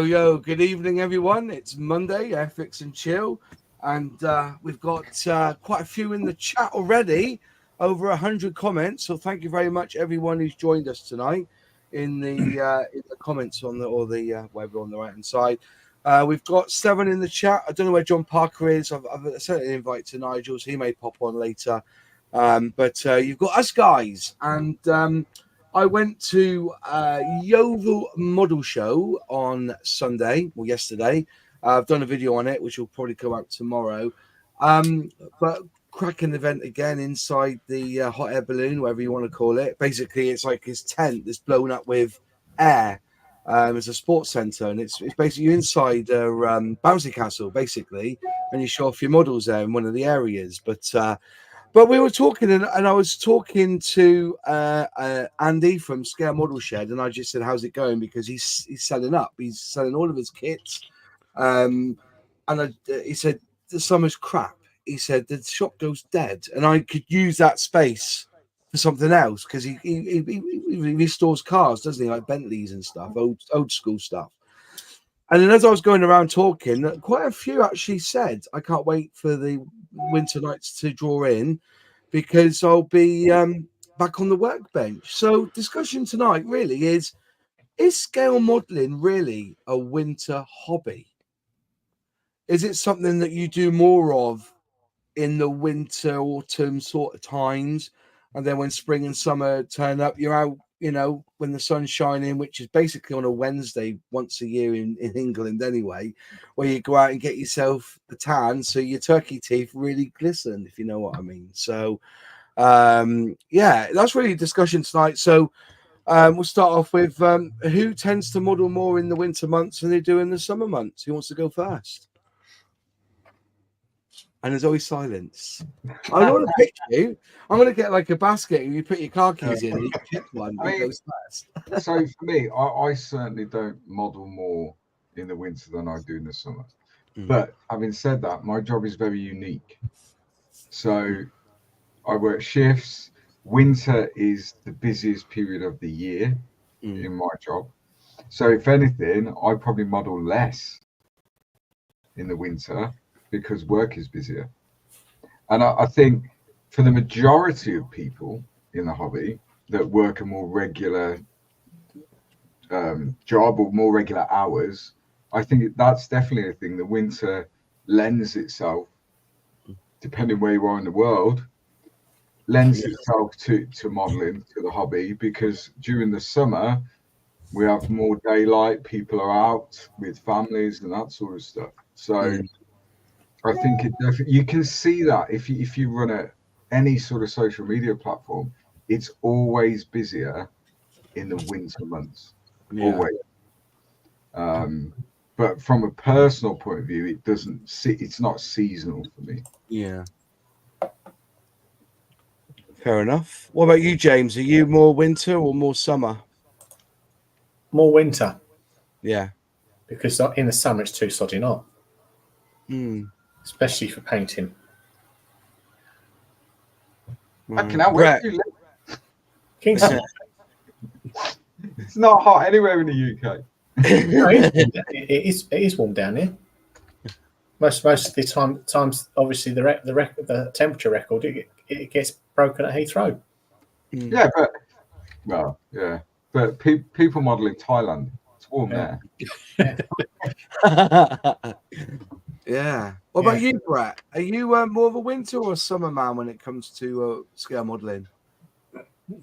Yo, good evening, everyone. It's Monday, Airfix and Chill, and we've got quite a few in the chat already, over 100 comments. So thank you very much, everyone who's joined us tonight in the comments on whatever on the right hand side. We've got 7 in the chat. I don't know where John Parker is. I've sent an invite to Nigel, so he may pop on later. But you've got us guys, and I went to Yeovil Model Show on Sunday, or yesterday. I've done a video on it, which will probably come out tomorrow. But cracking event again inside the hot air balloon, whatever you want to call it. Basically, it's like his tent that's blown up with air. It's a sports centre, and it's basically inside a bouncy castle, basically, and you show off your models there in one of the areas. But we were talking, and I was talking to Andy from Scale Model Shed, and I just said, "How's it going?" Because he's selling up. He's selling all of his kits, and he said the summer's crap. He said the shop goes dead, and I could use that space for something else because he restores cars, doesn't he? Like Bentleys and stuff, old school stuff. And then as I was going around talking, quite a few actually said, "I can't wait for the winter nights to draw in because I'll be back on the workbench." So discussion tonight really is scale modeling really a winter hobby? Is it something that you do more of in the winter, autumn sort of times, and then when spring and summer turn up, you're out, when the sun's shining, which is basically on a Wednesday once a year in England anyway, where you go out and get yourself a tan so your turkey teeth really glisten, if you know what I mean. So that's really a discussion tonight. So we'll start off with who tends to model more in the winter months than they do in the summer months? Who wants to go first? And there's always silence. I don't want to pick you. I'm going to get like a basket and you put your car keys in and you pick one that goes first. So for me, I certainly don't model more in the winter than I do in the summer. But having said that, my job is very unique. So I work shifts. Winter is the busiest period of the year in my job. So if anything, I probably model less in the winter because work is busier. And I think for the majority of people in the hobby that work a more regular job or more regular hours, I think that's definitely a thing. The winter lends itself, depending where you are in the world, lends itself to modeling, to the hobby, because during the summer we have more daylight, people are out with families and that sort of stuff. So I think it definitely, you can see that if you run any sort of social media platform, it's always busier in the winter months. Always. But from a personal point of view, it's not seasonal for me. Yeah. Fair enough. What about you, James? Are you more winter or more summer? More winter. Yeah. Because in the summer it's too sodding hot. Especially for painting. Fucking hell, where do you live? Kingston. It's not hot anywhere in the UK. No, it is warm down here. Most of the times, obviously, the temperature record it gets broken at Heathrow. Yeah, but people model in Thailand. It's warm there. Yeah. What about you, Brett? Are you more of a winter or a summer man when it comes to scale modeling?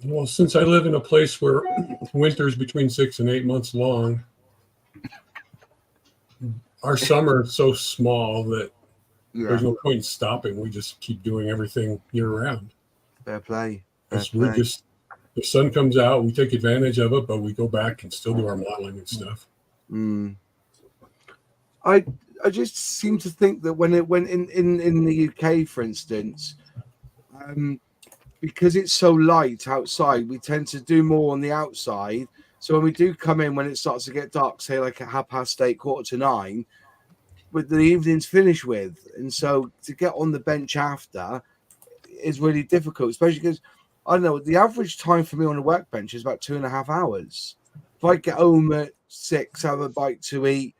Well, since I live in a place where winter's between 6 and 8 months long, our summer is so small that there's no point in stopping. We just keep doing everything year round. Fair play. The sun comes out, we take advantage of it, but we go back and still do our modeling and stuff. I just seem to think that when in the UK, for instance, because it's so light outside, we tend to do more on the outside. So when we do come in, when it starts to get dark, say like at 8:30, 8:45, with the evening's finished with, and so to get on the bench after is really difficult, especially because I don't know, the average time for me on a workbench is about 2.5 hours. If I get home at 6, have a bite to eat.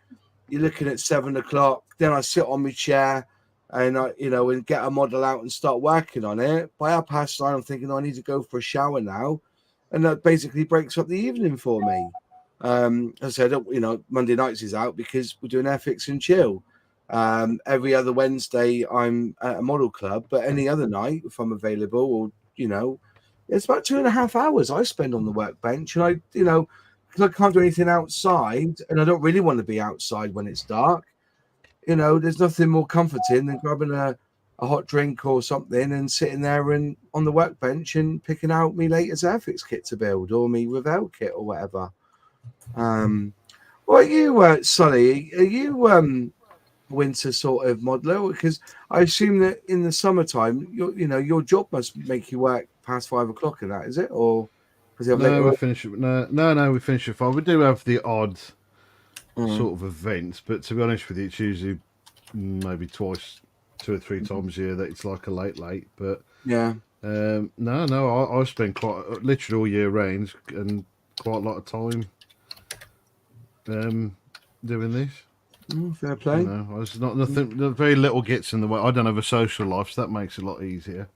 You're looking at 7 o'clock. Then I sit on my chair and and get a model out and start working on it. By 9:30, I'm thinking, I need to go for a shower now, and that basically breaks up the evening for me. As I said, Monday nights is out because we're doing Airfix and chill. Every other Wednesday, I'm at a model club, but any other night, if I'm available, or it's about 2.5 hours I spend on the workbench, and because I can't do anything outside, and I don't really want to be outside when it's dark. There's nothing more comforting than grabbing a hot drink or something and sitting there and on the workbench and picking out me latest Airfix kit to build, or me Revell kit or whatever. What are you, Sonny? Are you winter sort of modeler? Because I assume that in the summertime, your job must make you work past 5 o'clock in that, is it? Or because you have later? We finish. No, we finish at 5. We do have the odd sort of events, but to be honest with you, it's usually maybe 2 or 3 times a year that it's like a late. But yeah, I spend literally all year round and quite a lot of time doing this. Fair play. It's nothing. Very little gets in the way. I don't have a social life, so that makes it a lot easier.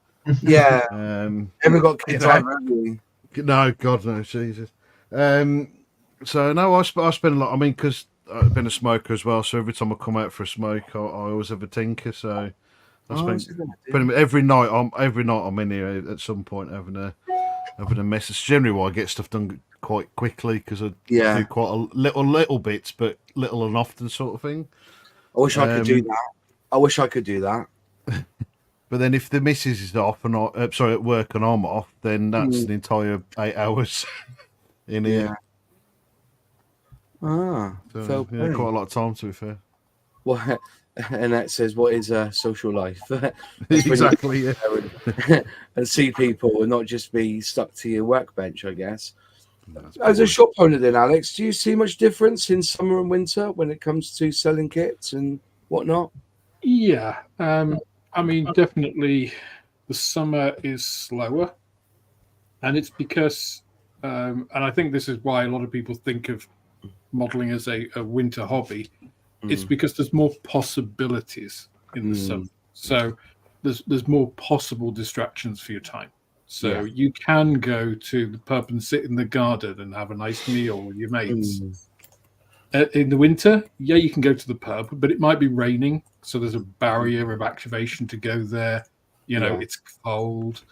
Yeah. Haven't got kids either, have you? No, God no, Jesus. So no, I spend a lot. I mean, because I've been a smoker as well, so every time I come out for a smoke, I always have a tinker. So I spend pretty much every night. I'm in here at some point having a mess. It's generally why I get stuff done quite quickly, because I do quite a little bits, but little and often sort of thing. I wish I could do that. But then if the missus is off and at work and I'm off, then that's an entire 8 hours in here. So, quite a lot of time, to be fair. Well, and that says, what is a social life? Exactly, yeah. And see people and not just be stuck to your workbench, I guess. As a shop owner then, Alex, do you see much difference in summer and winter when it comes to selling kits and whatnot? Yeah. I mean, definitely the summer is slower. And it's because, and I think this is why a lot of people think of modeling as a winter hobby. It's because there's more possibilities in the summer. So there's more possible distractions for your time. So you can go to the pub and sit in the garden and have a nice meal with your mates. In the winter, you can go to the pub, but it might be raining. So there's a barrier of activation to go there. It's cold.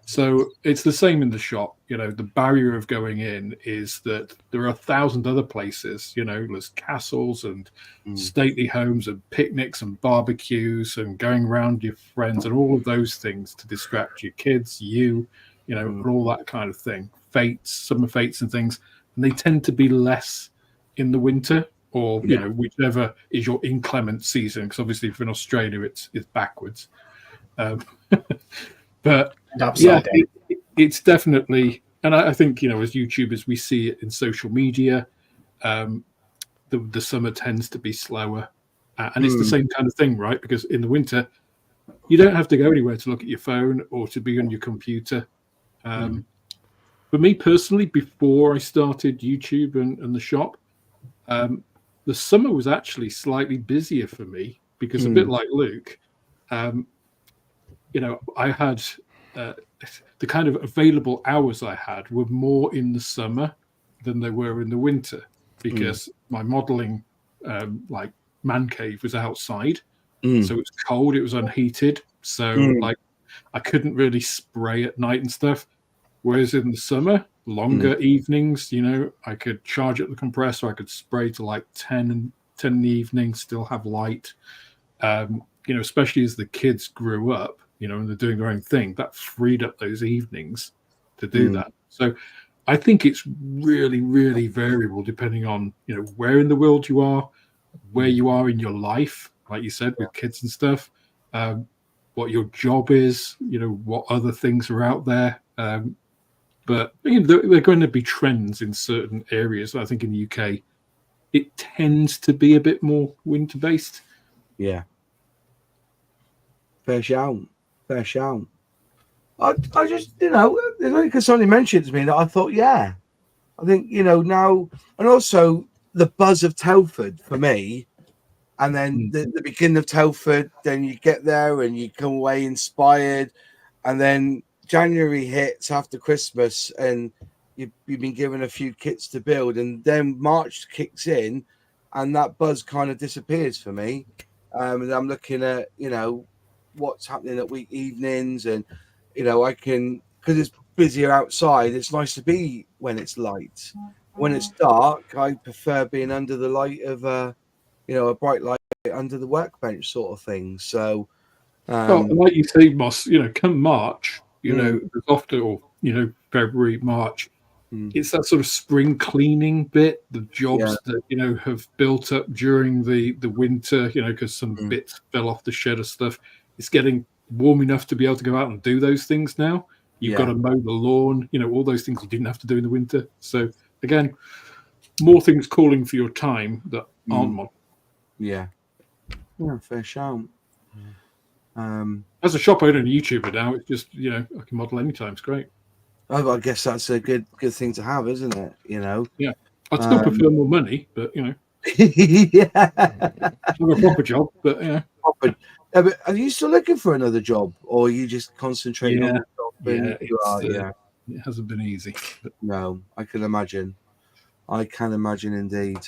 So it's the same in the shop. The barrier of going in is that there are 1,000 other places. There's castles and stately homes and picnics and barbecues and going around your friends and all of those things to distract your kids, and all that kind of thing. Fates, summer fates and things. And they tend to be less in the winter or, whichever is your inclement season. Because obviously if you're in Australia, it's backwards. But it's definitely, and I think, as YouTubers, we see it in social media. The summer tends to be slower. And it's the same kind of thing, right? Because in the winter, you don't have to go anywhere to look at your phone or to be on your computer. For me personally, before I started YouTube and the shop, the summer was actually slightly busier for me because a bit like Luke, I had the kind of available hours I had were more in the summer than they were in the winter because my modeling, like man cave, was outside. So it's cold, it was unheated. So like I couldn't really spray at night and stuff. Whereas in the summer, longer evenings, I could charge at the compressor, I could spray to like 10 in the evening, still have light. Especially as the kids grew up, and they're doing their own thing, that freed up those evenings to do that. So I think it's really, really variable depending on, where in the world you are, where you are in your life, like you said, with kids and stuff, what your job is, what other things are out there. But there are going to be trends in certain areas. I think in the UK, it tends to be a bit more winter-based. Yeah. Fair shout. I just, because somebody mentioned to me that I thought, I think, you know, now, and also the buzz of Telford for me, and then the beginning of Telford, then you get there and you come away inspired, and then January hits after Christmas and you've been given a few kits to build, and then March kicks in and that buzz kind of disappears for me. And I'm looking at, you know, what's happening at week evenings, and, you know, I can, because it's busier outside, it's nice to be when it's light. When it's dark, I prefer being under the light of you know, a bright light under the workbench sort of thing. So, well, like you say, Moss, you know, come March, you know, there's often, or, you know, February, March, it's that sort of spring cleaning bit, the jobs that, you know, have built up during the winter, you know, because some bits fell off the shed of stuff. It's getting warm enough to be able to go out and do those things now. You've got to mow the lawn, you know, all those things you didn't have to do in the winter. So, again, more things calling for your time that aren't modern. Yeah, fair shout. As a shop owner and a YouTuber now, it's just, you know, I can model anytime. It's great. I guess that's a good thing to have, isn't it? You know. Yeah, I'd still prefer more money, but, you know, yeah, have a proper job. But yeah, but are you still looking for another job, or are you just concentrating on the job? It hasn't been easy. But... No, I can imagine. I can imagine indeed.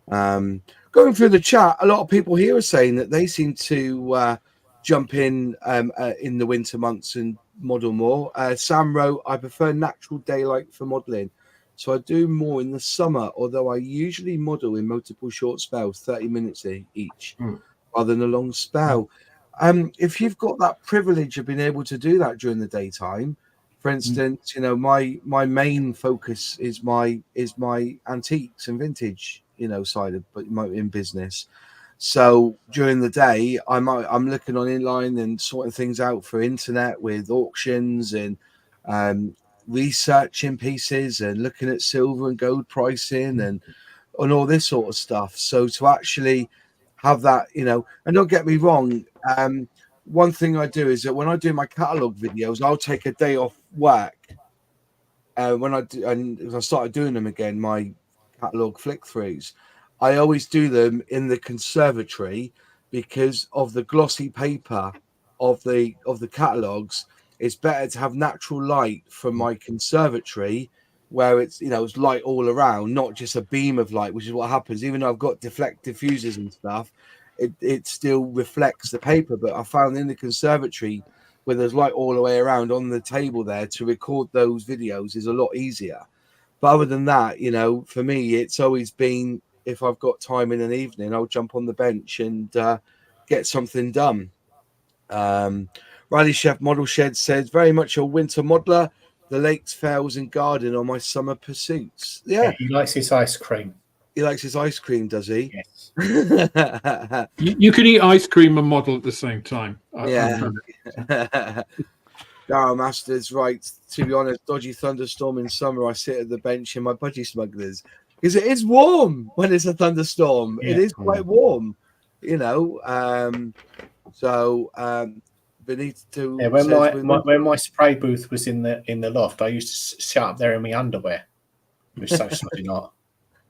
Going through the chat, a lot of people here are saying that they seem to jump in the winter months and model more. Sam wrote, I prefer natural daylight for modeling, so I do more in the summer, although I usually model in multiple short spells, 30 minutes each, rather than a long spell. If you've got that privilege of being able to do that during the daytime, for instance, you know, my main focus is my antiques and vintage, you know, side of in business. So during the day, I'm looking on inline and sorting things out for internet with auctions and researching pieces and looking at silver and gold pricing and all this sort of stuff. So to actually have that, you know, and don't get me wrong, one thing I do is that when I do my catalog videos, I'll take a day off work. When I do, and I started doing them again, my catalog flick throughs, I always do them in the conservatory because of the glossy paper of the catalogs. It's better to have natural light from my conservatory, where it's, you know, it's light all around, not just a beam of light, which is what happens. Even though I've got diffusers and stuff, it still reflects the paper. But I found in the conservatory, where there's light all the way around on the table there, to record those videos is a lot easier. But other than that, you know, for me, it's always been, if I've got time in an evening, I'll jump on the bench and get something done. Riley Chef Model Shed says, very much a winter modeler. The lakes, fells and garden are my summer pursuits. Yeah. He likes his ice cream. He likes his ice cream, does he? Yes. You can eat ice cream and model at the same time. Yeah. Darryl Masters, right. To be honest, dodgy thunderstorm in summer, I sit at the bench in my budgie smugglers. Because it is warm when it's a thunderstorm. Yeah. It is quite warm, you know. Beneath to when my spray booth was in the loft, I used to sit up there in my underwear. It was so sodding hot.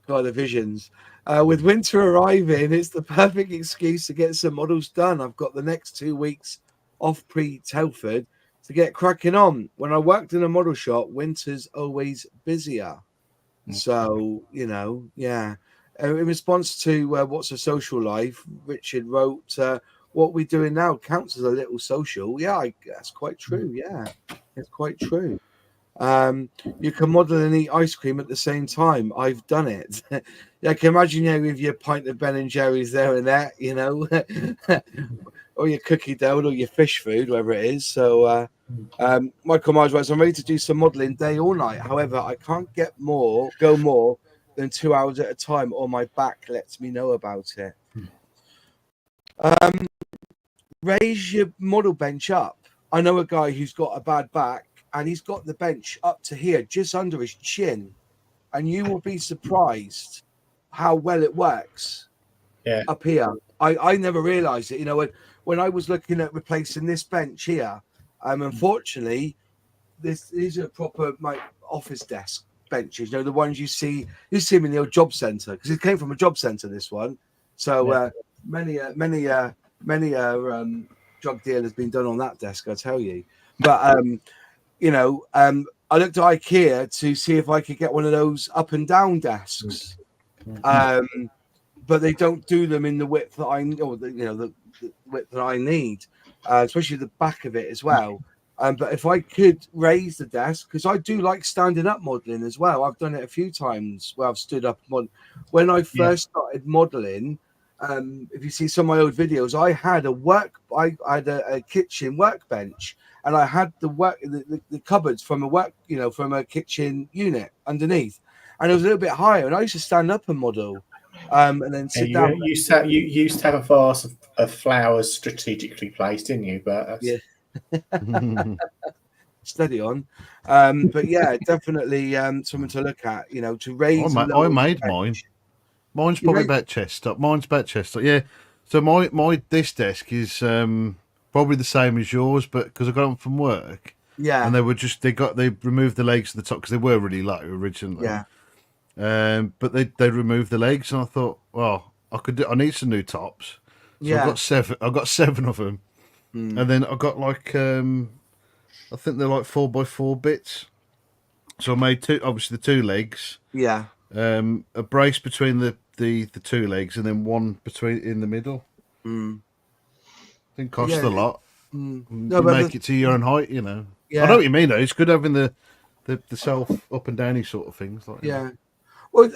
God, the visions. With winter arriving, it's the perfect excuse to get some models done. I've got the next 2 weeks off pre-Telford to get cracking on. When I worked in a model shop, winter's always busier. So, you know, yeah. In response to what's a social life, Richard wrote, what we're doing now counts as a little social. Yeah, that's quite true. Yeah, it's quite true. You can model and eat ice cream at the same time. I've done it. Yeah, I can imagine, you know, with your pint of Ben and Jerry's there and there, you know, or your cookie dough or your fish food, whatever it is. So, Michael Myers writes, I'm ready to do some modeling day or night. However, I can't go more than 2 hours at a time, or my back lets me know about it. Raise your model bench up. I know a guy who's got a bad back, and he's got the bench up to here, just under his chin, and you will be surprised how well it works. Yeah, up here. I never realized it. You know, when I was looking at replacing this bench here, unfortunately, this is a proper my office desk, workbenches, you know, the ones you see them in the old job centre, because it came from a job centre, this one. So many drug deal has been done on that desk, I tell you. But you know, I looked at IKEA to see if I could get one of those up and down desks. But they don't do them in the width that the width that I need, especially the back of it as well. But if I could raise the desk, because I do like standing up modeling as well. I've done it a few times where I've stood up. When I first started modeling, if you see some of my old videos, I had a kitchen workbench, and I had the cupboards from a kitchen unit underneath, and it was a little bit higher, and I used to stand up and model. And then sit down. You used to have a vase of flowers strategically placed, didn't you? But yeah, steady on. But yeah, definitely something to look at. You know, to raise. I made mine. Mine's probably about chest up. Mine's about chest up. Yeah. So this desk is probably the same as yours, but because I got them from work. Yeah. And they removed the legs to the top because they were really low originally. Yeah. But they removed the legs, and I thought, well, I need some new tops. So I've got seven of them, and then I got like I think they're like 4x4 bits. So I made obviously the two legs. Yeah. A brace between the two legs, and then one in the middle. Didn't cost a lot. No, but make it to your own height, you know. Yeah. I know what you mean though. It's good having the self up and downy sort of things. Like Well,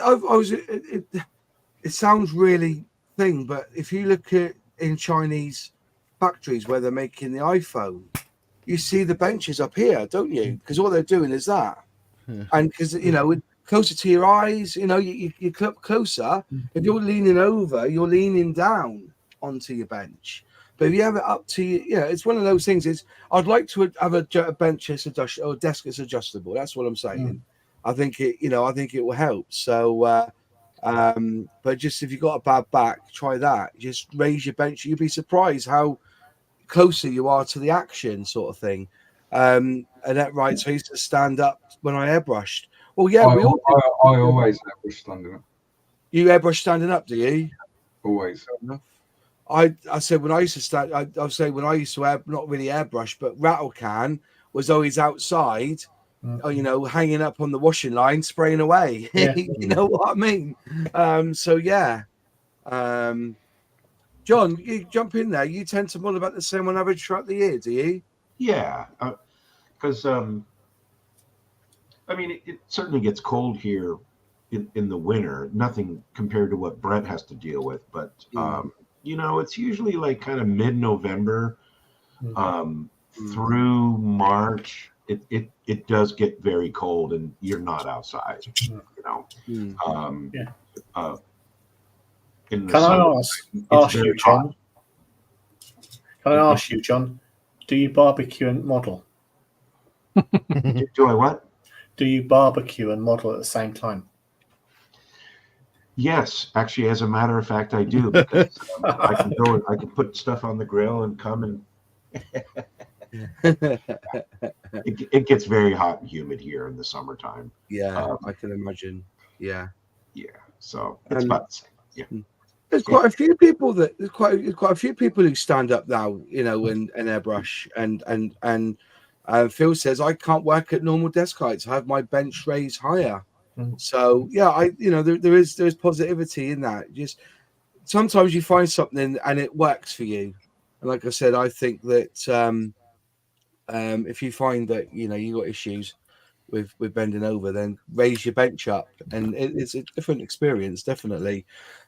it sounds really thing, but if you look at in Chinese factories where they're making the iPhone, you see the benches up here, don't you? Because all they're doing is that, and because closer to your eyes, you clip closer. If you're leaning over, you're leaning down onto your bench. But if you have it up to you, it's one of those things. I'd like to have a bench that's adjustable, or a desk that's adjustable. That's what I'm saying. I think it will help. So, but just if you've got a bad back, try that. Just raise your bench. You'll be surprised how closer you are to the action, sort of thing. And that right. So I used to stand up when I airbrushed. Well, yeah, I always airbrush standing up. You airbrush standing up, do you? Always. I said when I used to stand, I'll say when I used to not really airbrush, but rattle can was always outside. Hanging up on the washing line, spraying away. Yeah. You know what I mean? So yeah. John, you jump in there. You tend to model about the same on average throughout the year, do you? Yeah, because it certainly gets cold here in the winter. Nothing compared to what Brent has to deal with, but it's usually like kind of mid-November through March. It does get very cold, and you're not outside. In the Can summer, I ask you, John? Can I ask you, John? Do you barbecue and model? Do I what? Do you barbecue and model at the same time? Yes, actually, as a matter of fact, I do. Because, I can go. I can put stuff on the grill and come and. It gets very hot and humid here in the summertime. Yeah, I can imagine. Yeah. So it's about the same. Yeah. There's quite a few people quite a few people who stand up now, and airbrush and Phil says I can't work at normal desk heights. I have my bench raised higher. So yeah, there is positivity in that. Just sometimes you find something and it works for you. And like I said, I think that if you find that you got issues with bending over, then raise your bench up, and it's a different experience, definitely.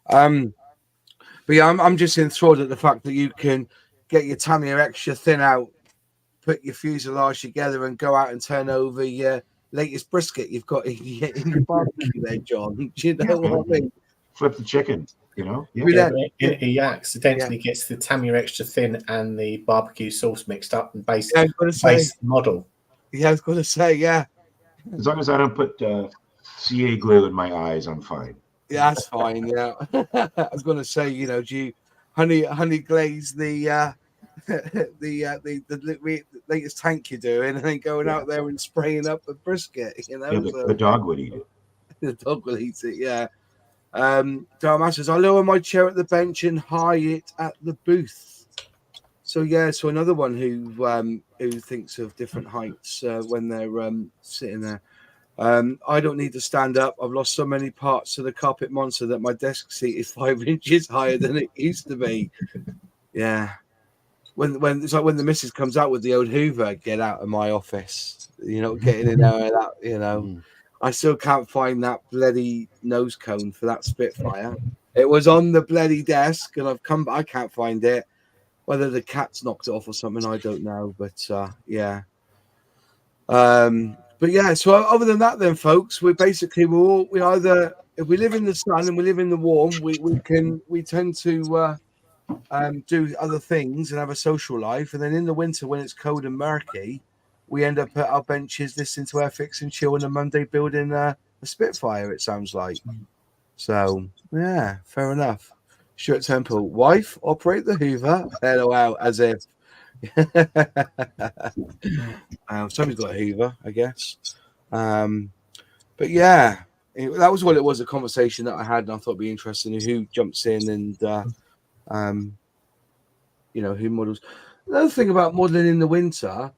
But yeah, I'm just enthralled at the fact that you can get your Tamiya extra thin out, put your fuselage together, and go out and turn over your latest brisket you've got in your barbecue there, John. Do you know what I mean? Flip the chicken, He accidentally gets the Tamiya extra thin and the barbecue sauce mixed up and base the model. Yeah, I was going to say, yeah. As long as I don't put CA glue in my eyes, I'm fine. Yeah, that's fine. Yeah, I was going to say, do you honey glaze the the latest tank you're doing, and then going out there and spraying up the brisket. You know, Yeah, the dog would eat it. The dog will eat it. Yeah. Darman says, I lower my chair at the bench and high it at the booth. So yeah, so another one who thinks of different heights when they're sitting there. I don't need to stand up. I've lost so many parts to the carpet monster that my desk seat is 5 inches higher than it used to be. Yeah. When it's like when the missus comes out with the old Hoover, get out of my office. You're not getting in there, that, you know. I still can't find that bloody nose cone for that Spitfire. It was on the bloody desk, and I can't find it. Whether the cat's knocked it off or something, I don't know. But yeah. But yeah, so other than that, then, folks, we either, if we live in the sun and we live in the warm, we tend to do other things and have a social life, and then in the winter when it's cold and murky, we end up at our benches listening to Airfix and chill on a Monday, building a Spitfire. It sounds like. So yeah, fair enough. Stuart Temple, wife, operate the Hoover. LOL, as if. Somebody's got a Hoover, I guess. But yeah, that was what it was, a conversation that I had, and I thought it'd be interesting who jumps in and you know, who models. Another thing about modeling in the winter,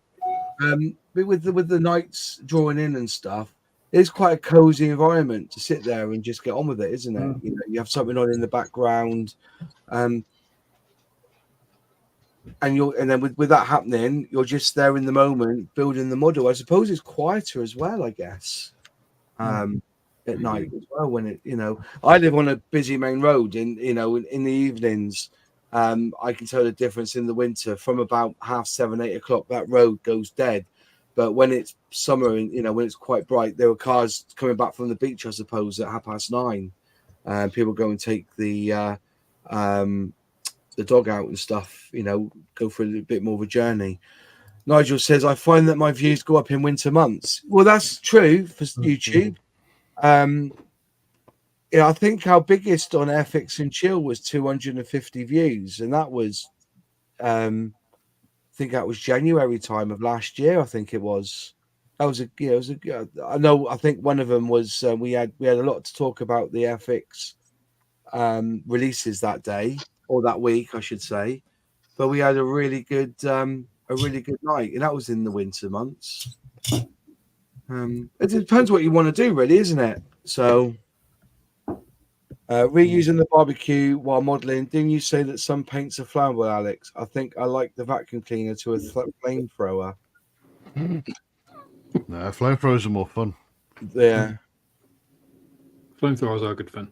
with the nights drawing in and stuff, it's quite a cozy environment to sit there and just get on with it, isn't it? You know, you have something on in the background, and then with that happening, you're just there in the moment building the model. I suppose it's quieter as well, I guess, at night as well. When it, you know, I live on a busy main road, in the evenings. I can tell the difference in the winter. From about 7:30, 8 o'clock, that road goes dead. But when it's summer and, you know, when it's quite bright, there were cars coming back from the beach, I suppose, at 9:30. People go and take the dog out and stuff, you know, go for a little bit more of a journey. Nigel says, I find that my views go up in winter months. Well, that's true for YouTube. Yeah, I think our biggest on Airfix and Chill was 250 views, and that was, I think that was January time of last year. I think it was. That was I know. I think one of them was we had a lot to talk about the Airfix releases that day or that week, I should say. But we had a really good night, and that was in the winter months. It depends what you want to do, really, isn't it? So. Reusing the barbecue while modelling. Didn't you say that some paints are flammable, Alex? I think I like the vacuum cleaner to a flamethrower. No, flamethrowers are more fun. Yeah. Flamethrowers are good fun.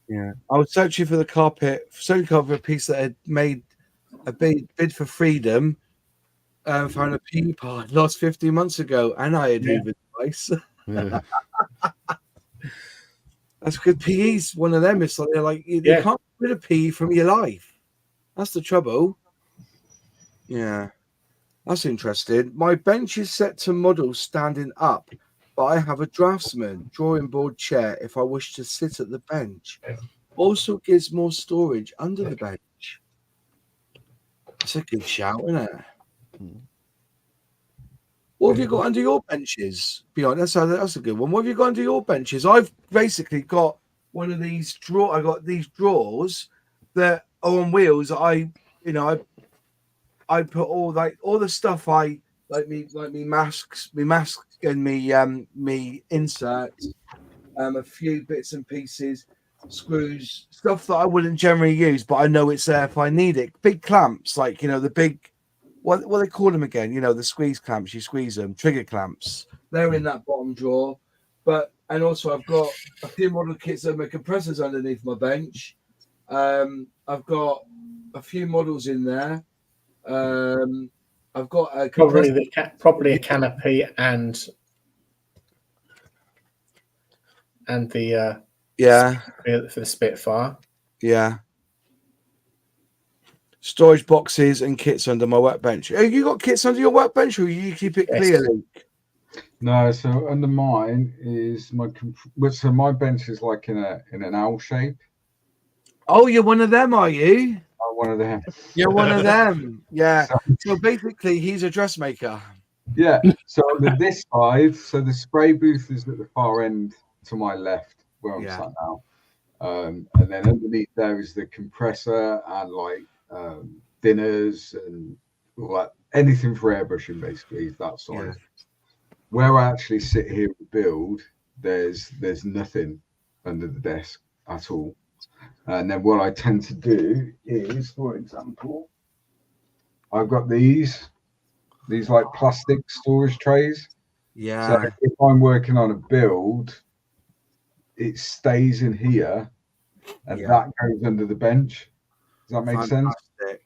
Yeah. I was searching for the carpet piece that had made a bid for freedom. Found a pea pod lost 15 months ago, and I had hoovered twice. Yeah. That's good. PE's one of them. It's like they're like you can't get rid of PE from your life. That's the trouble. Yeah, that's interesting. My bench is set to model standing up, but I have a draftsman drawing board chair if I wish to sit at the bench. Also gives more storage under the bench. That's a good shout, isn't it? What have you got under your benches? Beyond that's a good one. What have you got under your benches? I've basically got one of these I got these drawers that are on wheels. I put all the stuff I like me masks and me inserts, a few bits and pieces, screws, stuff that I wouldn't generally use, but I know it's there if I need it. Big clamps, like, you know, the big. What they call them again? You know, the squeeze clamps. You squeeze them, trigger clamps. They're in that bottom drawer. And also I've got a few model kits of my compressors underneath my bench. I've got a few models in there. I've got a probably a canopy and the for the Spitfire. Yeah. Storage boxes and kits under my workbench. Have you got kits under your workbench, or you keep it clear, Luke? No, so under mine is my bench is like in an L shape. Oh, you're one of them, are you? one of them. You're one of them. Yeah. So, So basically, he's a dressmaker. yeah. So on this side, so the spray booth is at the far end to my left, where I'm sat now. And then underneath there is the compressor and like thinners and all that, anything for airbrushing basically is that side. Yeah. Where I actually sit here and build, there's nothing under the desk at all. And then what I tend to do is, for example, I've got these like plastic storage trays. Yeah. So if I'm working on a build, it stays in here and that goes under the bench. Does that make sense?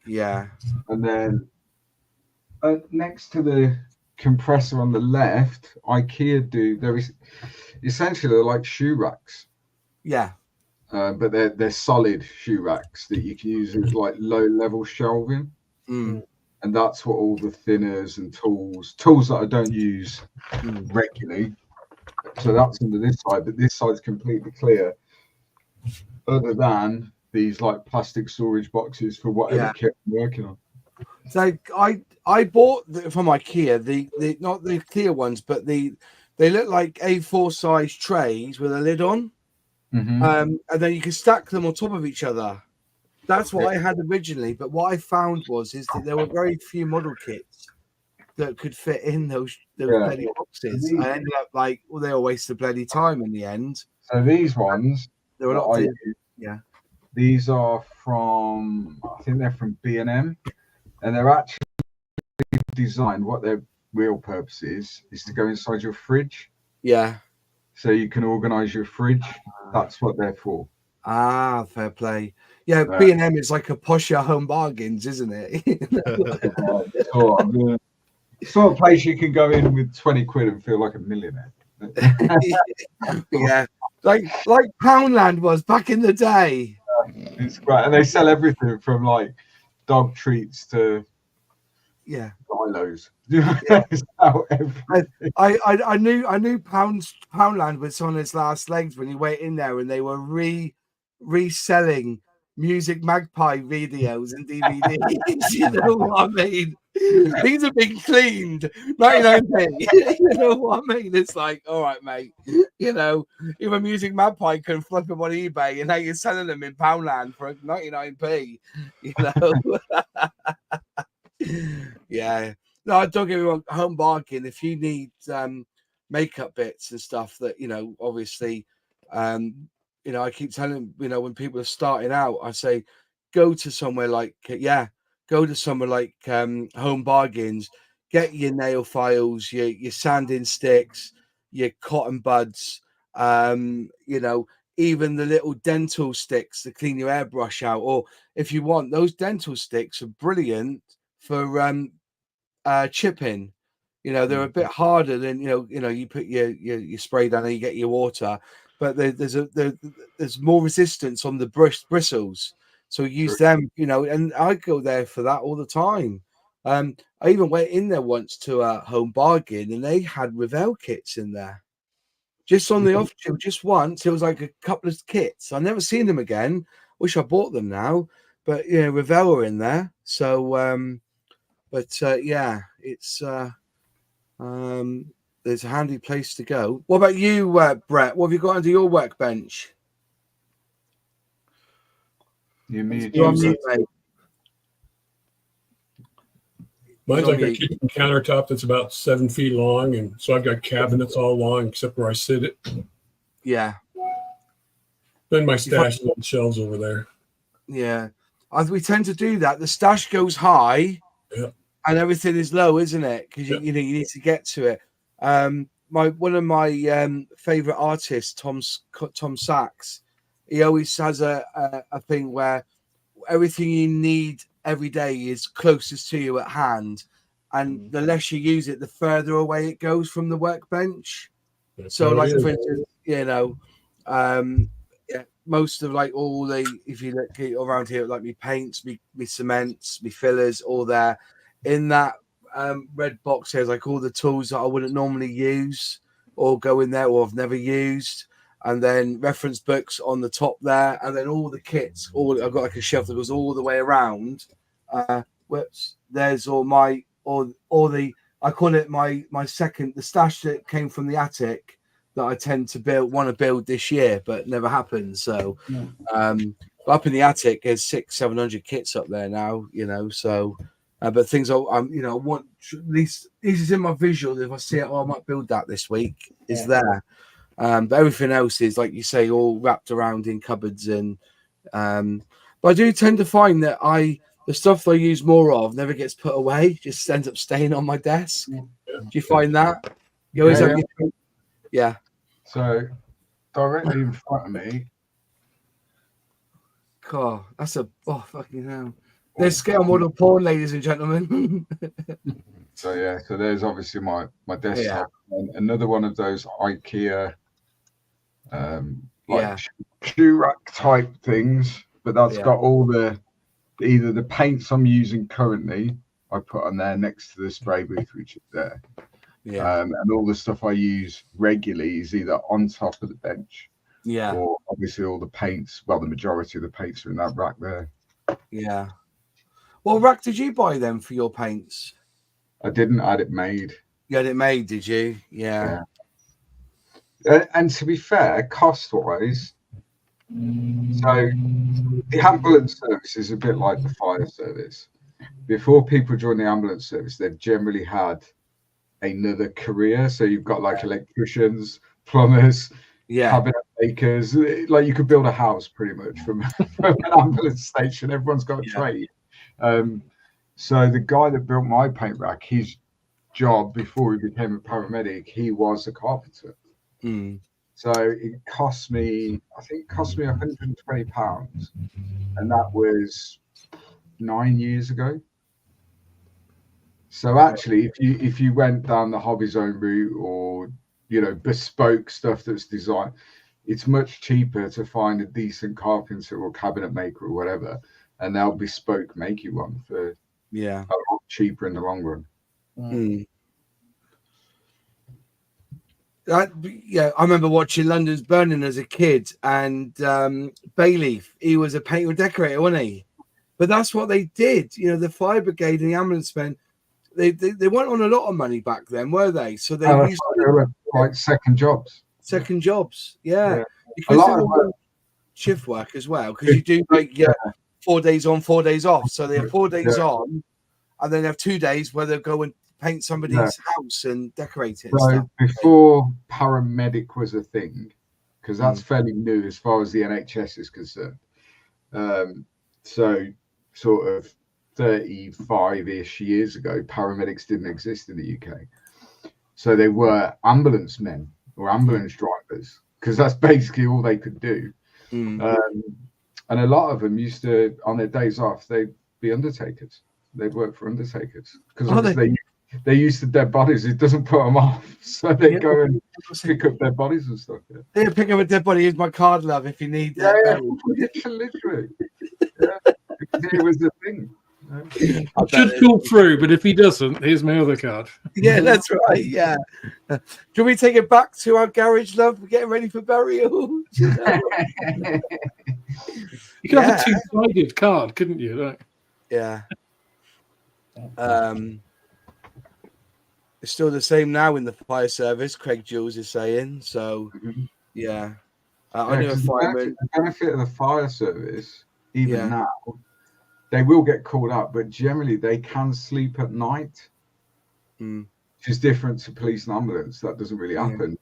Yeah. And then next to the compressor on the left, IKEA there is essentially they're like shoe racks. Yeah. But they're solid shoe racks that you can use as like low level shelving. Mm. And that's what all the thinners and tools that I don't use regularly. So that's under this side, but this side's completely clear. Other than these like plastic storage boxes for whatever kit I'm working on. So I bought from IKEA the not the clear ones, but they look like A4 size trays with a lid on. Mm-hmm. And then you can stack them on top of each other. That's what I had originally, but what I found is that there were very few model kits that could fit in those bloody boxes. I ended up like, well, they all wasted bloody time in the end. So these ones, there were a lot. These are from, I think they're from B&M, and they're actually designed. What their real purpose is to go inside your fridge. Yeah. So you can organize your fridge. That's what they're for. Ah, fair play. Yeah, B&M is like a posher Home Bargains, isn't it? Sort of place you can go in with 20 quid and feel like a millionaire. Yeah, like Poundland was back in the day. It's great, and they sell everything from like dog treats to silos. I knew Poundland was on its last legs when you went in there, and they were reselling Music Magpie videos and DVDs. You know what I mean? Things have been cleaned. 99p. You know what I mean? It's like, all right, mate. You know, even Music Magpie can flip them on eBay, and now you're selling them in Poundland for 99p. You know? Yeah. No, don't get me wrong. Home Bargain. If you need makeup bits and stuff that obviously, I keep telling when people are starting out, I say, go to somewhere like Home Bargains. Get your nail files, your sanding sticks, your cotton buds. Even the little dental sticks to clean your airbrush out. Or if you want, those dental sticks are brilliant for chipping. They're a bit harder than you put your spray down and you get your water, but there's more resistance on the bristles, so use them. And I go there for that all the time. I even went in there once to a Home Bargain, and they had Revell kits in there. Just on the off chance, just once. It was like a couple of kits. I've never seen them again. Wish I bought them now, but Revell are in there. So, it's there's a handy place to go. What about you, Brett? What have you got under your workbench? Mine's like a kitchen countertop that's about 7 feet long, and so I've got cabinets all along except where I sit it. Yeah. Then my stash is on shelves over there. Yeah, we tend to do that. The stash goes high, and everything is low, isn't it? Because you need to get to it. One of my favorite artists, Tom Sachs, he always has a thing where everything you need every day is closest to you at hand, and the less you use it, the further away it goes from the workbench. So, like for instance, most of if you look around here, like me paints, me cements, me fillers, all there in that red box. There's like all the tools that I wouldn't normally use or go in there or I've never used. and then reference books on the top there, and then all the kits. I've got like a shelf that goes all the way around. There's all my I call it my second, the stash that came from the attic that I tend to want to build this year, but never happened. So, up in the attic, there's 600-700 kits up there now, So, but things I want, at least this is in my visual. If I see it, I might build that this week. Is there? But everything else is, like you say, all wrapped around in cupboards, and but I do tend to find that the stuff that I use more of never gets put away, just ends up staying on my desk. Do you find that? You always have yeah. So directly in front of me. God, that's fucking hell. There's scale model porn, ladies and gentlemen. So there's obviously my desktop. And another one of those IKEA shoe rack type things, but that's got all either the paints I'm using currently I put on there next to the spray booth, which is there. And all the stuff I use regularly is either on top of the bench, or obviously all the paints. Well, the majority of the paints are in that rack there. Yeah. What rack did you buy then for your paints? I didn't. I had it made. You had it made, did you? Yeah. And to be fair, cost-wise, so the ambulance service is a bit like the fire service. Before people join the ambulance service, they've generally had another career. So you've got like electricians, plumbers, cabinet makers. Like you could build a house pretty much from an ambulance station. Everyone's got a trade. So the guy that built my paint rack, his job before he became a paramedic, he was a carpenter. So it cost me, I think it cost me £120, and that was 9 years ago. So actually, if you went down the hobby zone route, or bespoke stuff that's designed, it's much cheaper to find a decent carpenter or cabinet maker or whatever, and they'll bespoke make you one for a lot cheaper in the long run. I remember watching London's Burning as a kid, and Bayleaf, he was a painter and decorator, wasn't he? But that's what they did. The fire brigade and the ambulance men, they weren't on a lot of money back then, were they? So they used to were like second jobs. Because they were shift work as well, because you do 4 days on, 4 days off. So they have 4 days on, and then they have 2 days where they'll go and paint somebody's house and decorate it. So before paramedic was a thing, because that's fairly new as far as the NHS is concerned. So sort of 35-ish years ago, paramedics didn't exist in the UK. So they were ambulance men or ambulance drivers, because that's basically all they could do. And a lot of them used to, on their days off, they'd be undertakers. They'd work for undertakers, because they're used to dead bodies. It doesn't put them off, so they go and pick up dead bodies and stuff. Yeah, pick up a dead body. Here's my card, love, if you need that. Literally. It was the thing. I should pull through, but if he doesn't, here's my other card. Yeah, that's right. Yeah. Do we take it back to our garage, love? We're getting ready for burial. You could have a two-sided card, couldn't you? Like? Yeah. It's still the same now in the fire service, Craig Jules is saying. So, I knew a fireman. The benefit of the fire service, even now, they will get called up, but generally they can sleep at night, which is different to police and ambulance. That doesn't really happen.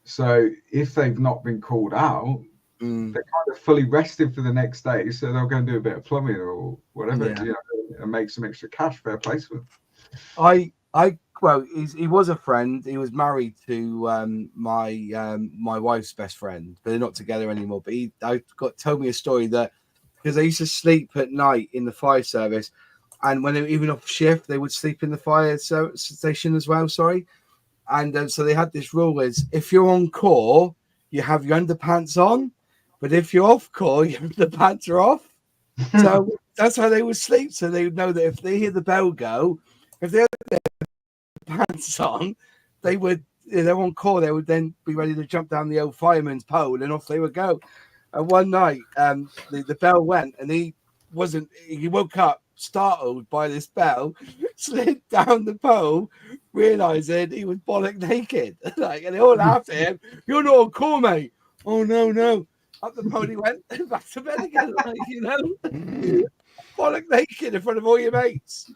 So if they've not been called out, they're kind of fully rested for the next day, so they'll go and do a bit of plumbing or whatever, and make some extra cash. Fair place for them. He was a friend. He was married to my wife's best friend, but they're not together anymore. But told me a story that, because they used to sleep at night in the fire service, and when they were even off shift, they would sleep in the fire station as well. And so they had this rule: is if you're on call, you have your underpants on, but if you're off call, your underpants are off. So that's how they would sleep. So they would know that if they hear the bell go, if they had their pants on, they would they're on call, they would then be ready to jump down the old fireman's pole, and off they would go. And one night, the bell went, and he woke up startled by this bell, slid down the pole, realizing he was bollock naked. Like, and they all laughed at him. "You're not on call, mate." "Oh, no. Up the pole he went, back to bed again. Like, bollock naked in front of all your mates.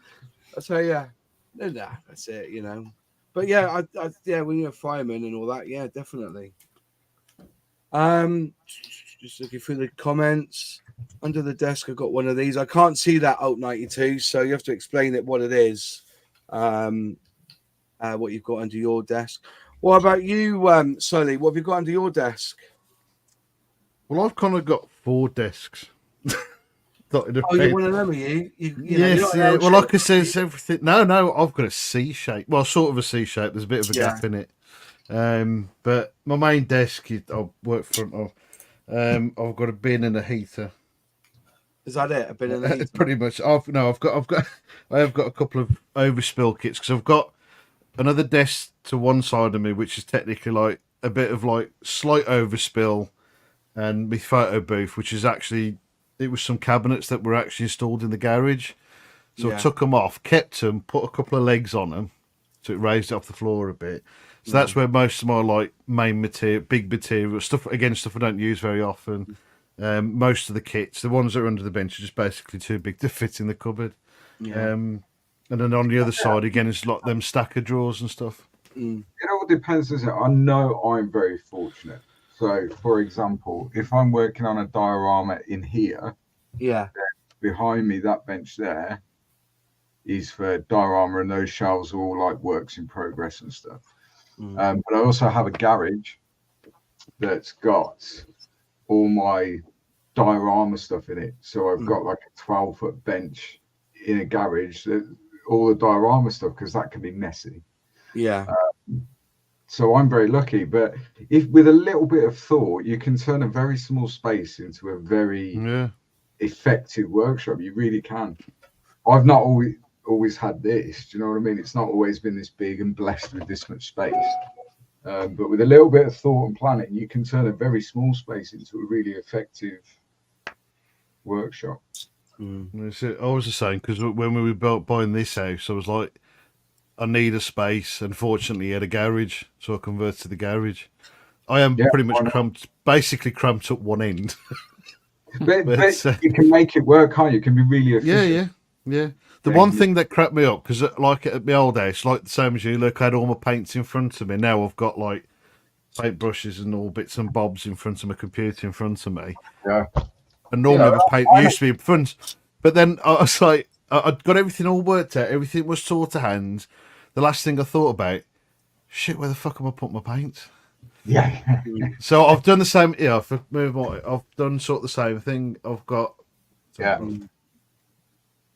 So yeah, that's it, But yeah, I when you're a fireman and all that, yeah, definitely. Just looking through the comments. Under the desk, I've got one of these. I can't see that Alt 92, so you have to explain it what it is. What you've got under your desk. What about you, Sully? What have you got under your desk? Well, I've kind of got 4 desks. You're one of them, are you? Yes. Well, like I said, everything. No, I've got a C shape. Well, sort of a C shape. There's a bit of a gap in it. But my main desk, I'll work front of. I've got a bin and a heater. Is that it? A bin and a heater? Pretty much. I have got a couple of overspill kits because I've got another desk to one side of me, which is technically like a bit of like slight overspill, and my photo booth, which is actually, it was some cabinets that were actually installed in the garage. So I took them off, kept them, put a couple of legs on them, so it raised it off the floor a bit. So that's where most of my like main material, big material stuff, again, stuff I don't use very often. Most of the kits, the ones that are under the bench, are just basically too big to fit in the cupboard. And then on the other side, again, it's like them stacker drawers and stuff. It all depends, doesn't it? I know I'm very fortunate. So, for example, if I'm working on a diorama in here, behind me, that bench there is for diorama, and those shelves are all like works in progress and stuff. But I also have a garage that's got all my diorama stuff in it. So I've got like a 12-foot bench in a garage, that all the diorama stuff, because that can be messy. So I'm very lucky. But if with a little bit of thought, you can turn a very small space into a very effective workshop. You really can. I've not always had this. Do you know what I mean? It's not always been this big and blessed with this much space. But with a little bit of thought and planning, you can turn a very small space into a really effective workshop. I was the same, because when we were buying this house, I was like, I need a space. Unfortunately, he had a garage, so I converted to the garage. I am pretty much basically cramped at one end. but you can make it work, can't you? You can be really efficient. Yeah. The one thing that cracked me up, because like at my old house, like the same as you, look, I had all my paints in front of me. Now I've got like paint brushes and all bits and bobs in front of my computer in front of me. Yeah. And normally my paint used to be in front. But then I was like, I'd got everything all worked out. Everything was taught to hand. The last thing I thought about, shit, where the fuck am I putting my paint? Yeah. So I've done the same. Yeah, I've done sort of the same thing. I've got.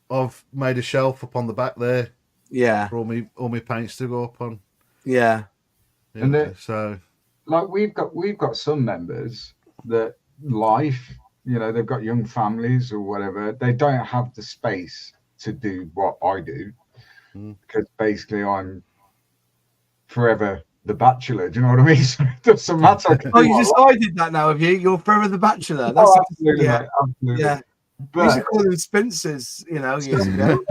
I've made a shelf up on the back there. Yeah. For all my paints to go up on. Yeah. And so, like we've got some members that they've got young families or whatever. They don't have the space to do what I do, because basically I'm forever the bachelor. Do you know what I mean? So it doesn't matter. You decided that now, have you? You're forever the bachelor. That's absolutely, mate, absolutely. Yeah. We used to call them Spencers, years ago.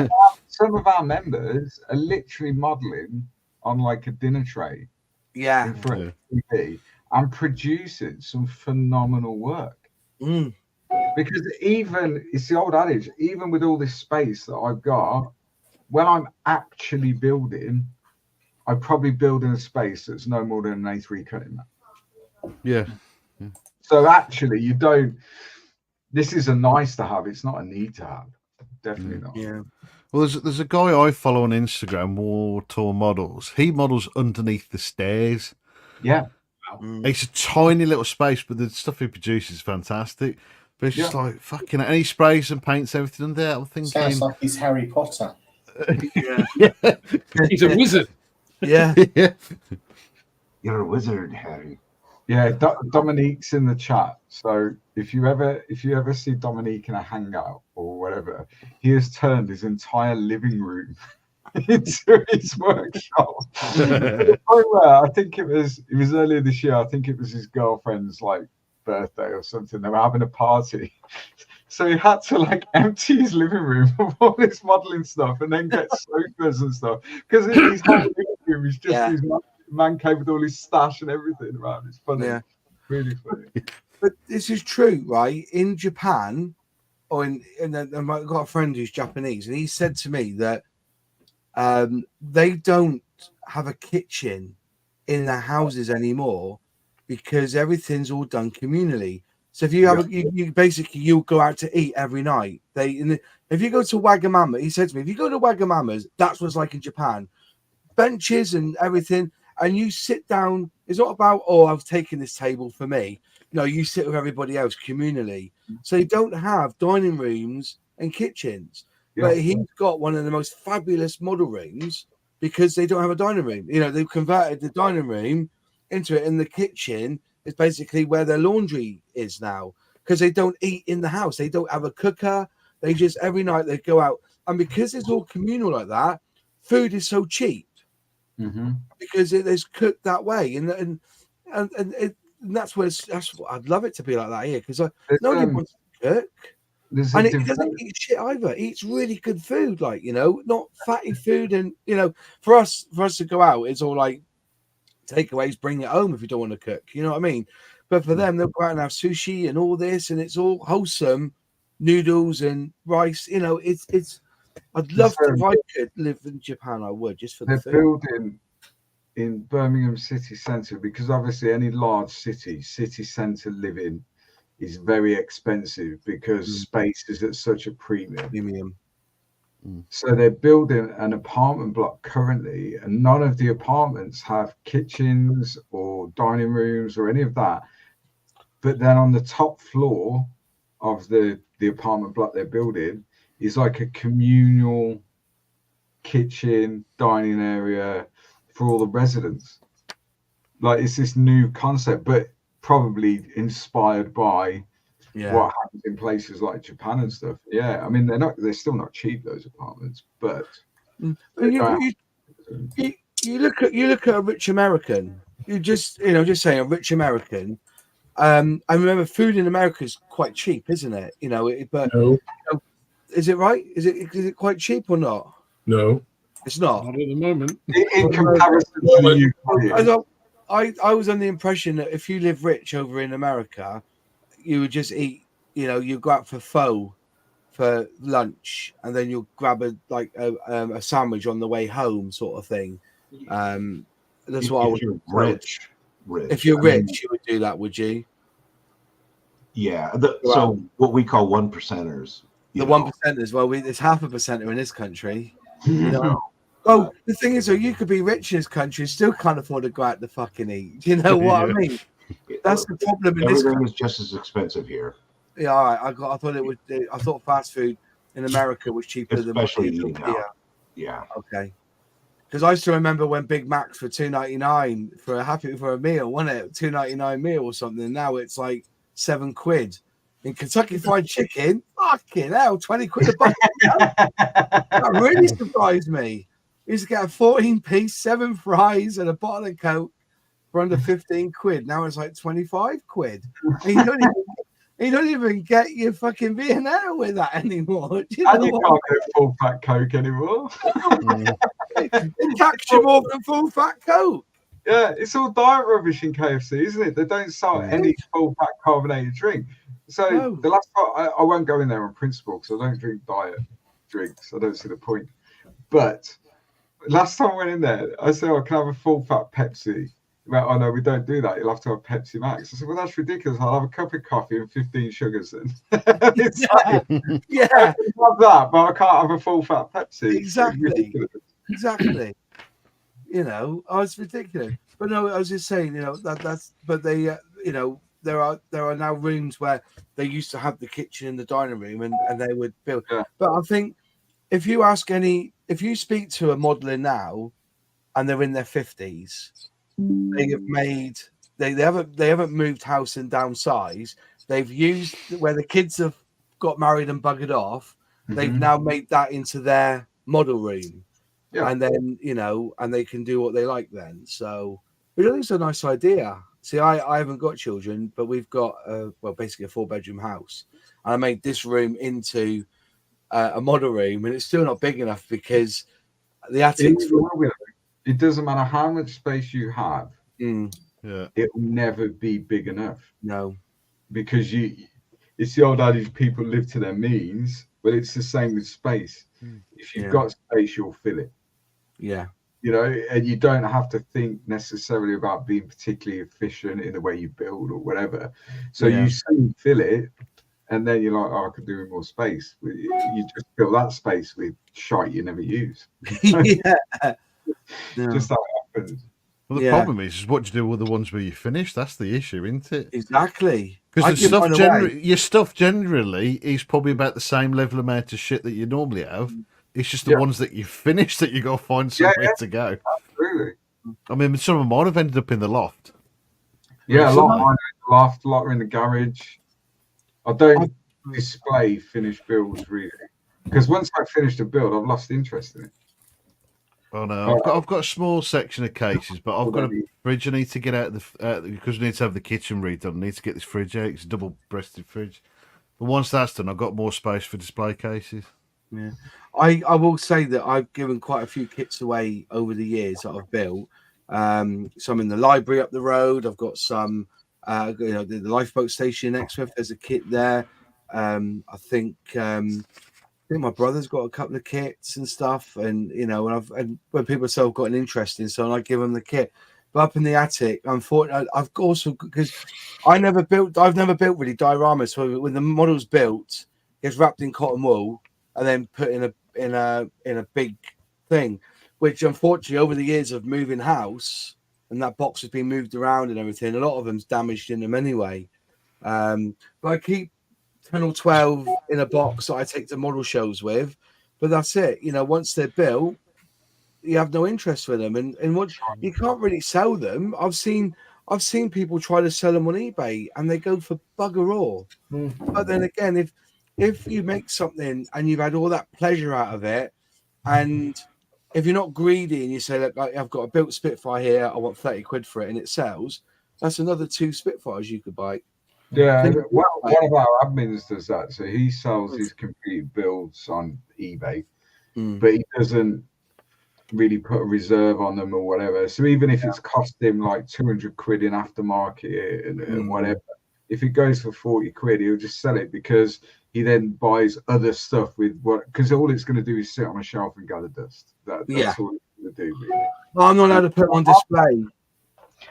Some of our members are literally modelling on like a dinner tray. Yeah. In front of TV and producing some phenomenal work. Because it's the old adage, even with all this space that I've got, when I'm actually building, I probably build in a space that's no more than an A3 cutting mat. Yeah. So actually, this is a nice to have. It's not a need to have. Definitely not. Yeah. Well, there's a guy I follow on Instagram, War Tour Models. He models underneath the stairs. Yeah. It's a tiny little space, but the stuff he produces is fantastic. But it's just like, fucking, and he sprays and paints everything under there. I'm thinking, sounds like he's Harry Potter. He's a wizard. Yeah. You're a wizard, Harry. Yeah, Dominique's in the chat. So if you ever see Dominique in a hangout or whatever, he has turned his entire living room into his workshop. The point where I think it was earlier this year. I think it was his girlfriend's like birthday or something. They were having a party, so he had to like empty his living room of all this modelling stuff and then get sofas and stuff because his whole living room is just his man cave with all his stash and everything around. It's funny, really funny. But this is true, right? In Japan, and I've got a friend who's Japanese, and he said to me that they don't have a kitchen in their houses anymore because everything's all done communally. So if you have you basically you'll go out to eat every night. If you go to Wagamama, he said to me, if you go to Wagamama's, that's what it's like in Japan. Benches and everything, and you sit down. It's not about I've taken this table for me. No, you sit with everybody else communally. So you don't have dining rooms and kitchens. Yeah. But he's got one of the most fabulous model rooms because they don't have a dining room. You know, they've converted the dining room into it, and the kitchen is basically where their laundry is now because they don't eat in the house. They don't have a cooker. They just every night they go out, and because it's all communal like that, food is so cheap because it is cooked that way, and that's what I'd love it to be like that here because nobody wants to cook. And it doesn't eat shit either. It eats really good food, like, you know, not fatty food. And, you know, for us to go out, it's all like takeaways, bring it home if you don't want to cook. You know what I mean? But for them, they'll go out and have sushi and all this, and it's all wholesome noodles and rice. You know, it's I'd love to, if I could live in Japan, I would, just for the food. They're building in Birmingham city centre because obviously any large city centre living is very expensive because space is at such a premium. So they're building an apartment block currently, and none of the apartments have kitchens or dining rooms or any of that. But then on the top floor of the apartment block they're building is like a communal kitchen, dining area for all the residents. Like it's this new concept, but probably inspired by what happens in places like Japan and stuff. I mean they're still not cheap, those apartments, but you look at a rich American, just saying a rich American. I remember food in America is quite cheap, isn't it? You know, but is it right? Is it quite cheap or not? No, it's not. Not at the moment. In comparison to the UK. I was under the impression that if you live rich over in America, you would just eat, you know, you go out for pho for lunch and then you'll grab a sandwich on the way home sort of thing. That's what I would do. Rich. If you're rich, you would do that, would you? Yeah. So what we call 1%ers. The 1%ers, well, it's 0.5% in this country. You know? Well, the thing is, though, you could be rich in this country and still can't afford to go out to fucking eat. Do you know what I mean? That's the problem in this country. Everything is just as expensive here. Yeah, all right. I thought fast food in America was cheaper especially than eating out. Yeah. Okay. Because I still remember when Big Macs for $2.99 for a meal, wasn't it? $2.99 meal or something. Now it's like £7. In Kentucky Fried Chicken, fucking hell, 20 quid a bucket. That really surprised me. You used to get a 14-piece, 7 fries, and a bottle of Coke for under 15 quid. Now it's like 25 quid. And you don't even get your fucking Vienna with that anymore. You can't get full fat Coke anymore. They tax you more than full fat Coke. Yeah, it's all diet rubbish in KFC, isn't it? They don't sell any full fat carbonated drink. So the last time I won't go in there on principle because I don't drink diet drinks. I don't see the point. But last time I went in there, I said, can I have a full fat Pepsi? Well, oh no, we don't do that. You'll have to have Pepsi Max. I said, well, that's ridiculous. I'll have a cup of coffee and 15 sugars then. It's I love that, but I can't have a full fat Pepsi. Exactly. You know, it's ridiculous. But no, I was just saying, you know, but they, you know, there are now rooms where they used to have the kitchen in the dining room and they would build. Yeah. But I think if you speak to a modeler now and they're in their 50s, they haven't moved house and downsized. They've used where the kids have got married and buggered off. They've now made that into their model room. Yeah. And then, and they can do what they like then. So, which I think is a nice idea. See, I haven't got children, but we've got, basically a 4-bedroom house. And I made this room into a model room, and it's still not big enough because the attic's it doesn't matter how much space you have. Yeah. It will never be big enough. No. Because it's the old adage, people live to their means, but it's the same with space. If you've got space, you'll fill it. Yeah. And you don't have to think necessarily about being particularly efficient in the way you build or whatever. So you soon fill it, and then you're like, oh, I could do with more space. You just fill that space with shite you never use. Just how it happens. Well, the problem is what do you do with the ones where you finish? That's the issue, isn't it? Exactly. Because your stuff generally is probably about the same level amount of shit that you normally have. It's just the ones that you finish that you got to find somewhere to go. Absolutely. I mean, some of them might have ended up in the loft. Yeah, a lot are in the loft, a lot are in the garage. I don't display finished builds really, because once I finished a build, I've lost interest in it. Oh no, I've got a small section of cases, but I've got a fridge I need to get out because we need to have the kitchen redone. I need to get this fridge out. It's a double-breasted fridge. But once that's done, I've got more space for display cases. Yeah, I will say that I've given quite a few kits away over the years that I've built. Some in the library up the road. I've got some, the lifeboat station next to it. There's a kit there. I think my brother's got a couple of kits and stuff, and and when people say I've got an interest in, so I give them the kit. But up in the attic, unfortunately, I've also, because I've never built really dioramas. So when the model's built, it gets wrapped in cotton wool and then put in a big thing, which unfortunately over the years of moving house and that box has been moved around and everything, a lot of them's damaged in them anyway. But I keep 10 or 12 in a box that I take to model shows with, but that's it. Once they're built, you have no interest for them, and what you can't really sell them. I've seen people try to sell them on eBay and they go for bugger all. But then again, if you make something and you've had all that pleasure out of it, and if you're not greedy and you say, look, I've got a built Spitfire here, I want 30 quid for it, and it sells, that's another 2 Spitfires you could buy. Yeah, one of our admins does that. So he sells his complete builds on eBay, but he doesn't really put a reserve on them or whatever. So even if it's cost him like 200 quid in aftermarket and whatever, if it goes for 40 quid, he'll just sell it because he then buys other stuff with because all it's going to do is sit on a shelf and gather dust. That's all it's going to do. Really. Well, I'm not allowed to put on display.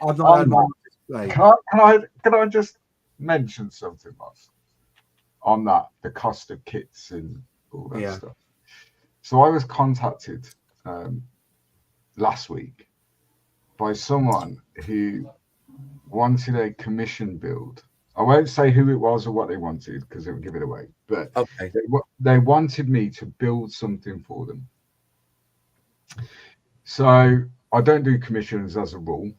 I'm not allowed on display. Can I just mention something, Ross, on that, the cost of kits and all that stuff? So I was contacted last week by someone who wanted a commission build. I won't say who it was or what they wanted because it would give it away, but they wanted me to build something for them. So I don't do commissions as a rule.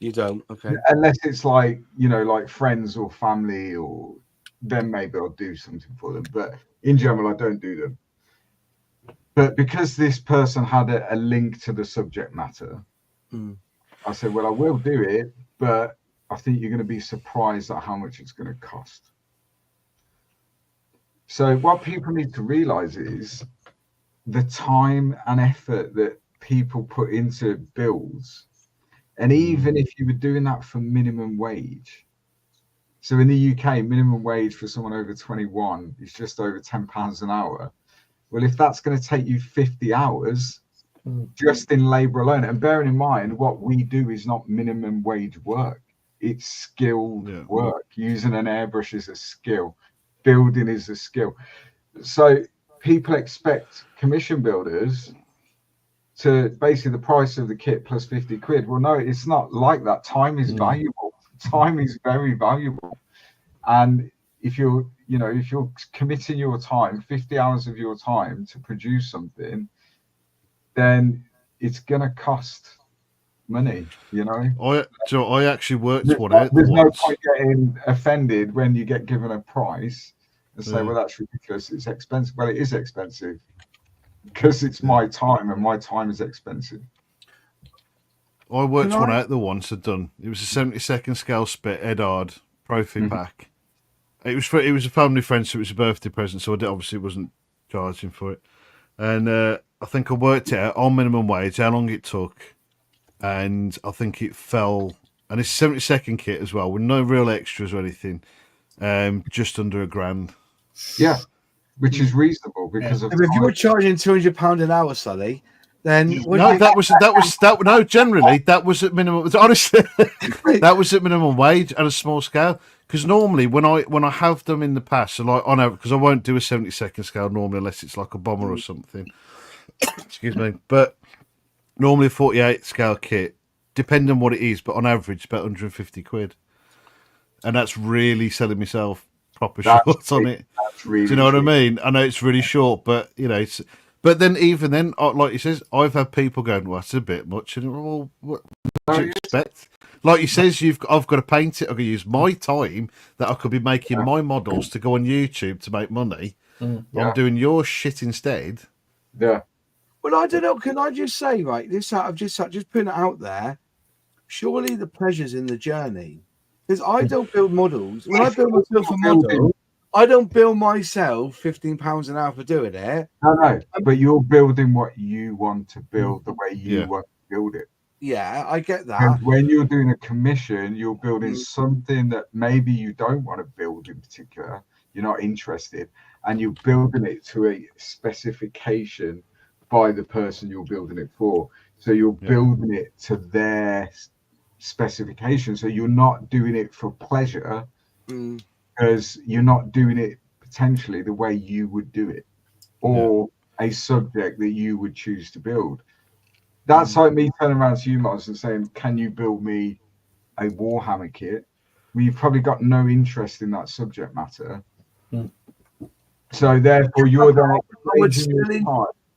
You don't? Okay. Unless it's like, like friends or family, or then maybe I'll do something for them. But in general, I don't do them. But because this person had a link to the subject matter, I said, well, I will do it, but I think you're going to be surprised at how much it's going to cost. So what people need to realize is the time and effort that people put into builds. And even if you were doing that for minimum wage, so in the UK, minimum wage for someone over 21 is just over £10 an hour. Well, if that's going to take you 50 hours just in labour alone, and bearing in mind what we do is not minimum wage work, it's skilled work. Using an airbrush is a skill, building is a skill. So people expect commission builders to basically the price of the kit plus 50 quid. Well, no, it's not like that. Time is valuable. Time is very valuable. And if you're committing your time, 50 hours of your time to produce something, then it's going to cost money, I actually worked one out. There's no point getting offended when you get given a price and say, well, that's ridiculous. It's expensive. Well, it is expensive. because it's my time, and my time is expensive. I worked one out the once I'd done. It was a 72nd scale spit, Ed Hard, Profi pack. It was a family friend, so it was a birthday present, so I obviously wasn't charging for it. And I think I worked it out on minimum wage, how long it took, and I think it fell, and it's a 72nd kit as well, with no real extras or anything, just under $1,000. Yeah, which is reasonable because of. If you were charging £200 an hour, Sully, then generally that was at minimum. Honestly, that was at minimum wage and a small scale. Because normally when I have them in the past, so like on average, because I won't do a 72nd scale normally unless it's like a bomber or something. Excuse me, but normally a 48 scale kit, depending on what it is, but on average about 150 quid, and that's really selling myself proper short on it. Really do you know what I mean? I know it's really short, but you know it's. But then, even then, like he says, I've had people going, "Well, that's a bit much." And well, what do you expect? Like he says, I've got to paint it. I've got to use my time that I could be making my models to go on YouTube to make money. I'm doing your shit instead. Yeah. Well, I don't know. Can I just say, right? This I've just putting it out there. Surely the pleasure's in the journey, because I don't build models. When I build myself a model, I don't bill myself £15 an hour for doing it. No, but you're building what you want to build the way you want to build it. Yeah, I get that. And when you're doing a commission, you're building something that maybe you don't want to build in particular. You're not interested, and you're building it to a specification by the person you're building it for. So you're building it to their specification. So you're not doing it for pleasure. Because you're not doing it potentially the way you would do it, or a subject that you would choose to build. That's like me turning around to you, Mars, and saying, "Can you build me a Warhammer kit?" Well, you've probably got no interest in that subject matter. So therefore, you're then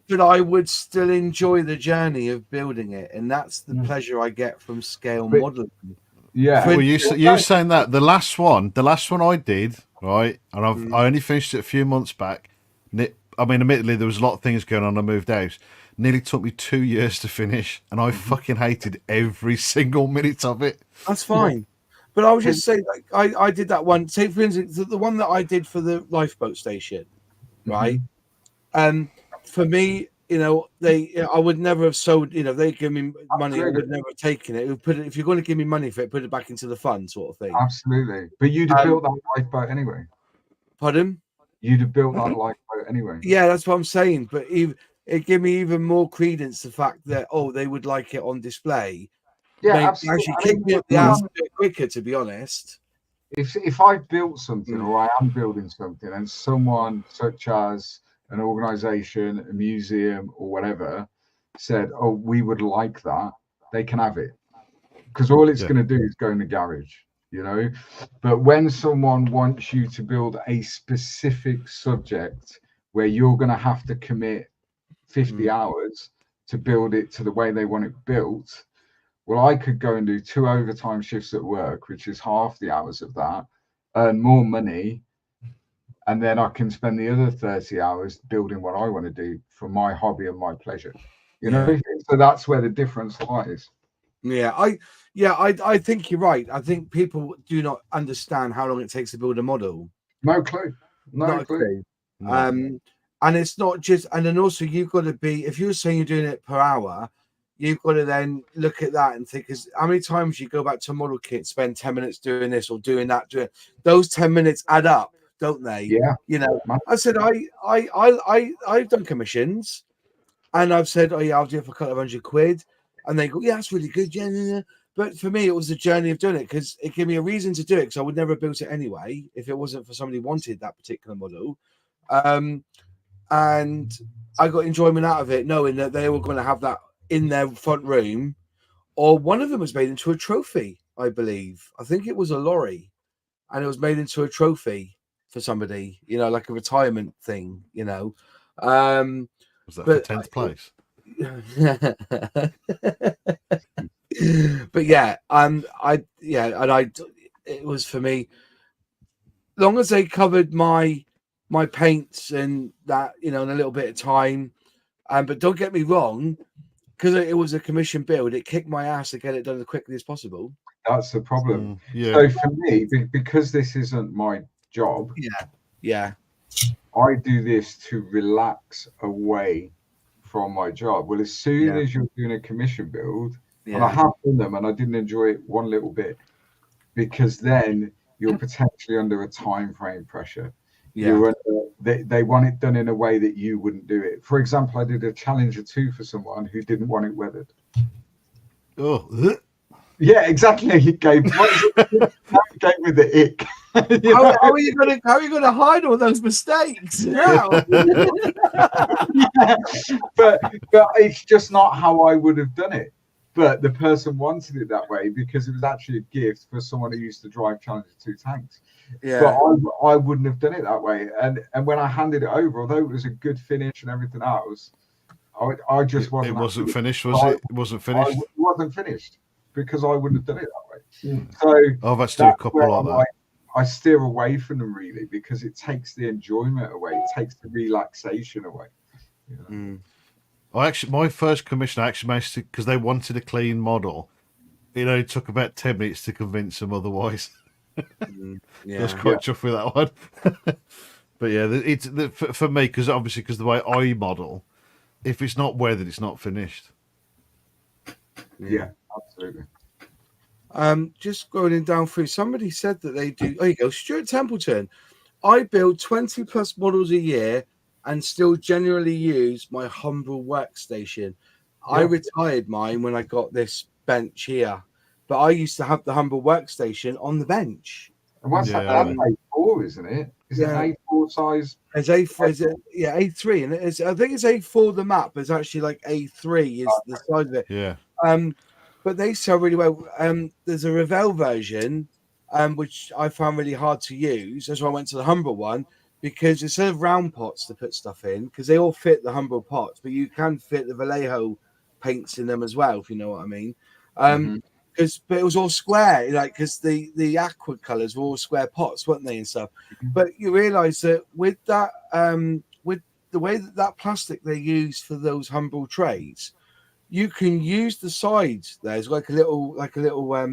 but I would still enjoy the journey of building it, and that's the pleasure I get from scale modeling. Yeah, well, you saying that the last one I did, right, and I only finished it a few months back. I mean, admittedly, there was a lot of things going on. I moved out. Nearly took me 2 years to finish, and I fucking hated every single minute of it. That's fine, but I was just saying, like, I did that one. Say, for instance, the one that I did for the lifeboat station, right? For me, you know, I would never have sold. You know, they give me money, I would never have taken it. If you're going to give me money for it, put it back into the fund, sort of thing. Absolutely, but you'd have built that lifeboat anyway. Pardon? You'd have built that lifeboat anyway. Yeah, that's what I'm saying. But it gave me even more credence the fact that they would like it on display. Yeah, absolutely. Actually, kick me up the ass a bit quicker, to be honest. If I built something or I am building something, and someone such as an organization, a museum, or whatever said, "Oh, we would like that," they can have it, because all it's going to do is go in the garage, you know. But when someone wants you to build a specific subject where you're going to have to commit 50 hours to build it to the way they want it built, well, I could go and do 2 overtime shifts at work, which is half the hours of that, earn more money, and then I can spend the other 30 hours building what I want to do for my hobby and my pleasure. You know, so that's where the difference lies. Yeah, I think you're right. I think people do not understand how long it takes to build a model. No clue. No clue. And it's not just, and then also you've got to be, if you're saying you're doing it per hour, you've got to then look at that and think, because how many times you go back to a model kit, spend 10 minutes doing this or doing that, those 10 minutes add up, don't they? Yeah. You know, I said, I've done commissions, and I've said, I'll do it for a couple of £100. And they go, yeah, that's really good. Yeah. But for me, it was the journey of doing it, because it gave me a reason to do it, because I would never have built it anyway if it wasn't for somebody who wanted that particular model. And I got enjoyment out of it, knowing that they were going to have that in their front room, or one of them was made into a trophy, I believe. I think it was a lorry, and it was made into a trophy for somebody, you know, like a retirement thing, you know. Was that for 10th place? But yeah, it was for me. Long as they covered my paints and that, you know, in a little bit of time, But don't get me wrong, because it was a commission build, it kicked my ass to get it done as quickly as possible. That's the problem. Yeah. So for me, because this isn't my job, Yeah. I do this to relax away from my job. Well, as soon as you're doing a commission build, and I have done them, and I didn't enjoy it one little bit, because then you're potentially under a time frame pressure. You're under, they want it done in a way that you wouldn't do it. For example, I did a Challenger 2 for someone who didn't want it weathered. Oh, yeah, exactly. He gave me the ick. How are you gonna hide all those mistakes? Now? but it's just not how I would have done it. But the person wanted it that way because it was actually a gift for someone who used to drive Challenger 2 tanks. Yeah. But I wouldn't have done it that way. And when I handed it over, although it was a good finish and everything else, I just wasn't. It wasn't finished, was it? It wasn't finished. It wasn't finished because I wouldn't have done it that way. So I've had to do a couple like that. I steer away from them really because it takes the enjoyment away. It takes the relaxation away. You know? My first commission, I actually managed to, because they wanted a clean model. It only took about 10 minutes to convince them otherwise. I was quite chuffed with that one. But yeah, it's for me, because the way I model, if it's not weathered, it's not finished. Yeah, absolutely. Just going down through, somebody said that they do. Oh, you go, Stuart Templeton. I build 20 plus models a year and still generally use my humble workstation. I retired mine when I got this bench here, but I used to have the humble workstation on the bench. And what's that? That's A4, isn't it? Is it an A4 size? It's A4, A3, and I think it's A4 the map, but it's actually like A3 is the size of it. Yeah. But they sell really well. There's a Revell version, which I found really hard to use. That's why I went to the humble one, because instead of round pots to put stuff in, because they all fit the humble pots, but you can fit the Vallejo paints in them as well, if you know what I mean. But it was all square, like, because the aqua colors were all square pots, weren't they, and stuff. But you realize that with that, with the way that plastic they use for those humble trays, you can use the sides. There's like a little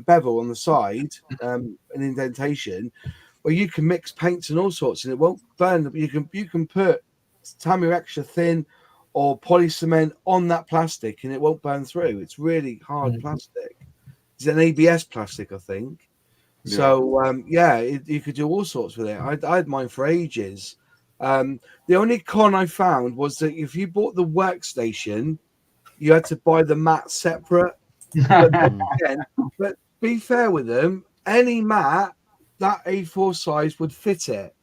bevel on the side, an indentation, where you can mix paints and all sorts, and it won't burn. You can put Tamiya extra thin or poly cement on that plastic, and it won't burn through. It's really hard plastic. It's an ABS plastic, I think. Yeah. So you could do all sorts with it. I had mine for ages. The only con I found was that if you bought the workstation, you had to buy the mat separate. But be fair with them, any mat that A4 size would fit it.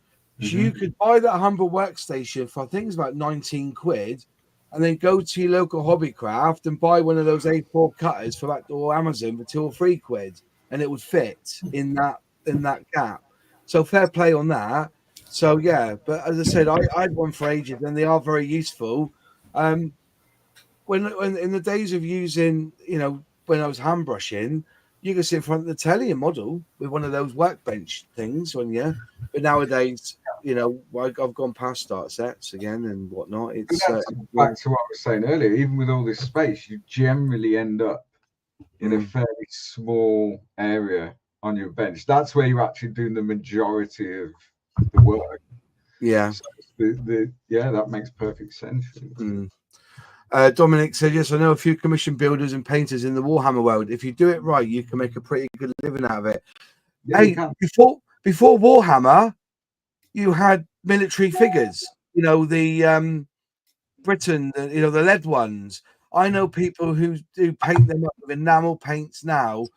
So you could buy that humble workstation for, I think it's about 19 quid, and then go to your local Hobbycraft and buy one of those A4 cutters for that, or Amazon for 2 or 3 quid, and it would fit in that gap. So fair play on that. So yeah, but as I said, I had one for ages, and they are very useful. When in the days of using, when I was hand brushing, you could sit in front of the telly and model with one of those workbench things on you. But nowadays, I've gone past start sets again and whatnot. It's back to what I was saying earlier. Even with all this space, you generally end up in a fairly small area on your bench. That's where you're actually doing the majority of the work. Yeah. So that makes perfect sense. Dominic said, yes, I know a few commission builders and painters in the Warhammer world. If you do it right, you can make a pretty good living out of it. Yeah, before Warhammer, you had military figures, the Britain, the lead ones. I know people who do paint them up with enamel paints now,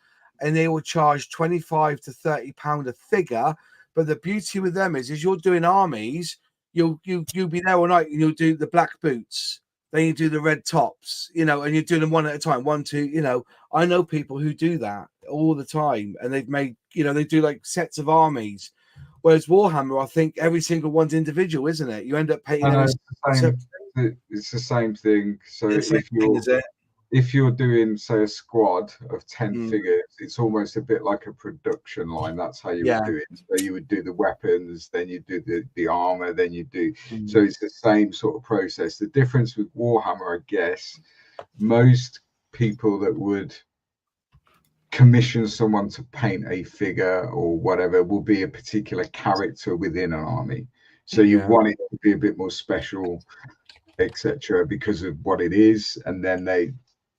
and they will charge £25 to £30 a figure. But the beauty with them is you're doing armies, you'll be there all night, and you'll do the black boots. Then you do the red tops, and you do them one at a time, 1, 2, I know people who do that all the time, and they've made, they do like sets of armies. Whereas Warhammer, I think every single one's individual, isn't it? You end up painting them. It's the same thing. So if you're, is it? if you're doing, say, a squad of 10 Mm. figures, it's almost a bit like a production line. That's how you Yeah. would do it. So you would do the weapons, then you do the armor, then you do. Mm. So it's the same sort of process. The difference with Warhammer, I guess, most people that would commission someone to paint a figure or whatever will be a particular character within an army. So you want it to be a bit more special, etc., because of what it is, and then they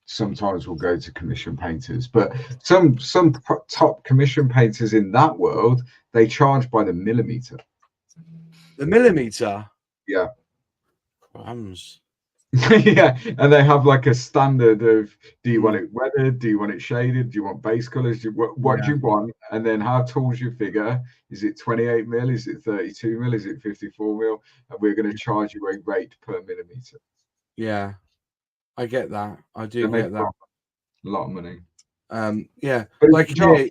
sometimes will go to commission painters. But some top commission painters in that world, they charge by the millimeter. The millimeter. Yeah. Crumbs. Yeah, and they have like a standard of, do you want it weathered, do you want it shaded, do you want base colors, what do you want, and then how tall's your figure? Is it 28 mil, is it 32 mil, is it 54 mil, and we're going to charge you a rate per millimeter. Yeah, I get that. I do get that. A lot of money. Yeah, but like you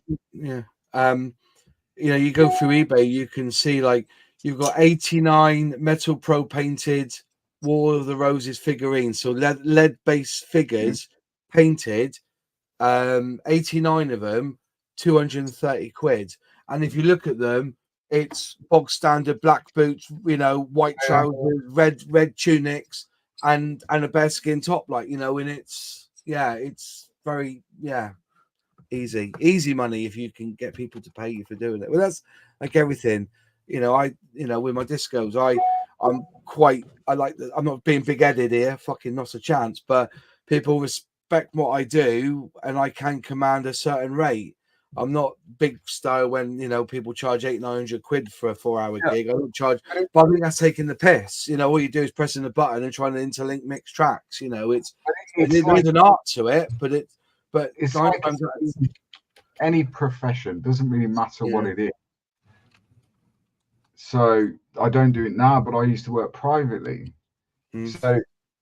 know, you go through eBay, you can see like you've got 89 Metal Pro painted War of the Roses figurines, so lead based figures painted, 89 of them, 230 quid. And if you look at them, it's bog standard black boots, you know, white trousers, red tunics, and a bearskin top, like, you know, and it's very easy money if you can get people to pay you for doing it. Well, that's like everything, you know. With my discos, I'm not being big-headed here, fucking not a chance, but people respect what I do and I can command a certain rate. I'm not big style when, you know, people charge 800-900 quid for a 4-hour gig. I don't charge, but I think that's taking the piss. You know, all you do is pressing the button and trying to interlink mix tracks. You know, there's an art to it, but it's like any profession, doesn't really matter what it is. So I don't do it now, but I used to work privately. So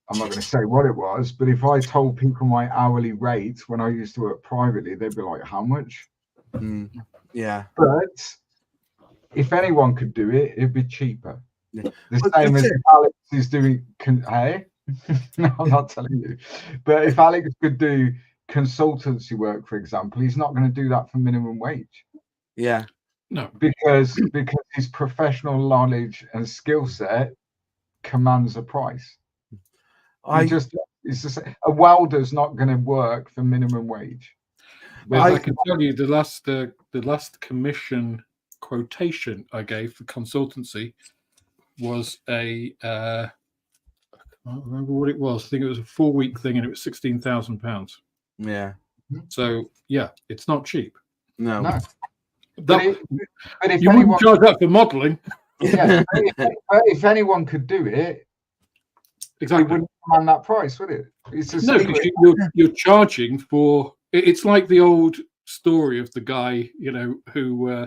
I'm not going to say what it was, but if I told people my hourly rate when I used to work privately, they'd be like, how much? Yeah. But if anyone could do it, it'd be cheaper. Yeah. The same as if Alex is doing, hey? No, I'm not telling you. But if Alex could do consultancy work, for example, he's not going to do that for minimum wage. Yeah. No. Because his professional knowledge and skill set commands a price. It's just a welder's not going to work for minimum wage. Well, I can tell you the last commission quotation I gave for consultancy was I can't remember what it was. I think it was a 4-week thing, and it was £16,000. Yeah. So yeah, it's not cheap. No. But if you wouldn't charge that for modelling. Yeah. if anyone could do it, exactly, it wouldn't command that price, would it? It's just you're charging for. It's like the old story of the guy, you know, who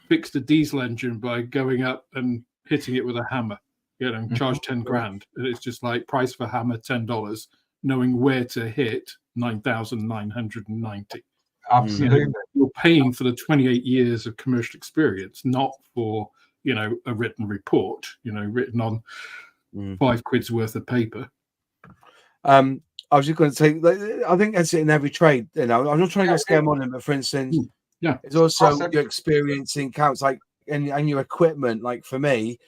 fixed a diesel engine by going up and hitting it with a hammer. You know, charge 10 grand, and it's just like price for hammer $10, knowing where to hit 9,990. Absolutely, you know, you're paying for the 28 years of commercial experience, not for, you know, a written report, you know, written on 5 quid's worth of paper. I was just going to say, I think that's it in every trade. You know, I'm not trying to get scam on him, but for instance, it's also your experience counts, like, and your equipment. Like for me,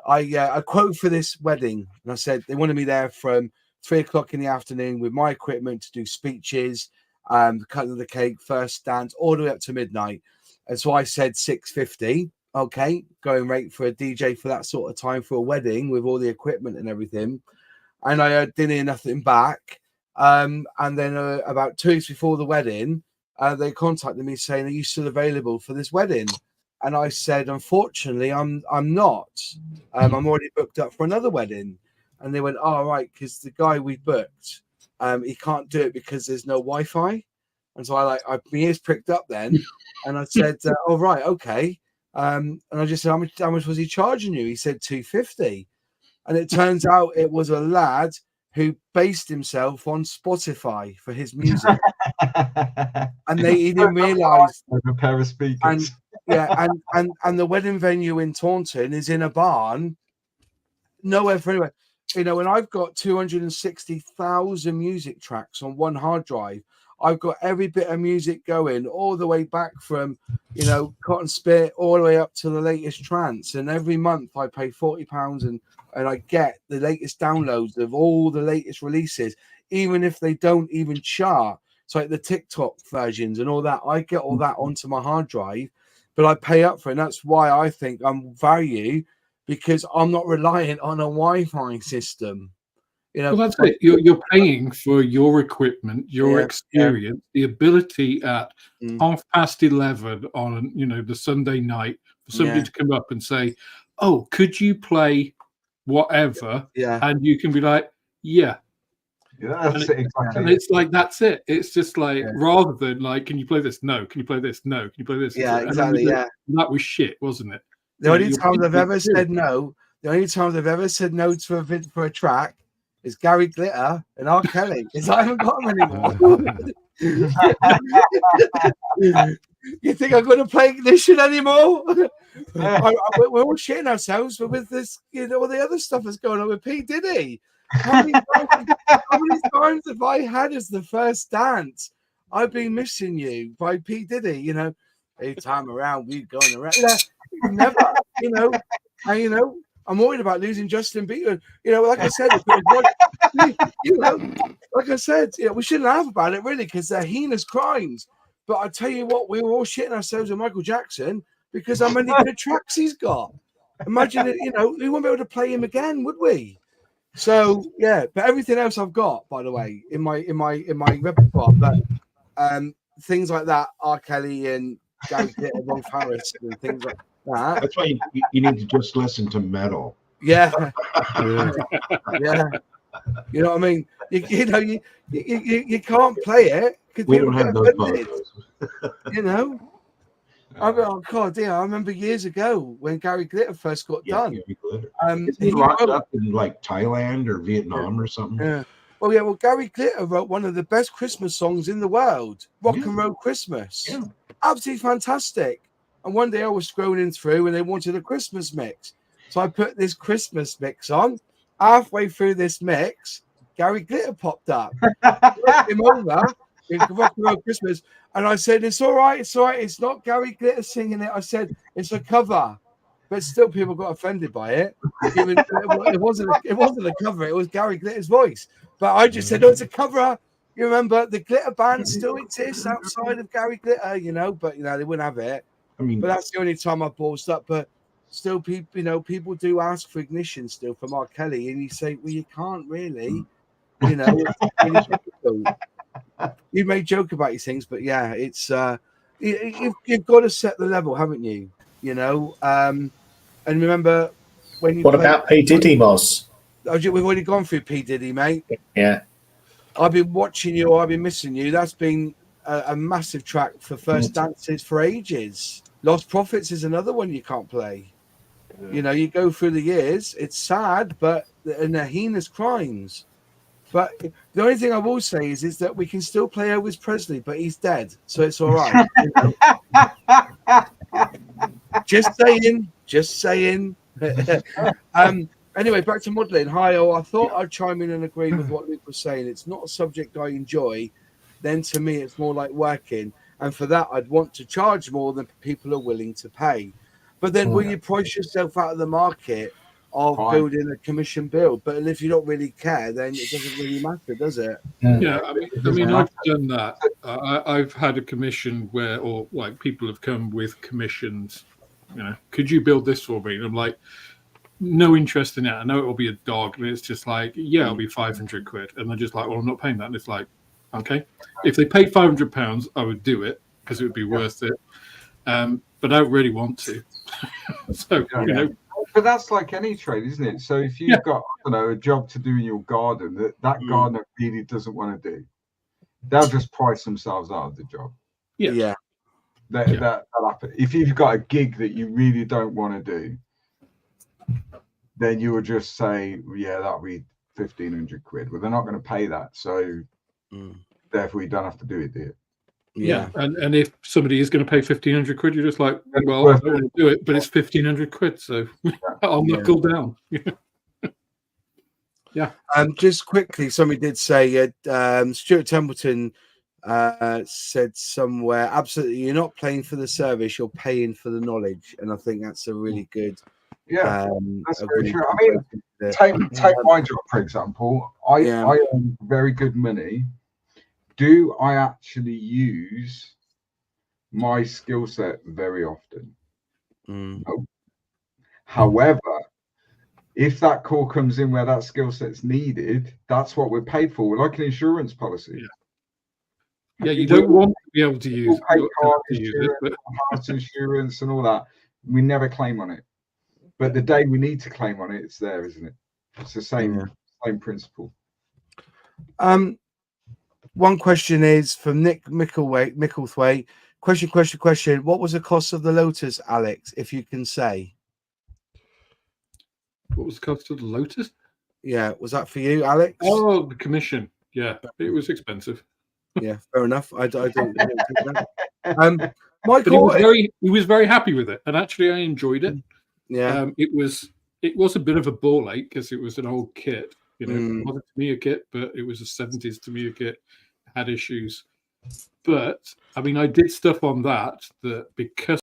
I quote for this wedding, and I said they wanted me there from 3 o'clock in the afternoon with my equipment to do speeches, the cut of the cake, first dance, all the way up to midnight. And so I said 650. Okay, going rate for a DJ for that sort of time for a wedding with all the equipment and everything. And I didn't hear nothing back. And then about 2 weeks before the wedding, they contacted me saying, "Are you still available for this wedding?" And I said, "Unfortunately, I'm not. I'm already booked up for another wedding." And they went, "Oh, right, because the guy we booked, he can't do it because there's no Wi-Fi." And so my ears pricked up then, and I said, "Oh, right, okay." And I just said, "How much was he charging you?" He said 250. And it turns out it was a lad who based himself on Spotify for his music. And he didn't realise. A pair of speakers. And the wedding venue in Taunton is in a barn, nowhere for anywhere. you know, when I've got 260,000 music tracks on one hard drive, I've got every bit of music going all the way back from, you know, Cotton Spit all the way up to the latest trance. And every month I pay £40 and I get the latest downloads of all the latest releases, even if they don't even chart. It's like the TikTok versions and all that. I get all that onto my hard drive, but I pay up for it. And that's why I think I'm value, because I'm not reliant on a Wi-Fi system. You know, well, that's it. You're paying for your equipment, your experience, the ability at 11:30 on, you know, the Sunday night for somebody to come up and say, "Oh, could you play whatever?" Yeah, and you can be like, "Yeah." Yeah, that's it, exactly. And it's like, that's it. It's just like, rather than like, "Can you play this? No. Can you play this? No. Can you play this?" Yeah, exactly. Yeah, that was shit, wasn't it? The only times I've ever said no, for a track is Gary Glitter and R. Kelly, because I haven't got them anymore. You think I'm going to play Ignition anymore? We're all shitting ourselves, but with this, you know, all the other stuff that's going on with P. Diddy. How many times have I had as the first dance? I've been missing you by P. Diddy, you know. Every time around, we've gone around. Never, you know. And, you know, I'm worried about losing Justin Bieber. You know, like I said, you know, like I said, you know, we shouldn't laugh about it really because they're heinous crimes. But I tell you what, we were all shitting ourselves with Michael Jackson because how many good tracks he's got. Imagine it, you know, we won't be able to play him again, would we? So yeah, but everything else I've got, by the way, in my repertoire, but things like that, R. Kelly and Gary Glitter, Ron Farris, and things like that. That's why you need to just listen to metal. Yeah. Yeah. You know what I mean? You know, you can't play it because we don't have those photos. You know. I remember years ago when Gary Glitter first got done. He locked up in like Thailand or Vietnam or something. Yeah. Well, Gary Glitter wrote one of the best Christmas songs in the world, Rock and Roll Christmas. Yeah. Absolutely fantastic. And one day I was scrolling through and they wanted a Christmas mix. So I put this Christmas mix on. Halfway through this mix, Gary Glitter popped up. Him over in Rock and Roll Christmas. And I said, it's all right. It's not Gary Glitter singing it. I said, it's a cover. But still people got offended by it. It wasn't a cover. It was Gary Glitter's voice. But I just said, it's a cover. You remember the Glitter band still exists outside of Gary Glitter, you know, but, you know, they wouldn't have it. I mean, but that's the only time I ballsed up. But still, people, you know, people do ask for Ignition still from R. Kelly. And you say, well, you can't really, you know, it's really you may joke about these things, but yeah, it's you've got to set the level, haven't you? You know, and remember when you. What about P. Diddy, Moz? We've already gone through P. Diddy, mate. Yeah, I've been watching you. I've been missing you. That's been a massive track for First Dances for ages. Lost Prophets is another one you can't play. Yeah. You know, you go through the years. It's sad, but and they're heinous crimes. But the only thing I will say is that we can still play Elvis Presley, but he's dead, so it's all right. You know? Just saying. Anyway, back to modelling. Hi, I thought I'd chime in and agree with what Luke was saying. It's not a subject I enjoy. Then to me, it's more like working, and for that, I'd want to charge more than people are willing to pay. But then, will you price yourself out of the market of building a commission build? But if you don't really care, then it doesn't really matter, does it? Yeah, I mean, I've done that. I've had a commission where, or like people have come with commissions. You know, could you build this for me? And I'm like, no interest in it. I know it will be a dog, and it's just like, yeah, it'll be £500, and they're just like, well, I'm not paying that. And it's like, okay, if they paid £500, I would do it because it would be worth it. But I don't really want to. So you know. But that's like any trade, isn't it? So if you've got, I don't know, a job to do in your garden that gardener really doesn't want to do, they'll just price themselves out of the job. Yeah. That'll happen. If you've got a gig that you really don't want to do, then you would just say, yeah, that'll be £1,500. Well, they're not going to pay that, so therefore you don't have to do it, do you? Yeah, and if somebody is going to pay £1,500, you're just like, well, I don't want to do it, but it's £1,500, so I'll knuckle down. Yeah. Just quickly, somebody did say Stuart Templeton said somewhere, absolutely, you're not paying for the service, you're paying for the knowledge, and I think that's a really good. That's a very really true. good I mean, way to do it. take my job for example. I earn very good money. Do I actually use my skill set very often? No. However, if that call comes in where that skill set's needed, that's what we're paid for. We're like an insurance policy. Yeah, you don't want to be able to use, pay car use insurance, it, but house insurance, and all that. We never claim on it, but the day we need to claim on it, it's there, isn't it? It's the same principle. One question is from Nick Micklethwaite. Question. What was the cost of the Lotus, Alex, if you can say? what was the cost of the Lotus? Yeah, was that for you, Alex? Oh, the commission. Yeah, it was expensive. Yeah, fair enough. I don't think that. Michael, but he was very happy with it, and actually I enjoyed it. Yeah, it was a bit of a ball ache because it was an old kit. You know, it wasn't Tamiya kit, but it was a 70s Tamiya kit. It had issues, but I mean, I did stuff on that because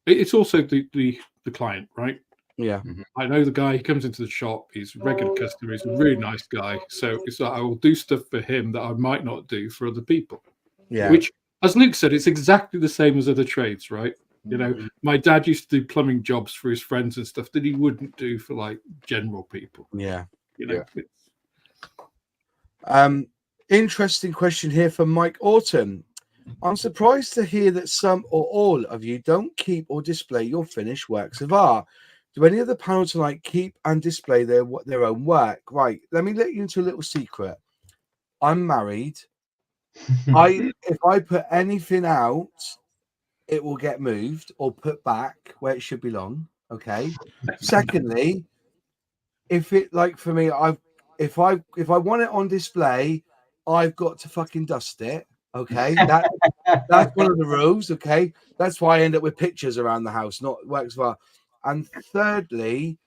it's also the client, right? Yeah. I know the guy. He comes into the shop. He's a regular customer. He's a really nice guy. So it's like I will do stuff for him that I might not do for other people. Yeah. Which, as Luke said, it's exactly the same as other trades, right? You know, my dad used to do plumbing jobs for his friends and stuff that he wouldn't do for like general people. Yeah. You know. Interesting question here from Mike Orton. I'm surprised to hear that some or all of you don't keep or display your finished works of art. Do any of the panel tonight keep and display their own work? Right. Let me let you into a little secret. I'm married. If I put anything out, it will get moved or put back where it should belong. Okay. Secondly, if it like for me, if I want it on display, I've got to fucking dust it. Okay. That's one of the rules. Okay. That's why I end up with pictures around the house, not works of art. And thirdly,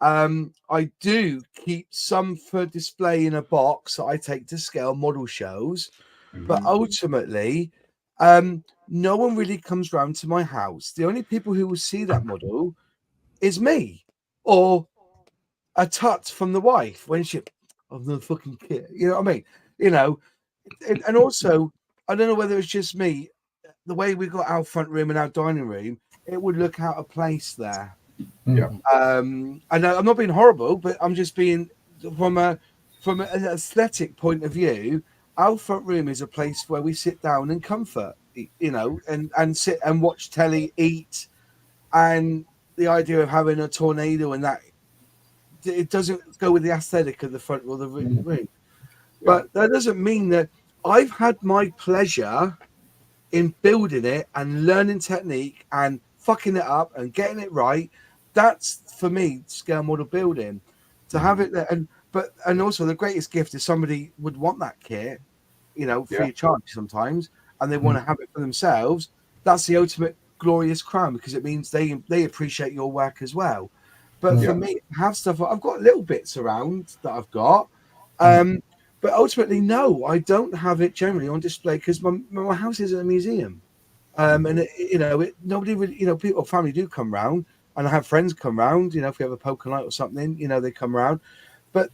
I do keep some for display in a box that I take to scale model shows, but ultimately, no one really comes round to my house. The only people who will see that model is me or a tut from the wife when she of the fucking kid. You know what I mean? You know, and also I don't know whether it's just me. The way we got our front room and our dining room, it would look out of place there. Yeah. I know I'm not being horrible, but I'm just being from an aesthetic point of view. Our front room is a place where we sit down in comfort, you know, and sit and watch telly, eat, and the idea of having a tornado and that it doesn't go with the aesthetic of the front or the room. But that doesn't mean that I've had my pleasure in building it and learning technique and fucking it up and getting it right. That's for me scale model building. To have it there, and also the greatest gift is somebody would want that kit, you know, free of charge sometimes, and they want to have it for themselves. That's the ultimate glorious crown because it means they appreciate your work as well. But for me, have stuff. I've got little bits around that I've got, but ultimately, no, I don't have it generally on display because my house isn't a museum. And nobody really, you know, people, family do come round, and I have friends come round. You know, if we have a poker night or something, you know, they come round. But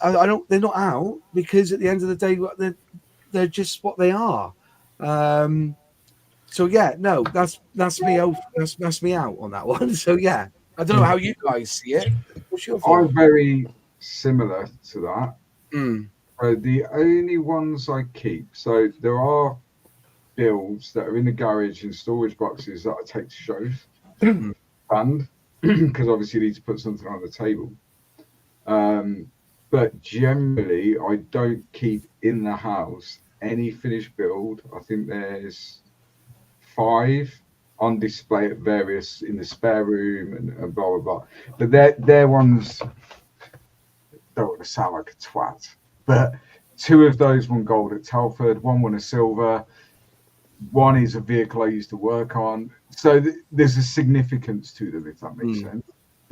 I don't. They're not out because at the end of the day, they're just what they are. So yeah, no, that's me. That's me out on that one. So yeah, I don't know how you guys see it. What's your thought? I'm very similar to that. The only ones I keep, so there are builds that are in the garage in storage boxes that I take to shows, and because obviously you need to put something on the table. But generally, I don't keep in the house any finished build. I think there's 5 on display at various in the spare room and blah blah blah. But they're ones. Don't want to sound like a twat, but 2 of those won gold at Telford, 1 won a silver. 1 is a vehicle I used to work on. So there's a significance to them, if that makes sense.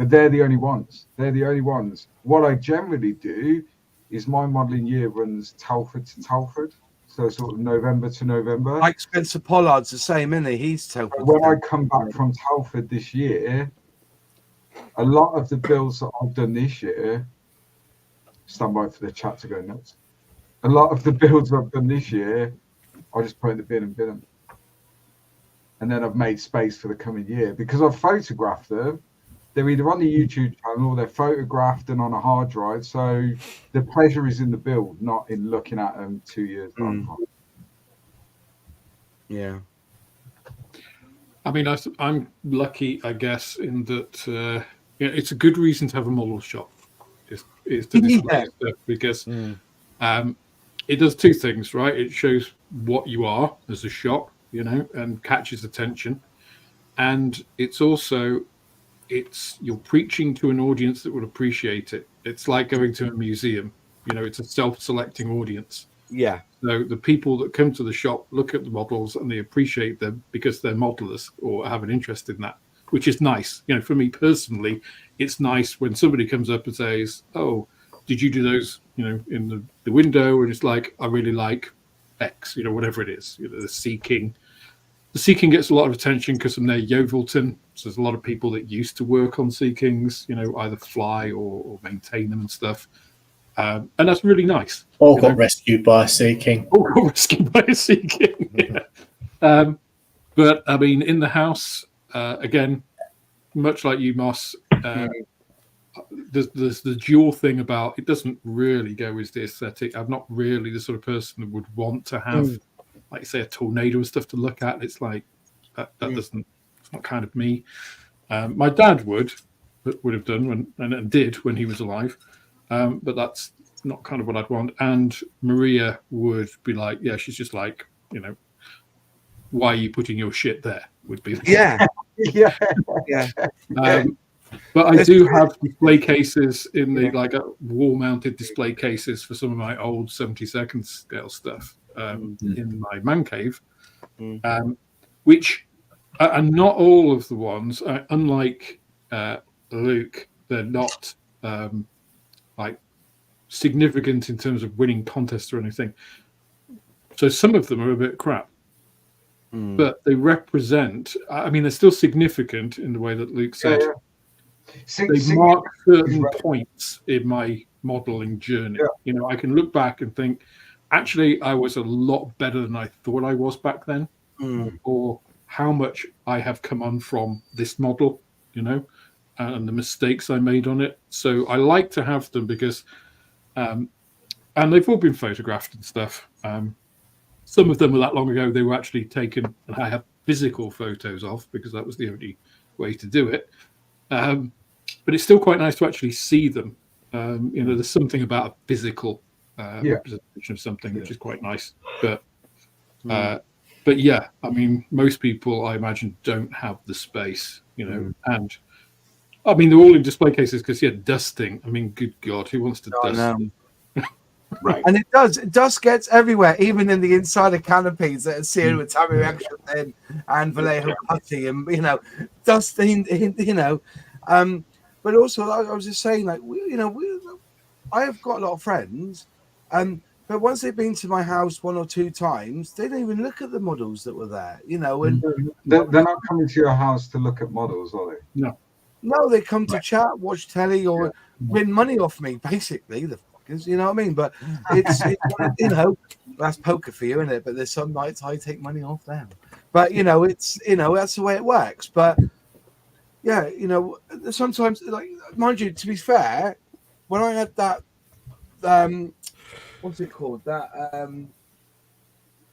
but they're the only ones. They're the only ones. What I generally do is my modelling year runs Telford to Telford, so sort of November to November. Like Spencer Pollard's the same, isn't he? He's Telford. When I come back from Telford this year, a lot of the builds that I've done this year, stand by for the chat to go nuts. A lot of the builds I've done this year, I just put in the bin and bin them. And then I've made space for the coming year because I've photographed them. They're either on the YouTube channel or they're photographed and on a hard drive. So the pleasure is in the build, not in looking at them 2 years down. Yeah. I mean, I'm lucky, I guess, in that it's a good reason to have a model shop. Is to display stuff because it does two things, right? It shows what you are as a shop, and catches attention, and it's also you're preaching to an audience that would appreciate it. It's like going to a museum. It's a self-selecting audience. Yeah. So the people that come to the shop look at the models and they appreciate them because they're modelers or have an interest in that, which is nice. For me personally, it's nice when somebody comes up and says, "Oh, did you do those, in the window?" And it's like, I really like X, whatever it is, the Sea King. The Sea King gets a lot of attention because I'm near Yeovilton. So there's a lot of people that used to work on Sea Kings, either fly or maintain them and stuff. And that's really nice. Or got rescued by a Sea King. Or got rescued by a Sea King. Yeah. But I mean, in the house, again, much like you, Moss, there's the dual thing about it doesn't really go with the aesthetic. I'm not really the sort of person that would want to have, like say, a tornado and stuff to look at. It's like that doesn't. It's not kind of me. My dad would have done and did when he was alive, but that's not kind of what I'd want. And Maria would be like, yeah, she's just like, why are you putting your shit there? Would be yeah. But I do have display cases in the wall-mounted display cases for some of my old 72nd scale stuff in my man cave, which are not all of the ones. Unlike Luke, they're not significant in terms of winning contests or anything. So some of them are a bit crap. But they represent. I mean, they're still significant in the way that Luke said. They mark certain points in my modeling journey. Yeah. I can look back and think, actually, I was a lot better than I thought I was back then, or how much I have come on from this model, and the mistakes I made on it. So I like to have them because, and they've all been photographed and stuff. Some of them were that long ago. They were actually taken, and I have physical photos of because that was the only way to do it. But it's still quite nice to actually see them. There's something about a physical representation of something which is quite nice. But yeah, I mean, most people I imagine don't have the space, and I mean they're all in display cases because dusting. I mean, good God, who wants to dust? Right. And dust gets everywhere, even in the inside of canopies that are sealed with Tammy Reaction and Vallejo putty, and dusting, but also I was just saying, I have got a lot of friends, but once they've been to my house one or two times, they don't even look at the models that were there, and They're not coming to your house to look at models, are they? No, they come to chat, watch telly, or win money off me, basically. The fuckers, you know what I mean? But it's that's poker for you, isn't it? But there's some nights I take money off them. But it's that's the way it works. But yeah, sometimes, mind you, to be fair, when I had that what's it called? That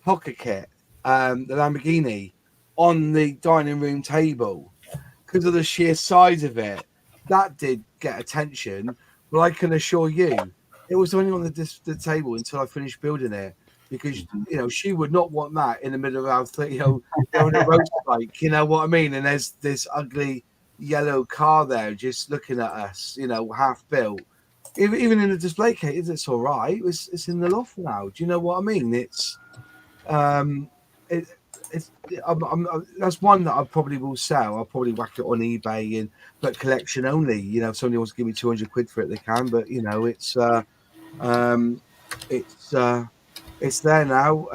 hocker kit, the Lamborghini on the dining room table, because of the sheer size of it, that did get attention. But I can assure you, it was only on the table until I finished building it, because she would not want that in the middle of our going a road bike. You know what I mean? And there's this ugly yellow car there just looking at us, half built. Even in the display case, it's all right. It's in the loft now. Do you know what I mean? It's that's one that I probably will sell. I'll probably whack it on eBay but collection only. You know, if somebody wants to give me 200 quid for it, they can. But you know, it's there now.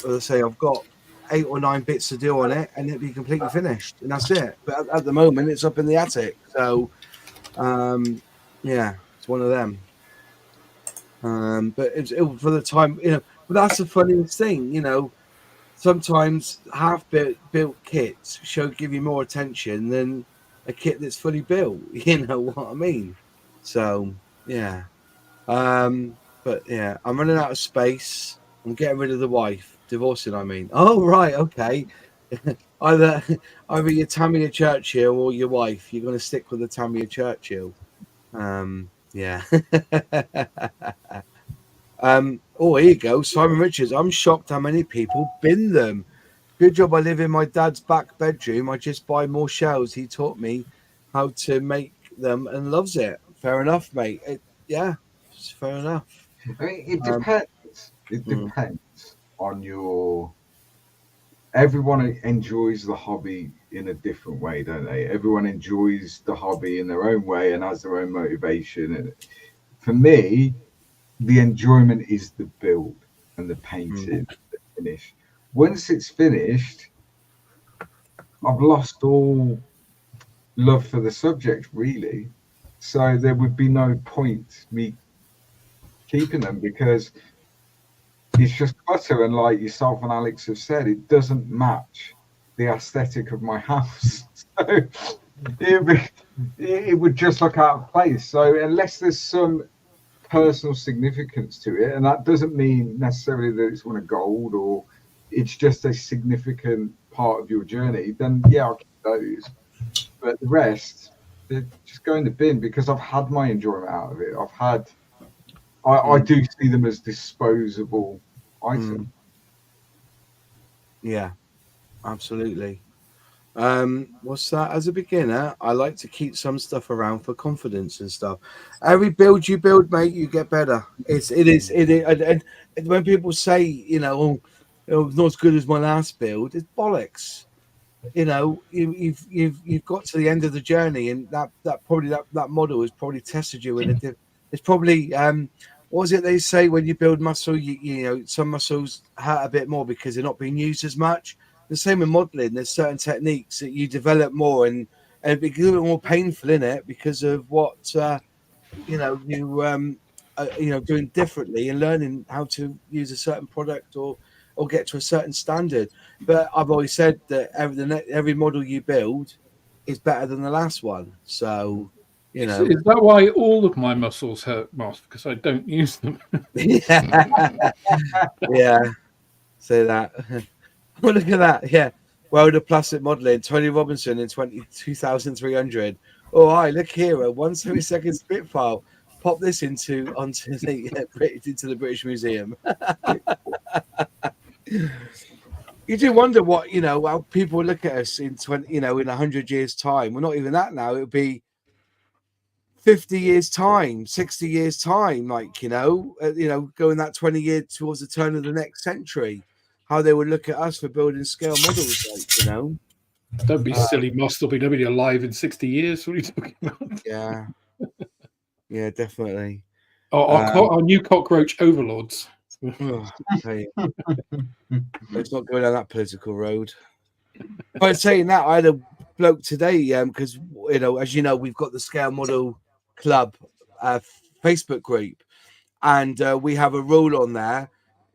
As I say, I've got 8 or 9 bits to do on it, and it'll be completely finished, and that's it. But at the moment, it's up in the attic. So, yeah, it's one of them. But for the time, you know. But that's the funniest thing, you know. Sometimes half-built kits give you more attention than a kit that's fully built. You know what I mean? So yeah. But yeah, I'm running out of space. I'm getting rid of the wife, divorcing. I mean, oh right, okay. either your Tamia Churchill or your wife. You're going to stick with the Tamia Churchill. Yeah. Oh, here you go, Simon Richards. I'm shocked how many people bin them. Good job I live in my dad's back bedroom. I just buy more shells. He taught me how to make them and loves it. Fair enough, mate. Yeah, it's fair enough. I mean, it depends. It depends on your. Everyone enjoys the hobby in a different way, don't they? Everyone enjoys the hobby in their own way and has their own motivation. And for me, the enjoyment is the build and the painting, the finish. Once it's finished, I've lost all love for the subject, really. So there would be no point me keeping them because it's just clutter. And like yourself and Alex have said, it doesn't match the aesthetic of my house. So it would just look out of place. So unless there's some personal significance to it, and that doesn't mean necessarily that it's won a gold or it's just a significant part of your journey, then yeah, I'll keep those. But the rest, they just go in the bin because I've had my enjoyment out of it. I do see them as disposable items. Yeah, absolutely. What's that? As a beginner, I like to keep some stuff around for confidence and stuff. Every build you build, mate, you get better. It is. And when people say, you know, oh, it's not as good as my last build, it's bollocks. You know, you've got to the end of the journey, and that model has probably tested you in it's probably what was it they say when you build muscle? You know, some muscles hurt a bit more because they're not being used as much. The same with modeling. There's certain techniques that you develop more, and it becomes a little bit more painful in it because of what you know doing differently and learning how to use a certain product or get to a certain standard. But I've always said that every model you build is better than the last one. So you know, is that why all of my muscles hurt, Moss? Because I don't use them. Yeah, say that. Well, look at that. Yeah. World of Plastic Modeling, Tony Robinson in 22,300. Oh, hi, look here, a 1/72 Spitfire. Pop this onto the British Museum. You do wonder what, you know, how people look at us in 100 years' time. Well, not even that now. It would be 50 years' time, 60 years' time, like, going that 20 years towards the turn of the next century. How they would look at us for building scale models, like, you know. Don't be silly, Moss. There'll be nobody alive in 60 years. What are you talking about? Yeah. Yeah, definitely. Our new cockroach overlords. Hey. Let's not go down that political road. But saying that, I had a bloke today, because, you know, as you know, we've got the Scale Model Club Facebook group, and we have a rule on there.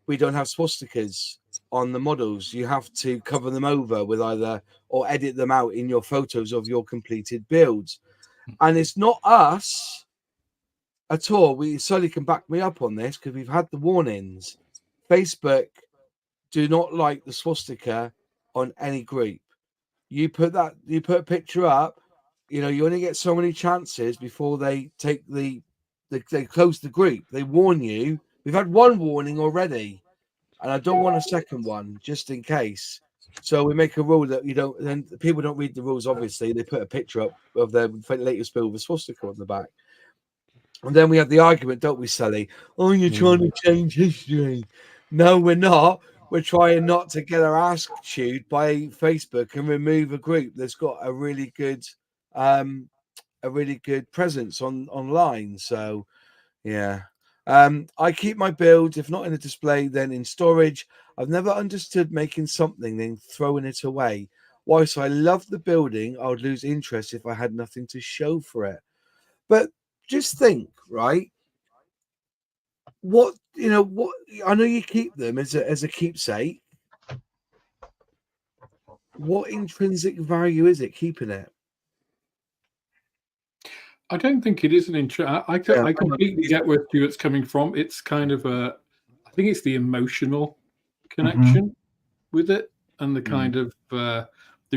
We don't have swastikas on the models. You have to cover them over with either or edit them out in your photos of your completed builds. And it's not us at all. Sully can back me up on this because we've had the warnings. Facebook do not like the swastika on any group. You put a picture up, you know, you only get so many chances before they take they close the group. They warn you. We've had one warning already, and I don't want a second one just in case. So we make a rule that you don't. Then people don't read the rules. Obviously, they put a picture up of their latest build with swastika on the back, and then we have the argument, don't we, Sally? Oh, you're trying to change history. No, we're not. we're trying not to get our ass chewed by Facebook and remove a group that's got a really good presence online. So yeah. I keep my builds, if not in a display, then in storage. I've never understood making something then throwing it away. Whilst I love the building, I would lose interest if I had nothing to show for it. But just think, right? What I know you keep them as a keepsake. What intrinsic value is it keeping it? I don't think it is an I completely get where Stuart's coming from. It's kind of I think it's the emotional connection with it and the kind of the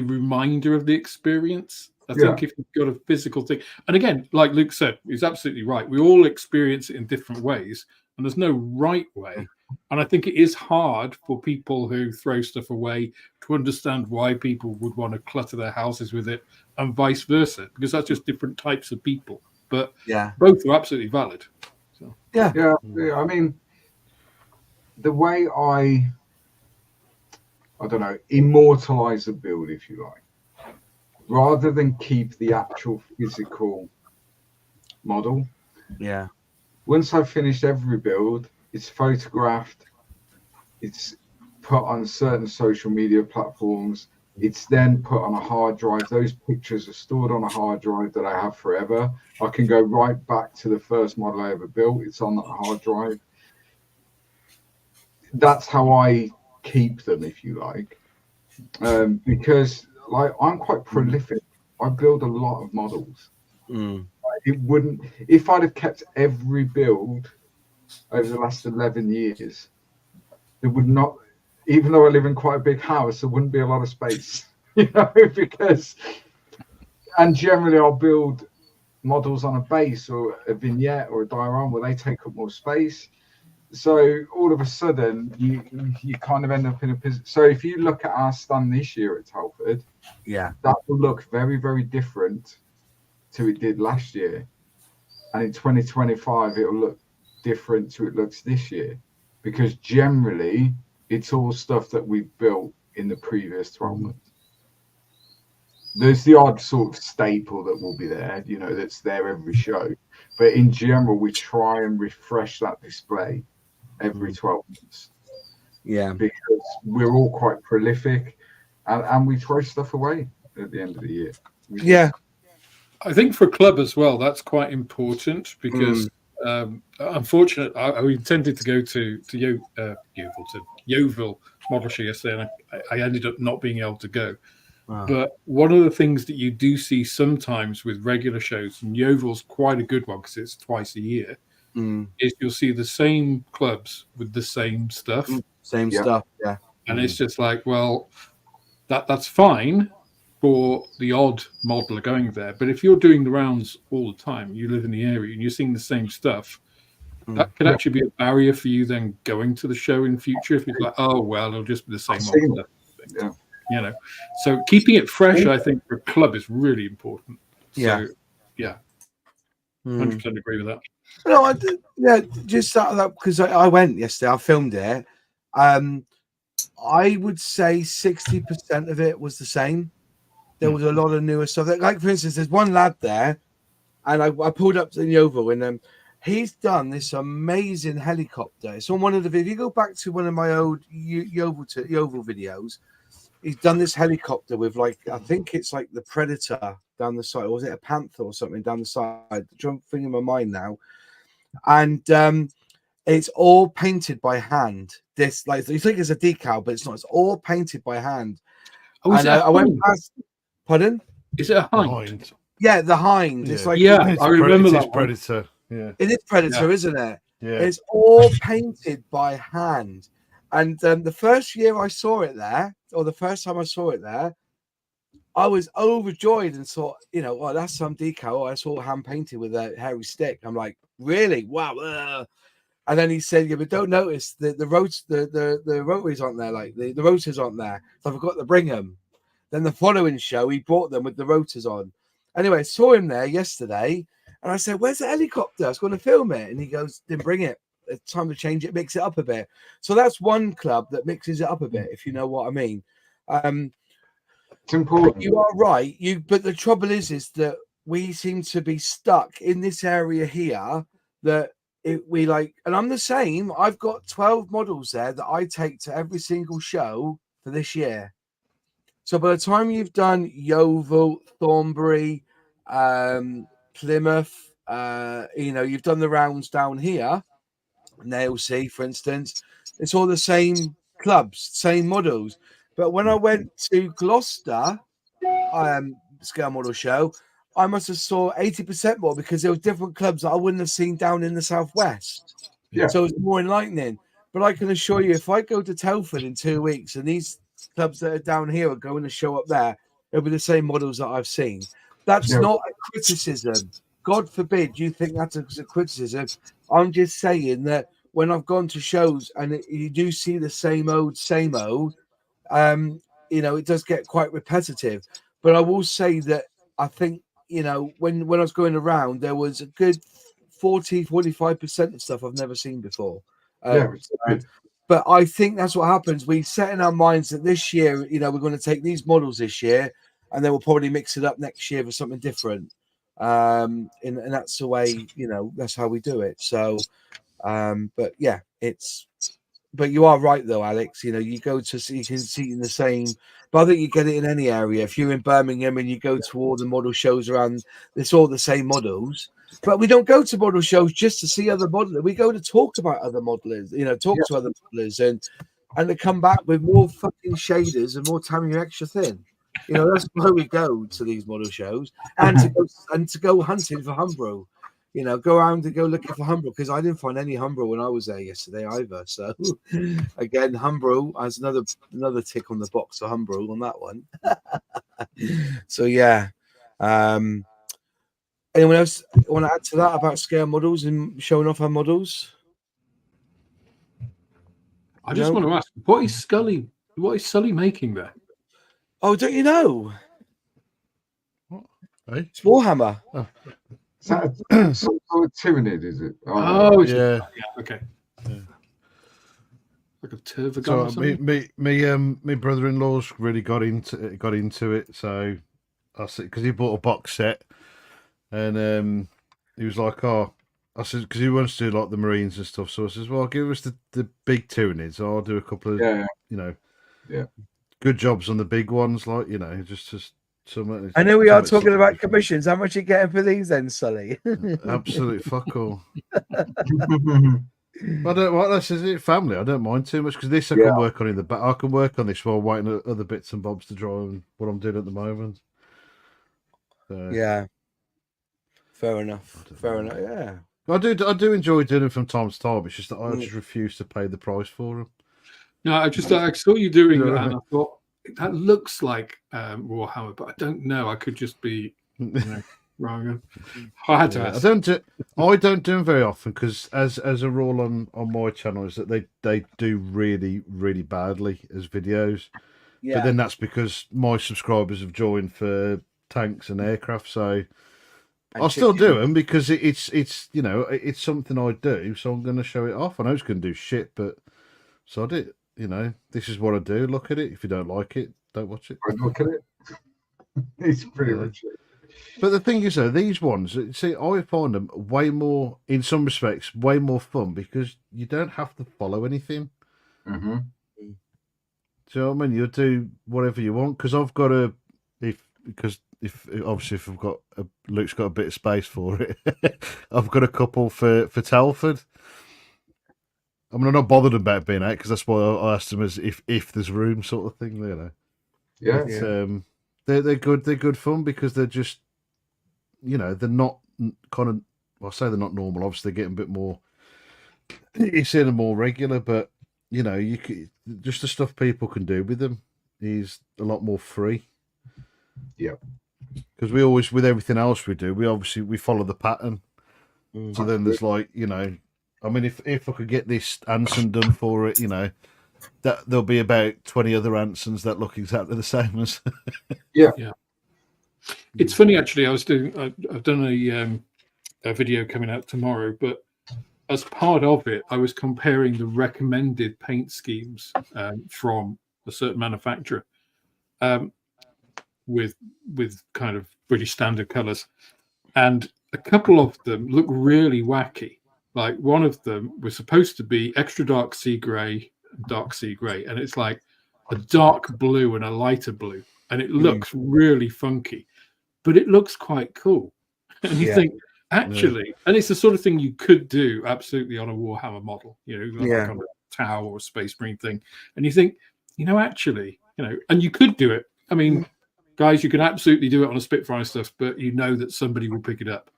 reminder of the experience. I think if you've got a physical thing, and again, like Luke said, he's absolutely right. We all experience it in different ways, and there's no right way. And I think it is hard for people who throw stuff away to understand why people would want to clutter their houses with it and vice versa, because that's just different types of people. But both are absolutely valid. So. Yeah. I mean, the way I don't know, immortalize a build, if you like, rather than keep the actual physical model. Yeah. Once I've finished every build, it's photographed, it's put on certain social media platforms, it's then put on a hard drive. Those pictures are stored on a hard drive that I have forever. I can go right back to the first model I ever built. It's on that hard drive. That's how I keep them, if you like, because like I'm quite prolific. I build a lot of models. It wouldn't, if I'd have kept every build over the last 11 years, there would not, even though I live in quite a big house, there wouldn't be a lot of space, because, and generally I'll build models on a base or a vignette or a diorama where they take up more space. So all of a sudden you kind of end up in a position. So if you look at our stand this year at Telford, that will look very, very different to it did last year. And in 2025, it'll look different to it looks this year, because generally it's all stuff that we've built in the previous 12 months. There's the odd sort of staple that will be there, that's there every show. But in general, we try and refresh that display every 12 months. Yeah. Because we're all quite prolific and we throw stuff away at the end of the year. I think for club as well, that's quite important because unfortunately, I intended to go to Yeovil Model Show yesterday, and I ended up not being able to go. Wow. But one of the things that you do see sometimes with regular shows, and Yeovil's quite a good one because it's twice a year, is you'll see the same clubs with the same stuff. Same stuff, yeah. And it's just like, well, that's fine for the odd modeler going there. But if you're doing the rounds all the time, you live in the area and you're seeing the same stuff, that could actually be a barrier for you then going to the show in future. If it's like, oh, well, it'll just be the same old stuff. So keeping it fresh, I think, for a club is really important. So, 100% agree with that. No, I did, just out of that, because I went yesterday, I filmed it. I would say 60% of it was the same. There was a lot of newer stuff. Like, for instance, there's one lad there, and I pulled up to Yeovil, and he's done this amazing helicopter. It's on one of the, if you go back to one of my old Yeovil videos, he's done this helicopter with, like, I think it's like the Predator down the side, or was it a Panther or something down the side? I'm trying to think in my mind now. And it's all painted by hand. This, like, you think it's a decal, but it's not. It's all painted by hand. Oh, and I went past. Pardon? Is it a hind? Yeah, the hind. Yeah. It's like, I remember that Predator. Yeah, it is Predator, isn't it? Yeah, it's all painted by hand. And the first year I saw it there, or the first time I saw it there, I was overjoyed and thought, well, that's some decal. I saw hand painted with a hairy stick. I'm like, really? Wow. And then he said, yeah, but don't notice the rotaries aren't there, like the rotors aren't there. So I forgot to bring them. Then the following show, he brought them with the rotors on. Anyway, I saw him there yesterday, and I said, where's the helicopter? I was going to film it. And he goes, didn't bring it. it's time to change it, mix it up a bit. So that's one club that mixes it up a bit, if you know what I mean. It's important. You are right. But the trouble is that we seem to be stuck in this area here that we like, and I'm the same. I've got 12 models there that I take to every single show for this year. So by the time you've done Yeovil, Thornbury, Plymouth, you've done the rounds down here, Nailsea, for instance, it's all the same clubs, same models. But when I went to Gloucester scale model show, I must have saw 80% more because there were different clubs that I wouldn't have seen down in the southwest. Yeah. So it's more enlightening. But I can assure you, if I go to Telford in 2 weeks and these clubs that are down here are going to show up there, it'll be the same models that I've seen. That's not a criticism. God forbid you think that's a criticism. I'm just saying that when I've gone to shows and you do see the same old, it does get quite repetitive. But I will say that I think, when I was going around, there was a good 40-45% of stuff I've never seen before. But I think that's what happens. We set in our minds that this year, we're going to take these models this year, and then we'll probably mix it up next year for something different. And that's the way, that's how we do it. So, but yeah, but you are right though, Alex. You go to see, you can see in the same, but I think you get it in any area. If you're in Birmingham and you go to all the model shows around, it's all the same models. But we don't go to model shows just to see other modelers. We go to talk about other modelers, talk to other modelers and to come back with more fucking shaders and more Tamiya extra thin. That's why we go to these model shows and to go hunting for Humbro. Go around and go looking for Humbro, because I didn't find any Humbro when I was there yesterday either. So again, Humbro has another tick on the box for Humbro on that one. So yeah. Anyone else want to add to that about scale models and showing off our models? I just want to ask, what is Sully making there? Oh, don't you know? What? Hey? It's Warhammer. Oh. Is that some sort of Tyranid, is it? Yeah. Okay. Yeah. Like a Turvagon or something? My brother-in-law's really got into it. So I said, because he bought a box set, and he was like, "Oh," I said, because he wants to do like the Marines and stuff. So I says, "Well, give us the big Tyranids. I'll do a couple of good jobs on the big ones, like just." I know we are talking about commissions. How much are you getting for these then, Sully? Absolute fuck all. This is it, family. I don't mind too much because this I can work on in the back. I can work on this while waiting for other bits and bobs to dry on what I'm doing at the moment. So, yeah, fair enough. Yeah, I do enjoy doing them from time to time. It's just that I just refuse to pay the price for them. No, I saw you doing that, and I thought, that looks like Warhammer, but I don't know. I could just be wrong. I had to ask. I don't do them very often because, as a rule on my channel, is that they do really, really badly as videos. Yeah. But then that's because my subscribers have joined for tanks and aircraft, so I'll still do them because it's it's something I do. So I'm going to show it off. I know it's going to do shit, but so I do. This is what I do. Look at it. If you don't like it, don't watch it. Look at it. It's pretty much it. But the thing is, though, these ones, see, I find them way more, in some respects, way more fun because you don't have to follow anything. Mm-hmm. Do you know what I mean? You'll do whatever you want because I've got if I've got Luke's got a bit of space for it. I've got a couple for Telford. I mean, I'm not bothered about being out because that's why I asked them as if there's room, sort of thing. Yeah. They're good. They're good fun because they're just, they're not kind of. Well, I say they're not normal. Obviously, they're getting a bit more. You see them more regular, but you can, just the stuff people can do with them is a lot more free. Yeah. Because we always, with everything else we do, we follow the pattern. So then there's like, I mean, if I could get this Anson done for it, that there'll be about 20 other Ansons that look exactly the same as. Yeah. It's funny actually. I've done a video coming out tomorrow, but as part of it, I was comparing the recommended paint schemes from a certain manufacturer with kind of British standard colours, and a couple of them look really wacky. Like one of them was supposed to be extra dark sea grey, dark sea grey, and it's like a dark blue and a lighter blue, and it looks really funky, but it looks quite cool. And you think, actually, and it's the sort of thing you could do absolutely on a Warhammer model, like on a Tau or a Space Marine thing. And you think, actually, and you could do it. I mean, guys, you can absolutely do it on a Spitfire stuff, but that somebody will pick it up.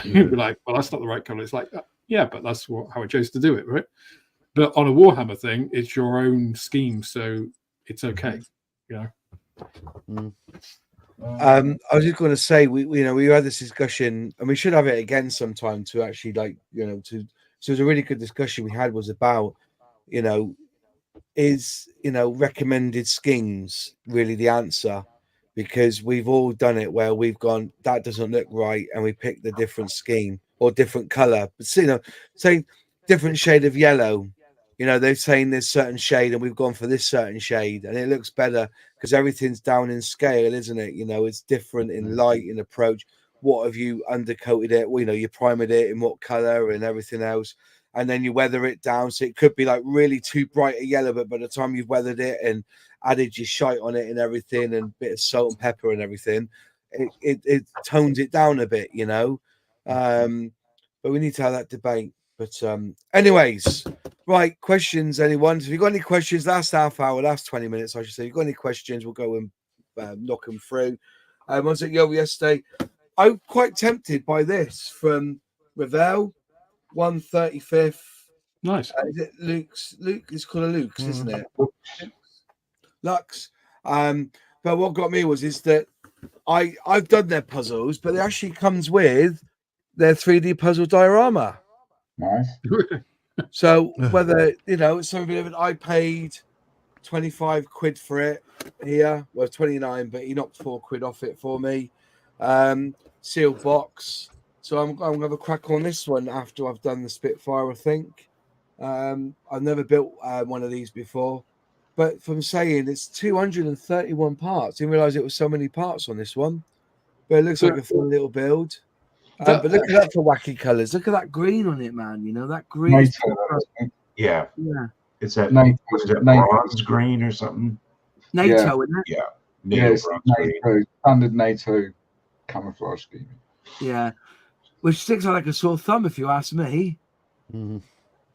You'd be like, well, that's not the right color. It's like, yeah, but that's how I chose to do it, right? But on a Warhammer thing, it's your own scheme, so it's okay. I was just going to say, we had this discussion, and we should have it again sometime to actually so it was a really good discussion we had was about, is recommended schemes really the answer? Because we've all done it where we've gone, that doesn't look right, and we picked the different scheme or different color, but say different shade of yellow. They're saying there's certain shade and we've gone for this certain shade and it looks better because everything's down in scale, isn't it? It's different in light and approach. What have you undercoated it? Well, you primed it in what color and everything else. And then you weather it down. So it could be like really too bright a yellow, but by the time you've weathered it and added your shite on it and everything and a bit of salt and pepper and everything, it tones it down a bit, But we need to have that debate. But anyways, right, questions, anyone? If you've got any questions, last half hour, last 20 minutes, I should say. If you've got any questions, we'll go and knock them through. I was at Yo yesterday. I'm quite tempted by this from Ravel, 135th. Nice. Is it Luke's? It's called a Luke's, isn't it? Lux. But what got me is that I've done their puzzles, but it actually comes with their 3D puzzle diorama. Nice. So whether it's something of it, I paid 25 quid for it here, well 29, but he knocked 4 quid off it for me. Sealed box. So I'm gonna have a crack on this one after I've done the Spitfire, I think. I've never built one of these before, but from saying it's 231 parts, I didn't realize it was so many parts on this one. But it looks like a fun little build. But look at that for wacky colors. Look at that green on it, man. That green. Yeah. It's that bronze green or something. NATO, isn't it? Yeah. NATO, standard NATO camouflage scheme. Yeah. Which sticks out like a sore thumb, if you ask me. Mm-hmm.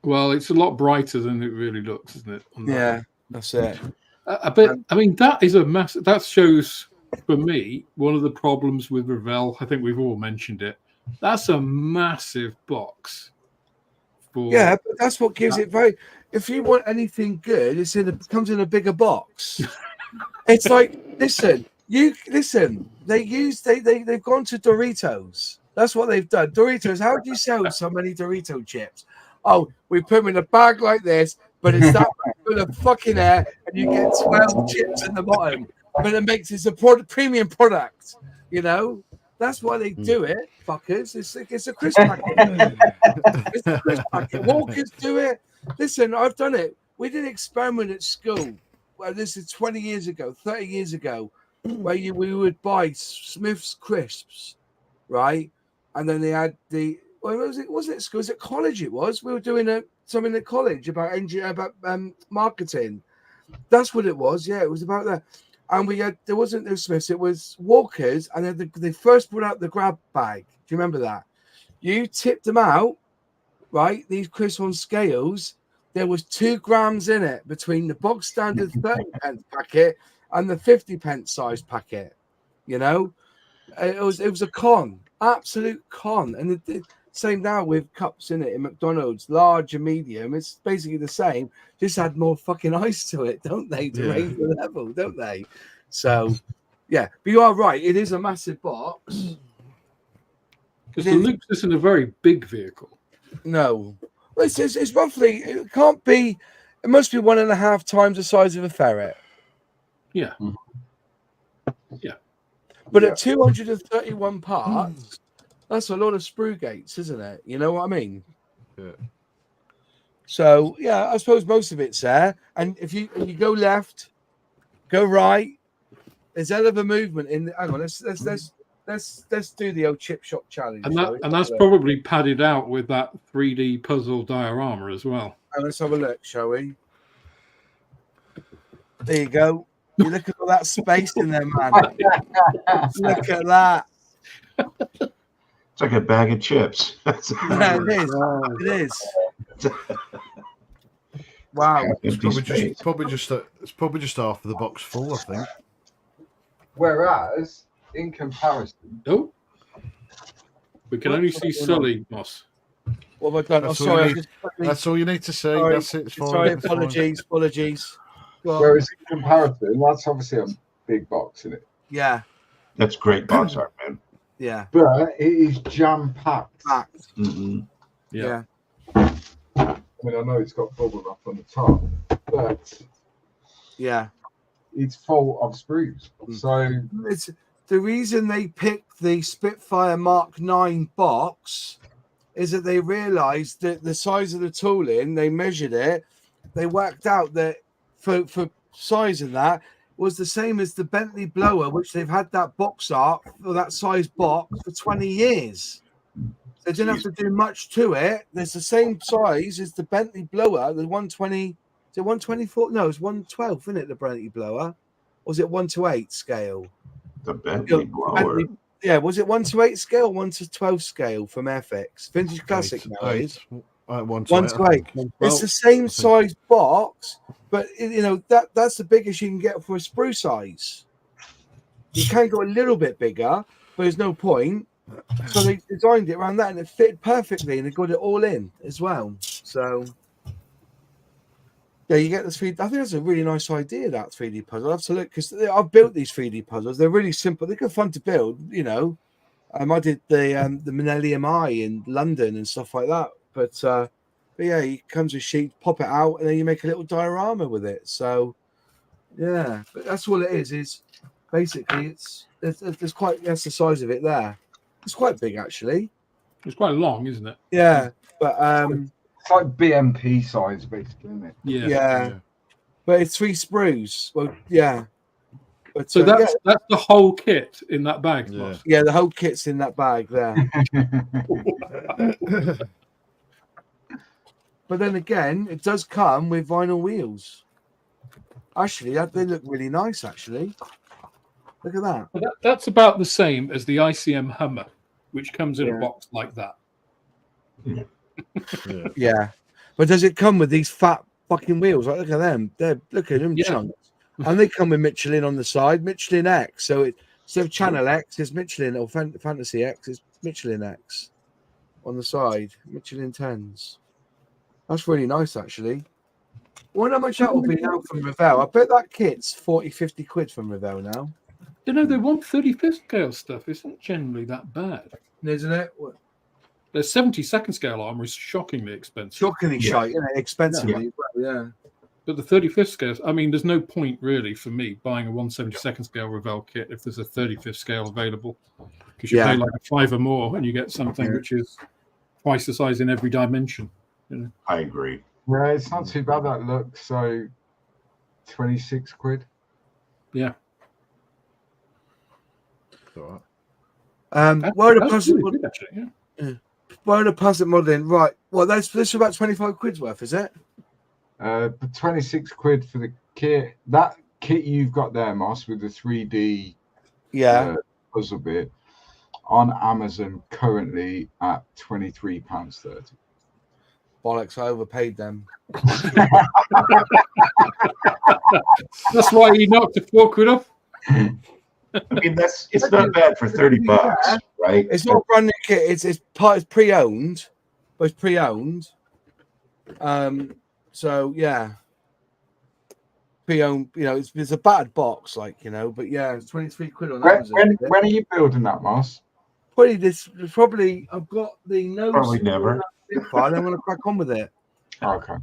Well, it's a lot brighter than it really looks, isn't it? Yeah, that's it. I mean, that is a massive. That shows, for me, one of the problems with Ravel. I think we've all mentioned it. That's a massive box. Yeah, but that's what gives it very. If you want anything good, it comes in a bigger box. It's like, listen. They've gone to Doritos. That's what they've done. Doritos. How do you sell so many Dorito chips? Oh, we put them in a bag like this, but it's that full of fucking air, and you get 12 chips in the bottom. But it makes it a premium product. That's why they do it, fuckers. It's a crisp packet. It's a crisp packet. Walkers do it. Listen, I've done it. We did an experiment at school. Well, this is 20 years ago, 30 years ago, where we would buy Smith's crisps, right? And then they had was it at school? Was it college? It was. We were doing something at college about marketing. That's what it was. Yeah, it was about that. And there wasn't no Smiths, it was Walkers, and then they first brought out the grab bag. Do you remember that? You tipped them out, right? These crisps on scales. There was 2 grams in it between the box standard 30p packet and the 50p size packet. It was a con, absolute con. And the same now with cups in it in McDonald's, large and medium. It's basically the same, just add more fucking ice to it, don't they? To raise the level, don't they? So, yeah, but you are right. It is a massive box. Because the Luke's isn't a very big vehicle. No. Well, it's roughly, it can't be, it must be 1.5 times the size of a ferret. Yeah. Yeah. But at 231 parts, that's a lot of sprue gates, isn't it? You know what I mean? Yeah. So yeah, I suppose most of it's there. And if you go left, go right, there's hell of a movement in. Hang on, let's do the old chip shop challenge. And that's probably padded out with that 3D puzzle diorama as well. And let's have a look, shall we? There you go. You look at all that space in there, man. Look at that. It's like a bag of chips. Yeah, it is. It is. Wow. It's probably just half of the box full, I think. Whereas, in comparison, Oh, we can only see Sully, Moss. What have I done? That's Oh, all sorry. you need. That's all you need to see. Sorry. That's it. It's fine. Sorry, It's fine. apologies. Go on. whereas in comparison, that's obviously a big box, isn't it? Yeah, That's great box art, man. yeah. But it is jam packed. Fact. Mm-hmm. Yeah. I mean, I know it's got bubble wrap on the top, but Yeah. it's full of sprues. So It's the reason they picked the Spitfire Mark 9 box is that they realized that the size of the tooling, they measured it, they worked out that for size of that was the same as the Bentley blower, which they've had that box art for that size box for 20 years. They didn't have to do much to it. There's the same size as the Bentley blower, the 120. Is it 124? No, it's 112, isn't it? The Bentley blower, or was it 1:8 scale? The Bentley blower. Yeah, was it 1:8 scale, 1:12 scale from Airfix? Vintage Classic now is 1:8. It's the same size box, but that's the biggest you can get for a sprue size. You can go a little bit bigger, but there's no point. So they designed it around that, and it fit perfectly, and they got it all in as well. So yeah, you get the 3D. I think that's a really nice idea, that 3D puzzle. I'll have to look, because I've built these 3D puzzles. They're really simple. They're good fun to build, I did the Millennium Eye in London and stuff like that. But yeah, it comes with sheets, pop it out, and then you make a little diorama with it. So yeah, but that's all it is. Is basically that's the size of it there. It's quite big, actually. It's quite long, isn't it? Yeah, but it's like BMP size, basically, isn't it? yeah. But it's 3 sprues. Well, yeah. But, so that's the whole kit in that bag. Yeah, the whole kit's in that bag there. But then again, it does come with vinyl wheels. Actually, they look really nice. Actually, look at that. But that's about the same as the ICM Hummer, which comes in a box like that. Yeah, but does it come with these fat fucking wheels? Like, look at them. Look at them chunks. And they come with Michelin on the side, Michelin X. So instead of Channel X, it's Michelin, or Fantasy X, it's Michelin X on the side. Michelin 10s. That's really nice, actually. I wonder how much that will be now from Revell. I bet that kit's 40-50 quid from Revell now. They want 35th scale stuff. Isn't generally that bad, isn't it? The 72nd scale armor is shockingly expensive. Shockingly shite, expensively. Yeah. But the 35th scale, I mean, there's no point really for me buying a 172nd scale Revell kit if there's a 35th scale available, because you pay like a $5 more and you get something which is twice the size in every dimension. I agree. Yeah, it's not too bad, that look. So 26 quid. Yeah. All right. Where are the puzzle modeling? Right. Well, this is about 25 quid's worth, is it? But 26 quid for the kit. That kit you've got there, Moss, with the 3D puzzle bit, on Amazon currently at £23.30. Bollocks, I overpaid them. That's why you knocked the 4 quid off. I mean, it's not bad for $30, right? It's not a brand new kit. It's pre-owned, but it's pre-owned. So yeah, pre-owned. It's a battered box, but yeah, it's 23 quid on Amazon. When are you building that, Moss? Probably I've got the notes. Probably never. I'm going to crack on with it. Okay.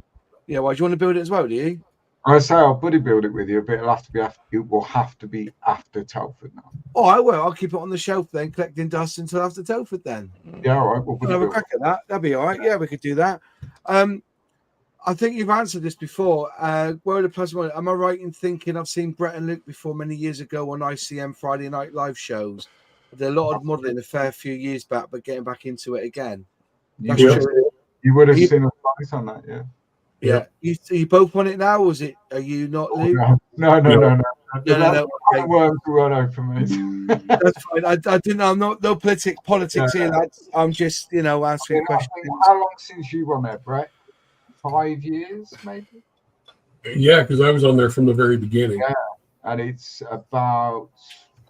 Yeah, why do you want to build it as well? Do you? I say I'll buddy build it with you, but it will have to be after Telford now. Oh, I will. I'll keep it on the shelf then, collecting dust until after Telford then. Yeah, all right. We'll We'll have a crack at that. That'd be all right. Yeah, we could do that. I think you've answered this before. Word of Plasma, am I right in thinking I've seen Brett and Luke before many years ago on ICM Friday Night Live shows? I did a lot of modelling a fair few years back, but getting back into it again. That's true. You would have seen a price on that, yeah. Yeah. You both on it now, or are you not, Luke? No. No. Okay. Worms to run over me. That's fine. I didn't know. No politics here, lads. I'm just, answering questions. How long since you were on there, Brett? 5 years, maybe? Yeah, because I was on there from the very beginning. Yeah, and it's about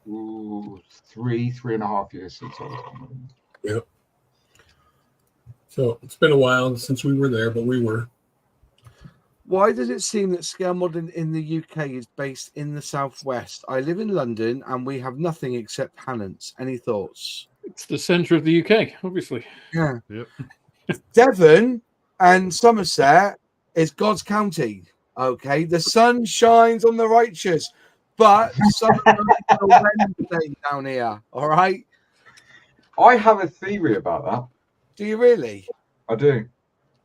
3.5 years since I was on there. Yep. So it's been a while since we were there, but we were. Why does it seem that scale modelling in the UK is based in the southwest? I live in London and we have nothing except Hannants. Any thoughts? It's the centre of the UK, obviously. Yeah. Yep. Devon and Somerset is God's county. Okay. The sun shines on the righteous, but summer Wednesday down here. All right. I have a theory about that. Do you really? I do.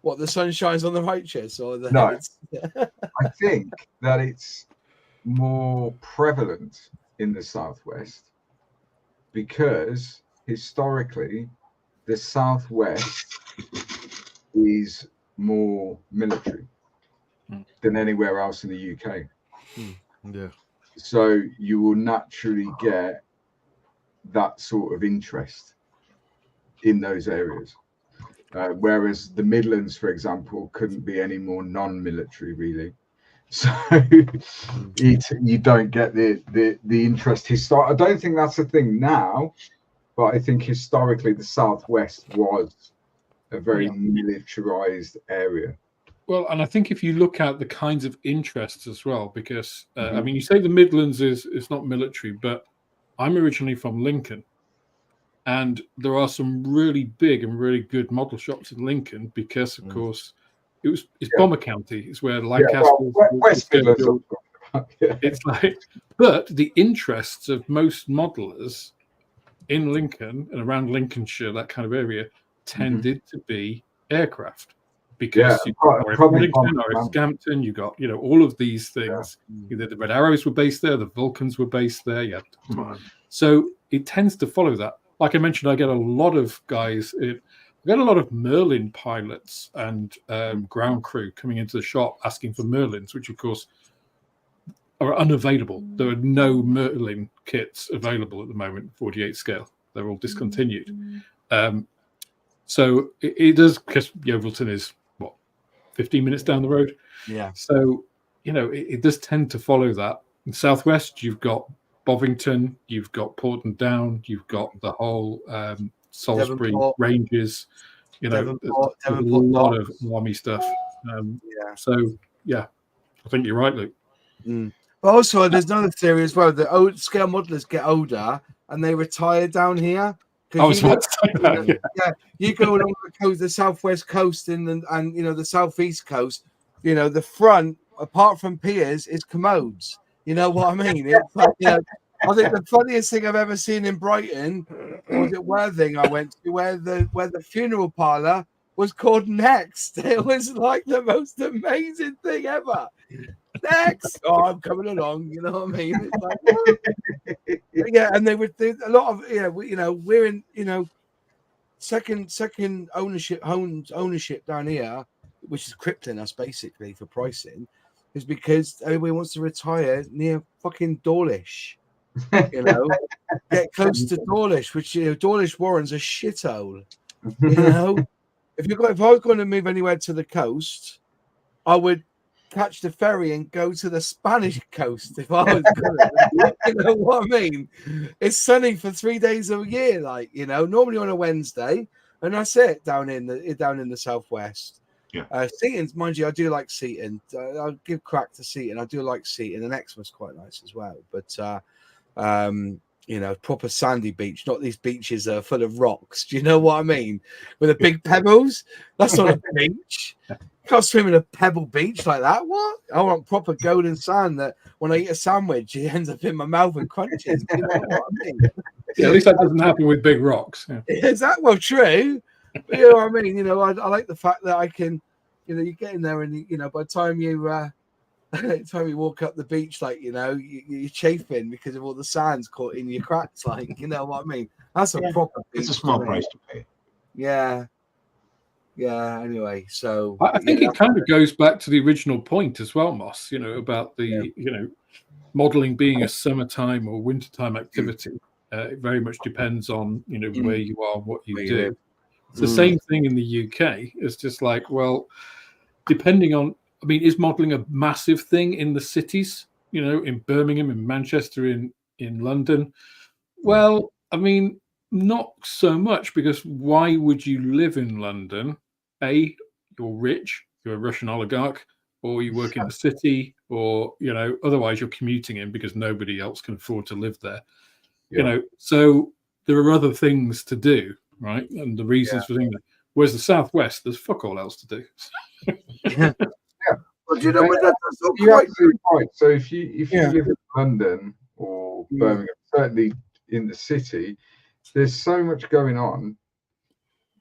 What, the sun shines on the righteous, or the No? I think that it's more prevalent in the southwest because historically the southwest is more military than anywhere else in the UK. Yeah. So you will naturally get that sort of interest in those areas. Whereas the Midlands, for example, couldn't be any more non-military, really. So you don't get the interest. I don't think that's a thing now, but I think historically the southwest was a very militarized area. Well, and I think if you look at the kinds of interests as well, because I mean, you say the Midlands is not military, but I'm originally from Lincoln. And there are some really big and really good model shops in Lincoln because, of course, it's Bomber County. It's where Lancaster. West Midlands. It's like, but the interests of most modelers in Lincoln and around Lincolnshire, that kind of area, tended to be aircraft because you've got Wellington or Scampton, you got all of these things. Either the Red Arrows were based there, the Vulcans were based there. Yeah, so it tends to follow that. Like I mentioned, I get a lot of guys. I get a lot of Merlin pilots and ground crew coming into the shop asking for Merlins, which of course are unavailable. There are no Merlin kits available at the moment, 48 scale. They're all discontinued. So it does, because Yeovilton is 15 minutes down the road. Yeah. So it does tend to follow that. In Southwest, you've got Bovington, you've got Porton Down, you've got the whole Salisbury Ranges. There's a lot of army stuff. So yeah, I think you're right, Luke. But also, there's another theory as well. The old scale modelers get older and they retire down here. I was about to say that. Yeah, you go along the coast, the southwest coast, and the southeast coast. The front, apart from piers, is commodes. You know what I mean? It's like, I think the funniest thing I've ever seen in Brighton was at Worthing. I went to where the funeral parlour was called Next. It was like the most amazing thing ever. Next, I'm coming along. You know what I mean? It's like, and they would do a lot of we're in second ownership down here, which is crippling us basically for pricing. Is because everybody wants to retire near fucking Dawlish. Get close to Dawlish, which Dawlish Warren's a shithole. If I was going to move anywhere to the coast, I would catch the ferry and go to the Spanish coast. If I was going, you know what I mean? It's sunny for 3 days a year, normally on a Wednesday, and that's it down in the southwest. Yeah. Seaton, mind you, I do like Seaton. I'll give crack to Seaton. I do like Seaton, and Exmouth's quite nice as well. But You know, proper sandy beach, not these beaches that are full of rocks. Do you know what I mean? With the big pebbles. That's not a beach. You can't swim in a pebble beach like that. What? I want proper golden sand that when I eat a sandwich, it ends up in my mouth and crunches. You know what I mean? Yeah, at least that doesn't happen with big rocks. Yeah. Is that well true? But you know what I mean? You know, I like the fact that I can, you know, you get in there and, you know, by the time you walk up the beach, like, you know, you're chafing because of all the sand's caught in your cracks, like, you know what I mean? That's a proper beach. It's a small price to pay. Yeah. Anyway, so I think it kind of goes back to the original point as well, Moss, you know, about the, you know, modeling being a summertime or wintertime activity. It very much depends on, you know, where you are, what you do. It's the same thing in the UK. It's just like, well, depending on, I mean, is modeling a massive thing in the cities, you know, in Birmingham, in Manchester, in London? Well, I mean, not so much, because why would you live in London? A, you're rich, you're a Russian oligarch, or you work in the city, or, you know, otherwise you're commuting in because nobody else can afford to live there. You know, so there are other things to do, right? And the reasons for doing that. Whereas the Southwest, there's fuck all else to do. Well, do you know what? That's not You're quite absolutely right. So if you live in London or Birmingham, certainly in the city, there's so much going on.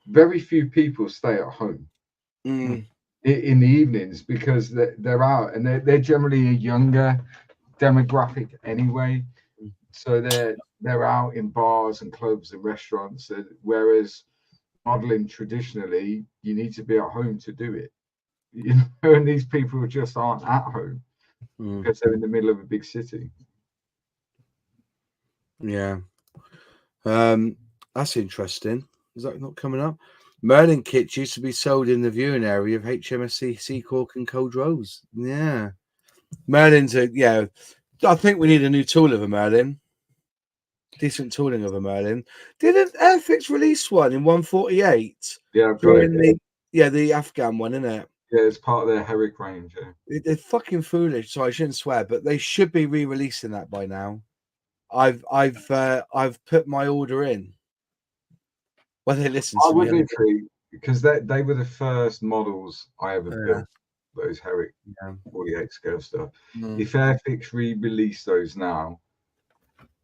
Very few people stay at home in the evenings because they're out, and they're generally a younger demographic anyway. So they're out in bars and clubs and restaurants. Whereas modeling traditionally, you need to be at home to do it. You know, and these people just aren't at home because they're in the middle of a big city. Yeah. That's interesting. Is that not coming up? Merlin kits used to be sold in the viewing area of HMSC Seacork and Coldrose. Yeah. Merlin's I think we need a new tool of a Merlin. Decent tooling of a Merlin. Didn't Airfix release one in 148? Yeah, the Afghan one, isn't it? Yeah, it's part of their Herrick range. They're fucking foolish, so I shouldn't swear, but they should be re-releasing that by now. I've put my order in. Well, they listen to me. Literally, because they were the first models I ever built. Those Herrick 48 scale stuff. If Airfix re-release those now,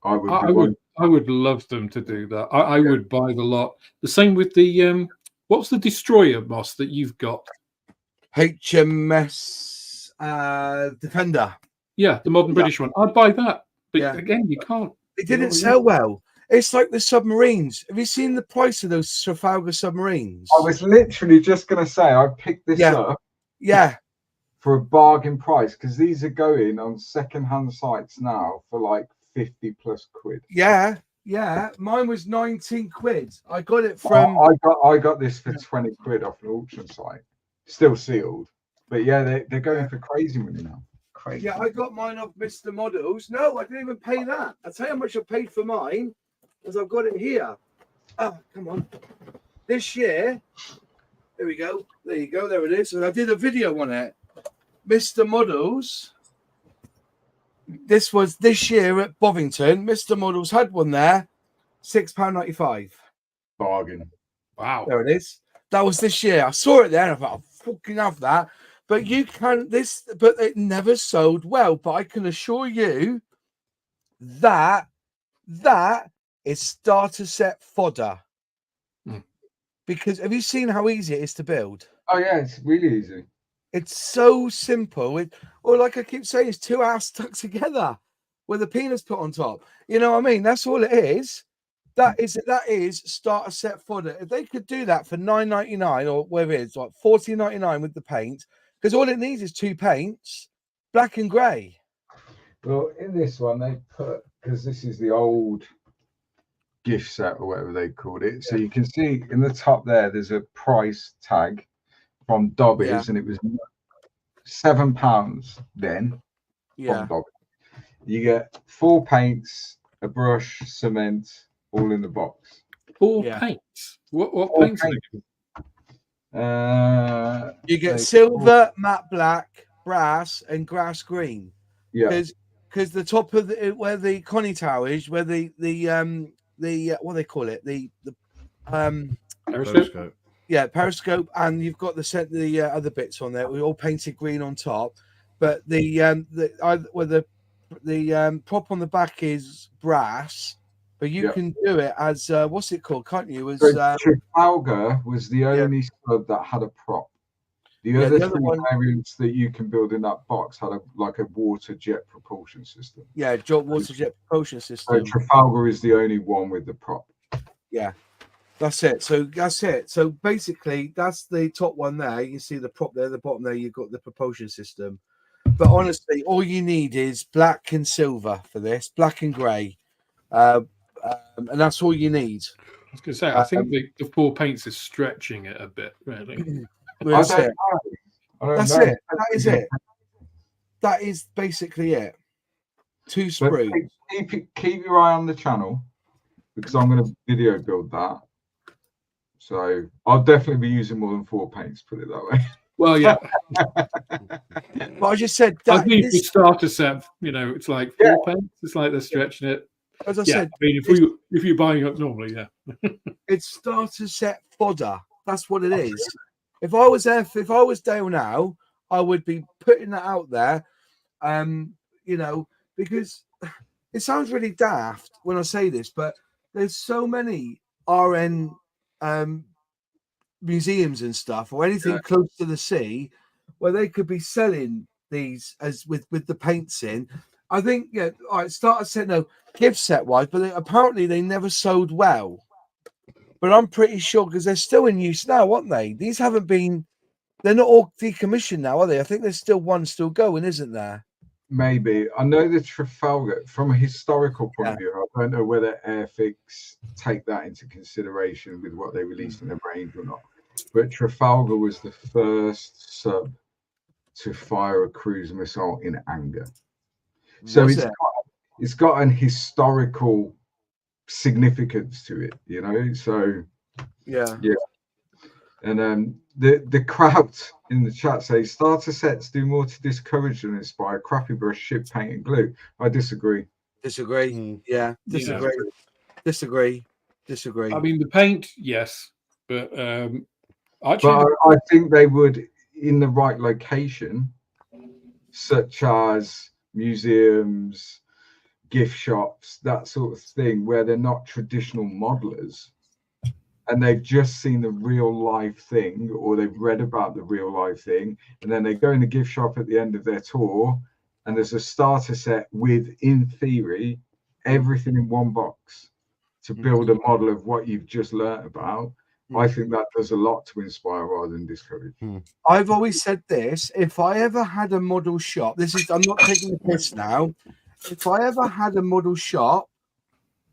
I would love them to do that. I would buy the lot. The same with the what's the destroyer, Moss, that you've got? HMS Defender. Yeah, the modern British one. I'd buy that. But again, you can't. It didn't sell well. It's like the submarines. Have you seen the price of those Trafalgar submarines? I was literally just going to say, I picked this up for a bargain price, because these are going on second-hand sites now for like 50 plus quid. Yeah. Mine was 19 quid. I got it from... I got this for 20 quid off an auction site. Still sealed. But yeah, they're going for crazy money now. Crazy. Yeah, I got mine off Mr. Models. No, I didn't even pay that. I'll tell you how much I paid for mine, because I've got it here. Oh, come on. This year, there we go. There you go. There it is. And I did a video on it. Mr. Models. This was this year at Bovington. Mr. Models had one there. £6.95. Bargain. Wow. There it is. That was this year. I saw it there and I thought, I'll fucking have that. But but it never sold well. But I can assure you that is starter set fodder. Because have you seen how easy it is to build? Oh yeah, it's really easy. It's so simple. Or like I keep saying, it's two hours stuck together with a penis put on top. You know what I mean? That's all it is. That is starter set fodder. If they could do that for $9.99 or whatever it is, like $14.99 with the paint, because all it needs is two paints, black and grey. Well, in this one they put, because this is the old gift set or whatever they called it. So you can see in the top there's a price tag from Dobbies, and it was £7 then. From Dobbies. You get 4 paints, a brush, cement, all in the box. 4 paints. What paints are they? You get silver, matte black, brass, and grass green. Yeah. Because because the top of where the Connie Tower is, where the what do they call it, the Periscope. yeah, periscope, and you've got the other bits on there. We're all painted green on top, but the prop on the back is brass, but you can do it as what's it called? Can't you? As Trafalgar was the only stud that had a prop. The other three variants that you can build in that box had a water jet propulsion system. Yeah, water jet propulsion system. So Trafalgar is the only one with the prop. Yeah. That's it. So that's it. So basically, that's the top one there. You can see the prop there. The bottom there, you've got the propulsion system. But honestly, all you need is black and silver for this, black and grey, and that's all you need. I was going to say, I think the four paints is stretching it a bit, really. That's it. That's it. That is it. That is basically it. 2 sprues. Keep your eye on the channel because I'm going to video build that. So I'll definitely be using more than 4 paints, put it that way. Well, yeah. But I just said that. I think the starter set, it's like 4 paints. It's like they're stretching it. As I said, I mean, if you're buying it normally, it's starter set fodder. That's what it is. If I was Dale now, I would be putting that out there. Because it sounds really daft when I say this, but there's so many RN museums and stuff, or anything close to the sea, where they could be selling these as with the paints in. I think all right, starter set, no, gift set wise, but apparently they never sold well. But I'm pretty sure because they're still in use now, aren't they? These haven't been. They're not all decommissioned now, are they? I think there's still one still going, isn't there? Maybe. I know the Trafalgar, from a historical point of view, I don't know whether Airfix take that into consideration with what they released in their range or not. But Trafalgar was the first sub to fire a cruise missile in anger. So it's got an historical significance to it, So yeah. And the crowd in the chat says starter sets do more to discourage than inspire. Crappy brush, ship paint, and glue. I disagree. Yeah, disagree. I mean, the paint, yes, but I think they would, in the right location, such as museums, gift shops, that sort of thing, where they're not traditional modelers. And they've just seen the real life thing, or they've read about the real life thing, and then they go in the gift shop at the end of their tour, and there's a starter set with, in theory, everything in one box to build a model of what you've just learnt about. I think that does a lot to inspire rather than discourage. I've always said this: if I ever had a model shop, I'm not taking the piss now. If I ever had a model shop,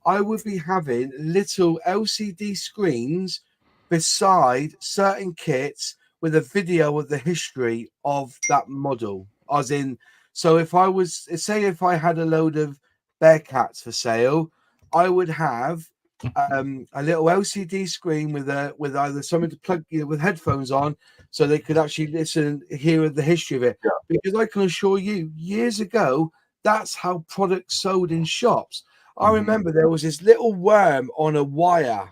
I would be having little LCD screens beside certain kits with a video of the history of that model. As in, so if I had a load of Bearcats for sale, I would have a little LCD screen with either something to plug with headphones on, so they could actually listen, hear the history of it. Yeah. Because I can assure you, years ago, that's how products sold in shops. I remember there was this little worm on a wire,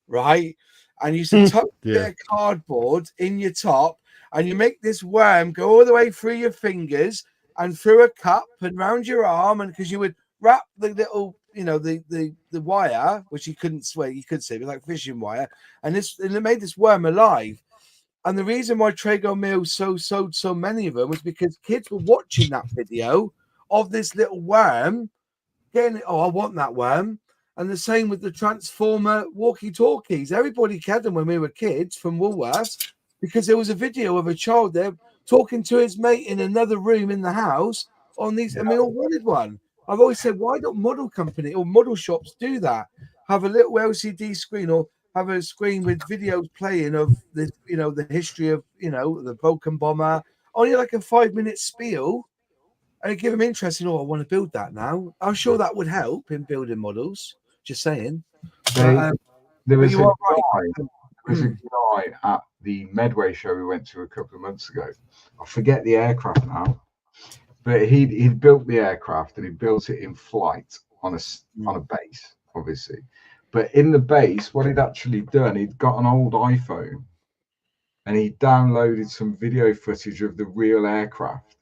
right? And you used to tuck their cardboard in your top, and you make this worm go all the way through your fingers and through a cup and round your arm, and because you would wrap the little, the wire, which you couldn't swear, you could see, it was like fishing wire, and it made this worm alive. And the reason why Trago Mills sold so many of them was because kids were watching that video of this little worm. I want that worm. And the same with the Transformer walkie-talkies. Everybody had them when we were kids from Woolworths because there was a video of a child there talking to his mate in another room in the house on these, and we all wanted one. I've always said, why don't model company or model shops do that? Have a little LCD screen or have a screen with videos playing of the, the history of, the Vulcan bomber, only like a 5-minute spiel. And give them interest in, I want to build that now. I'm sure that would help in building models. Just saying. There was a guy at the Medway show we went to a couple of months ago. I forget the aircraft now. But he'd built the aircraft and he built it in flight on a base, obviously. But in the base, what he'd actually done, he'd got an old iPhone and he downloaded some video footage of the real aircraft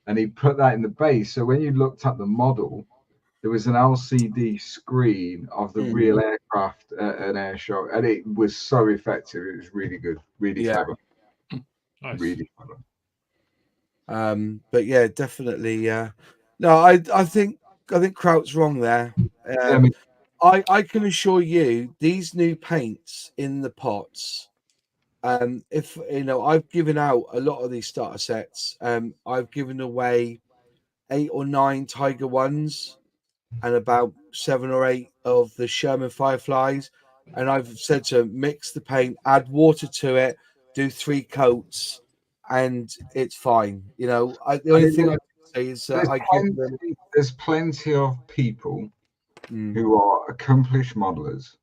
and he put that in the base. So when you looked at the model, there was an LCD screen of the real aircraft at an air show, and it was so effective. It was really good, really clever, Nice. really clever. But yeah, definitely. No, I think Kraut's wrong there. I can assure you, these new paints in the pots. If you know, I've given out a lot of these starter sets. I've given away 8 or 9 Tiger ones and about 7 or 8 of the Sherman Fireflies. And I've said to them, mix the paint, add water to it, do 3 coats, and it's fine. You know, the only thing I can say is there's plenty of people who are accomplished modelers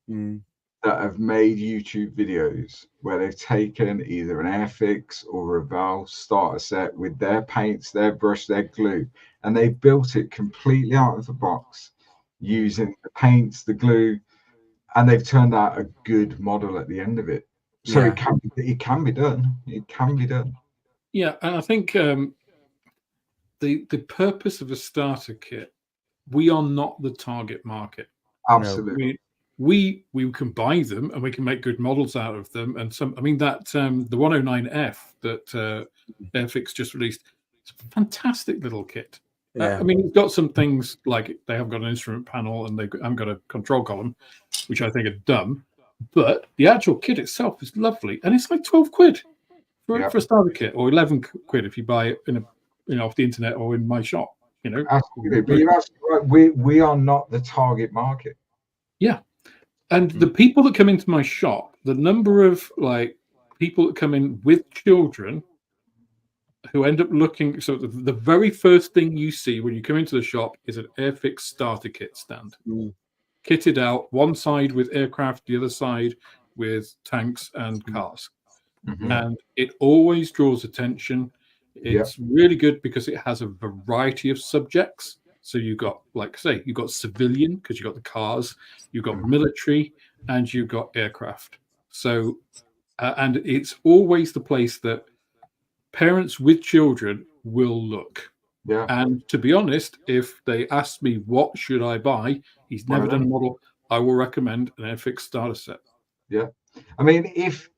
that have made YouTube videos where they've taken either an Airfix or a Valve starter set with their paints, their brush, their glue, and they built it completely out of the box using the paints, the glue, and they've turned out a good model at the end of it. So it can be done. It can be done. Yeah, and I think the purpose of a starter kit, we are not the target market. Absolutely. We can buy them and we can make good models out of them. And some, I mean, that the 109F that Airfix just released, it's a fantastic little kit. I mean, it's got some things like they haven't got an instrument panel and they haven't got a control column, which I think are dumb. But the actual kit itself is lovely, and it's like 12 quid for a starter kit, or 11 quid if you buy it off the internet or in my shop. You know, absolutely. But you're absolutely right. We are not the target market. Yeah. And the people that come into my shop, the number of like people that come in with children who end up looking, so the very first thing you see when you come into the shop is an Airfix starter kit stand, kitted out, one side with aircraft, the other side with tanks and cars. And it always draws attention. It's really good because it has a variety of subjects. So you've got, like say, you've got civilian because you've got the cars, you've got military, and you've got aircraft. So, and it's always the place that parents with children will look. Yeah. And to be honest, if they ask me what should I buy, he's never done a model, I will recommend an Airfix starter set. Yeah. I mean, if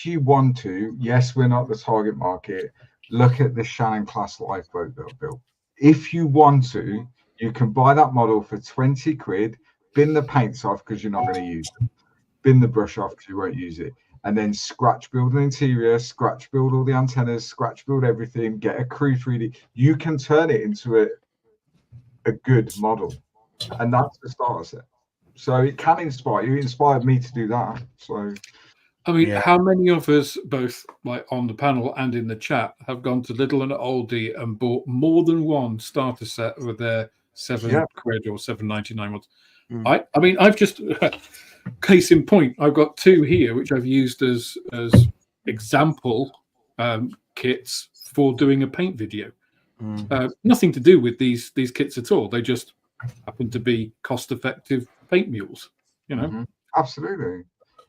you want to, yes, we're not the target market. Look at the Shannon class lifeboat that I built. If you want to, you can buy that model for 20 quid, bin the paints off because you're not going to use them, bin the brush off because you won't use it, and then scratch build an interior, scratch build all the antennas, scratch build everything, get a crew 3D. You can turn it into a good model, and that's the starter set. So it can inspire you. It inspired me to do that. So, I mean, how many of us, both like on the panel and in the chat, have gone to Little and Oldie and bought more than one starter set with their 7 quid or 7.99 ones? I mean, I've just case in point, I've got 2 here which I've used as example kits for doing a paint video. Nothing to do with these kits at all. They just happen to be cost-effective paint mules. You know, absolutely.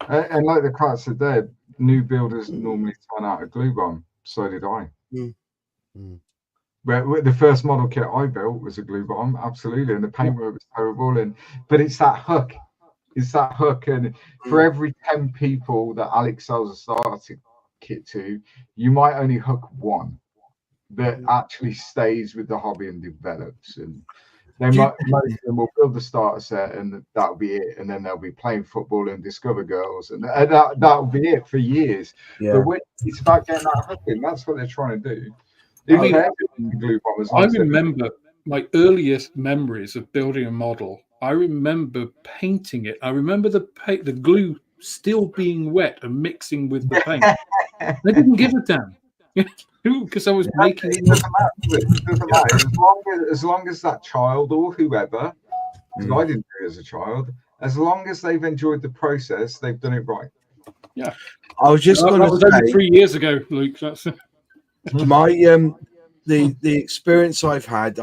And like the crowd said there, new builders normally turn out a glue bomb. So did I. But the first model kit I built was a glue bomb, absolutely, and the paintwork was terrible. But it's that hook. It's that hook, and for every 10 people that Alex sells a starter kit to, you might only hook one that actually stays with the hobby and develops. And then most of them will build the starter set, and that'll be it. And then they'll be playing football and discover girls, and that'll be it for years. But it's about getting that hook in. That's what they're trying to do. I remember my earliest memories of building a model. I remember painting it. I remember the glue still being wet and mixing with the paint. I didn't give a damn. Because I was making it. Doesn't matter. As long as that child or whoever, because I didn't do it as a child, as long as they've enjoyed the process, they've done it right. Yeah. I was just going to say, 3 years ago, Luke. That's the experience I've had,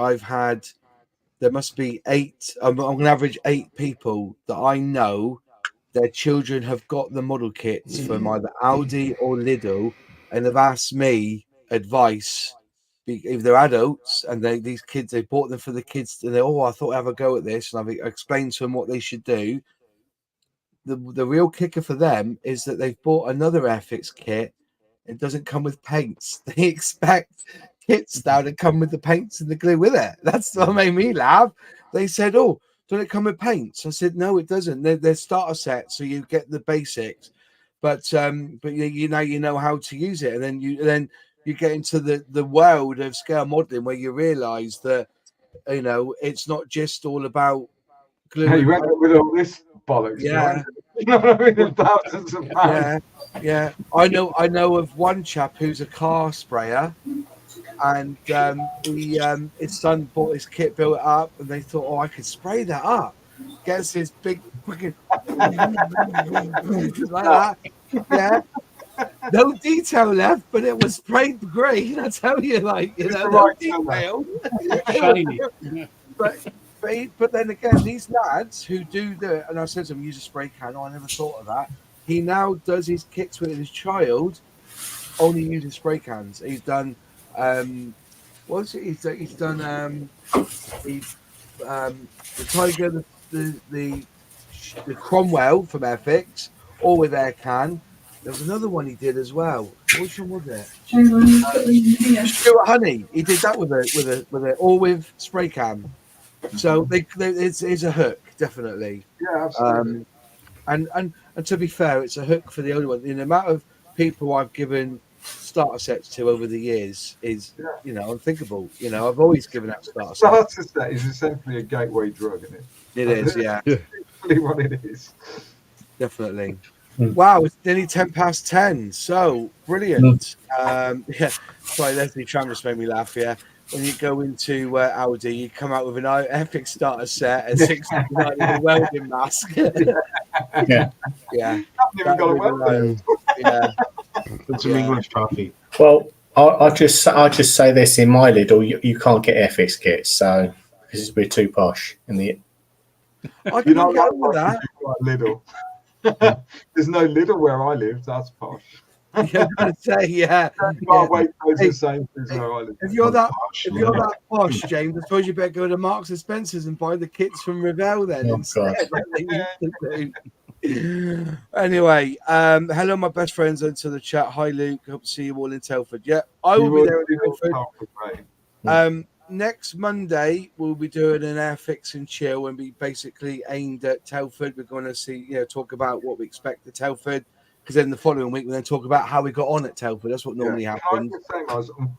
there must be 8. I'm going to average 8 people that I know. Their children have got the model kits from either Aldi or Lidl, and they've asked me advice. If they're adults and these kids, they bought them for the kids, and I thought I'd have a go at this, and I've explained to them what they should do. The real kicker for them is that they've bought another Airfix kit. It doesn't come with paints. They expect kits now to come with the paints and the glue with it. That's what made me laugh. They said, "Oh, don't it come with paints?" I said, "No, it doesn't. They're starter sets, so you get the basics, but you know how to use it, and then you get into the world of scale modeling where you realise that it's not just all about glue. Hey, and you end up with all this bollocks, yeah. John. You know what I mean? Thousands of pounds. Yeah. I know of one chap who's a car sprayer, and his son bought his kit, built it up, and they thought, "Oh, I could spray that up." Gets his big fucking like that. Yeah. No detail left, but it was sprayed green. I tell you, no detail. Shiny. But then again, these lads who do and I said to him, use a spray can. Oh, I never thought of that. He now does his kits with his child, only using spray cans. He's done, what's it? He's done the Tiger, the Cromwell from Airfix, all with air can. There was another one he did as well. Which one was it? Stuart Honey. He did that with it, all with spray can. So it's a hook, definitely. Yeah, absolutely. And to be fair, it's a hook for the only one. The amount of people I've given starter sets to over the years is, unthinkable. I've always given out starter sets. Starter set is essentially a gateway drug, isn't it? It is, yeah. Exactly what it is. Definitely. Wow, it's nearly 10:10. So brilliant. Sorry, Leslie Tram just made me laugh. Yeah. When you go into Aldi, you come out with an Airfix starter set and $69 with a welding mask. Yeah. Yeah. It's an English toffee. Well, I'll just say this: in my Lidl, you can't get Airfix kits, so because we're too posh in the. I can get with that. Lidl. There's no Lidl where I live. That's posh. You're gonna say, yeah. Wait, the same as where I live. If you're that posh, James, I suppose you better go to Marks and Spencer's and buy the kits from Revell then instead. Anyway, hello, my best friends into the chat. Hi, Luke. Hope to see you all in Telford. Yeah, I will be there in Telford. Next Monday, we'll be doing an Airfix and chill and be basically aimed at Telford. We're going to see, talk about what we expect at Telford, because then the following week we'll then talk about how we got on at Telford. That's what normally happens.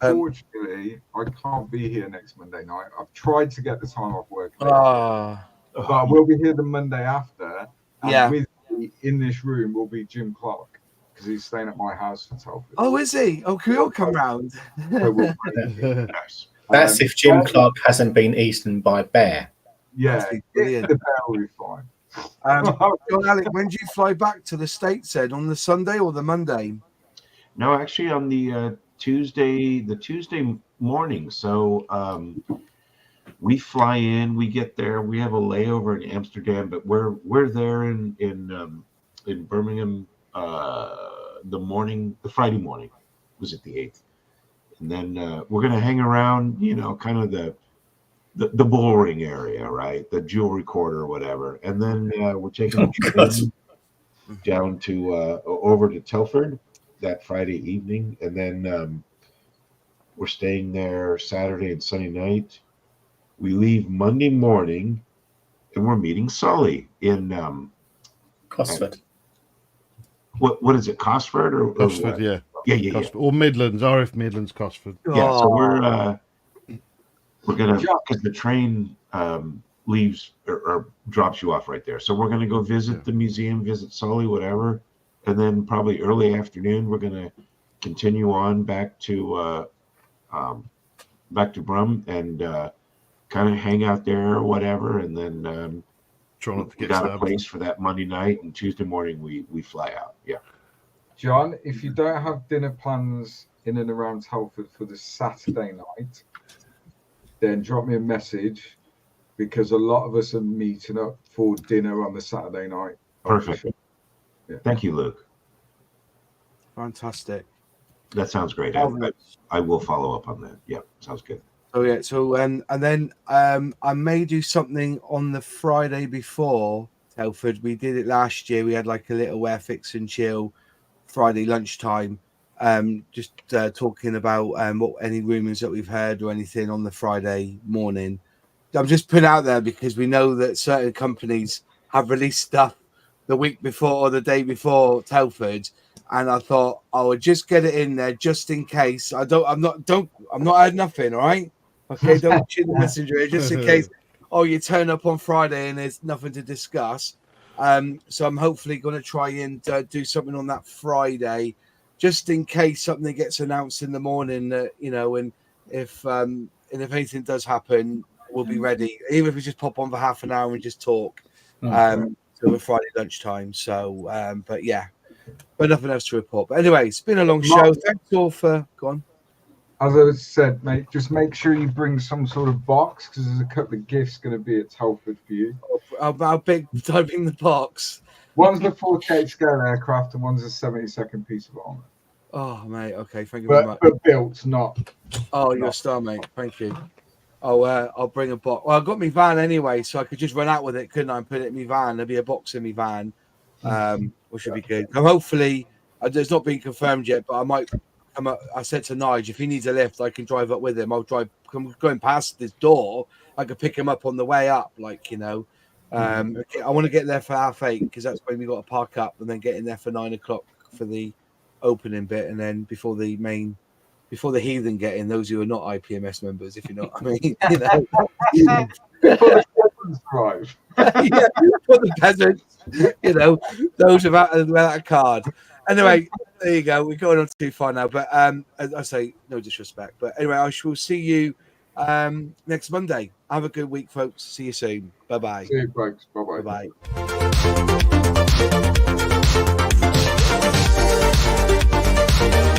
Unfortunately, I can't be here next Monday night. I've tried to get the time off work, but I will be here the Monday after. And with me in this room will be Jim Clark, because he's staying at my house for Telford. Oh, is he? Oh, can we all come round? That's if Jim Clark hasn't been eaten by bear. Yeah, the bear will be fine. John Alec, when do you fly back to the States, Ed? On the Sunday or the Monday? No, actually on the Tuesday morning. So we fly in, we get there, we have a layover in Amsterdam, but we're there in Birmingham the Friday morning. Was it the 8th? And then we're gonna hang around, kind of the bullring area, right? The jewelry quarter or whatever. And then we're taking a train down to over to Telford that Friday evening, and then we're staying there Saturday and Sunday night. We leave Monday morning, and we're meeting Sully in Cosford. What is it, Cosford or Cosford? Yeah. Cosford. Or Midlands, RF Midlands, Cosford. Yeah, so we're gonna, because the train leaves or drops you off right there. So we're gonna go visit the museum, visit Sully, whatever, and then probably early afternoon we're gonna continue on back to Brum and kind of hang out there or whatever, and then try not to get got a place for that Monday night, and Tuesday morning we fly out. Yeah. John, if you don't have dinner plans in and around Telford for the Saturday night, then drop me a message, because a lot of us are meeting up for dinner on the Saturday night. Perfect. Yeah. Thank you, Luke. Fantastic. That sounds great. I will follow up on that. Yeah, sounds good. Oh yeah. So and then I may do something on the Friday before Telford. We did it last year. We had like a little Airfix and chill Friday lunchtime. Just talking about what any rumours that we've heard or anything on the Friday morning. I'm just putting out there because we know that certain companies have released stuff the week before or the day before Telford, and I thought I would just get it in there just in case. I'm not had nothing, all right? Okay, don't shoot the messenger, just in case. Oh, you turn up on Friday and there's nothing to discuss. So I'm hopefully going to try and do something on that Friday, just in case something gets announced in the morning. And if anything does happen, we'll be ready. Even if we just pop on for half an hour and just talk till the Friday lunchtime. So, but yeah, but nothing else to report. But anyway, it's been a long show. Thanks all for going. As I said, mate, just make sure you bring some sort of box, because there's a couple of gifts going to be at Telford for you. How big? Typing the box. One's the 48 scale aircraft, and one's a 72nd piece of armor. Oh, mate. Okay, thank you very much. But built, not. Oh, you're a star, mate. Thank you. I'll bring a box. Well, I got my van anyway, so I could just run out with it, couldn't I? And put it in my van. There'll be a box in my van, which would be good. And hopefully, it's not been confirmed yet, but I might come up. I said to Nige, if he needs a lift, I can drive up with him. I'll drive. Going past this door, I could pick him up on the way up, I want to get there for 8:30 because that's when we got to park up and then get in there for 9 o'clock for the opening bit, and then before the heathen get in, those who are not IPMS members, if you know what I mean. Before the peasants arrive. Yeah, for the peasants, those without a card. Anyway, there you go. We're going on too far now, but as I say, no disrespect. But anyway, I shall see you next Monday. Have a good week, folks. See you soon. Bye-bye. See you, folks. Bye-bye. Bye-bye.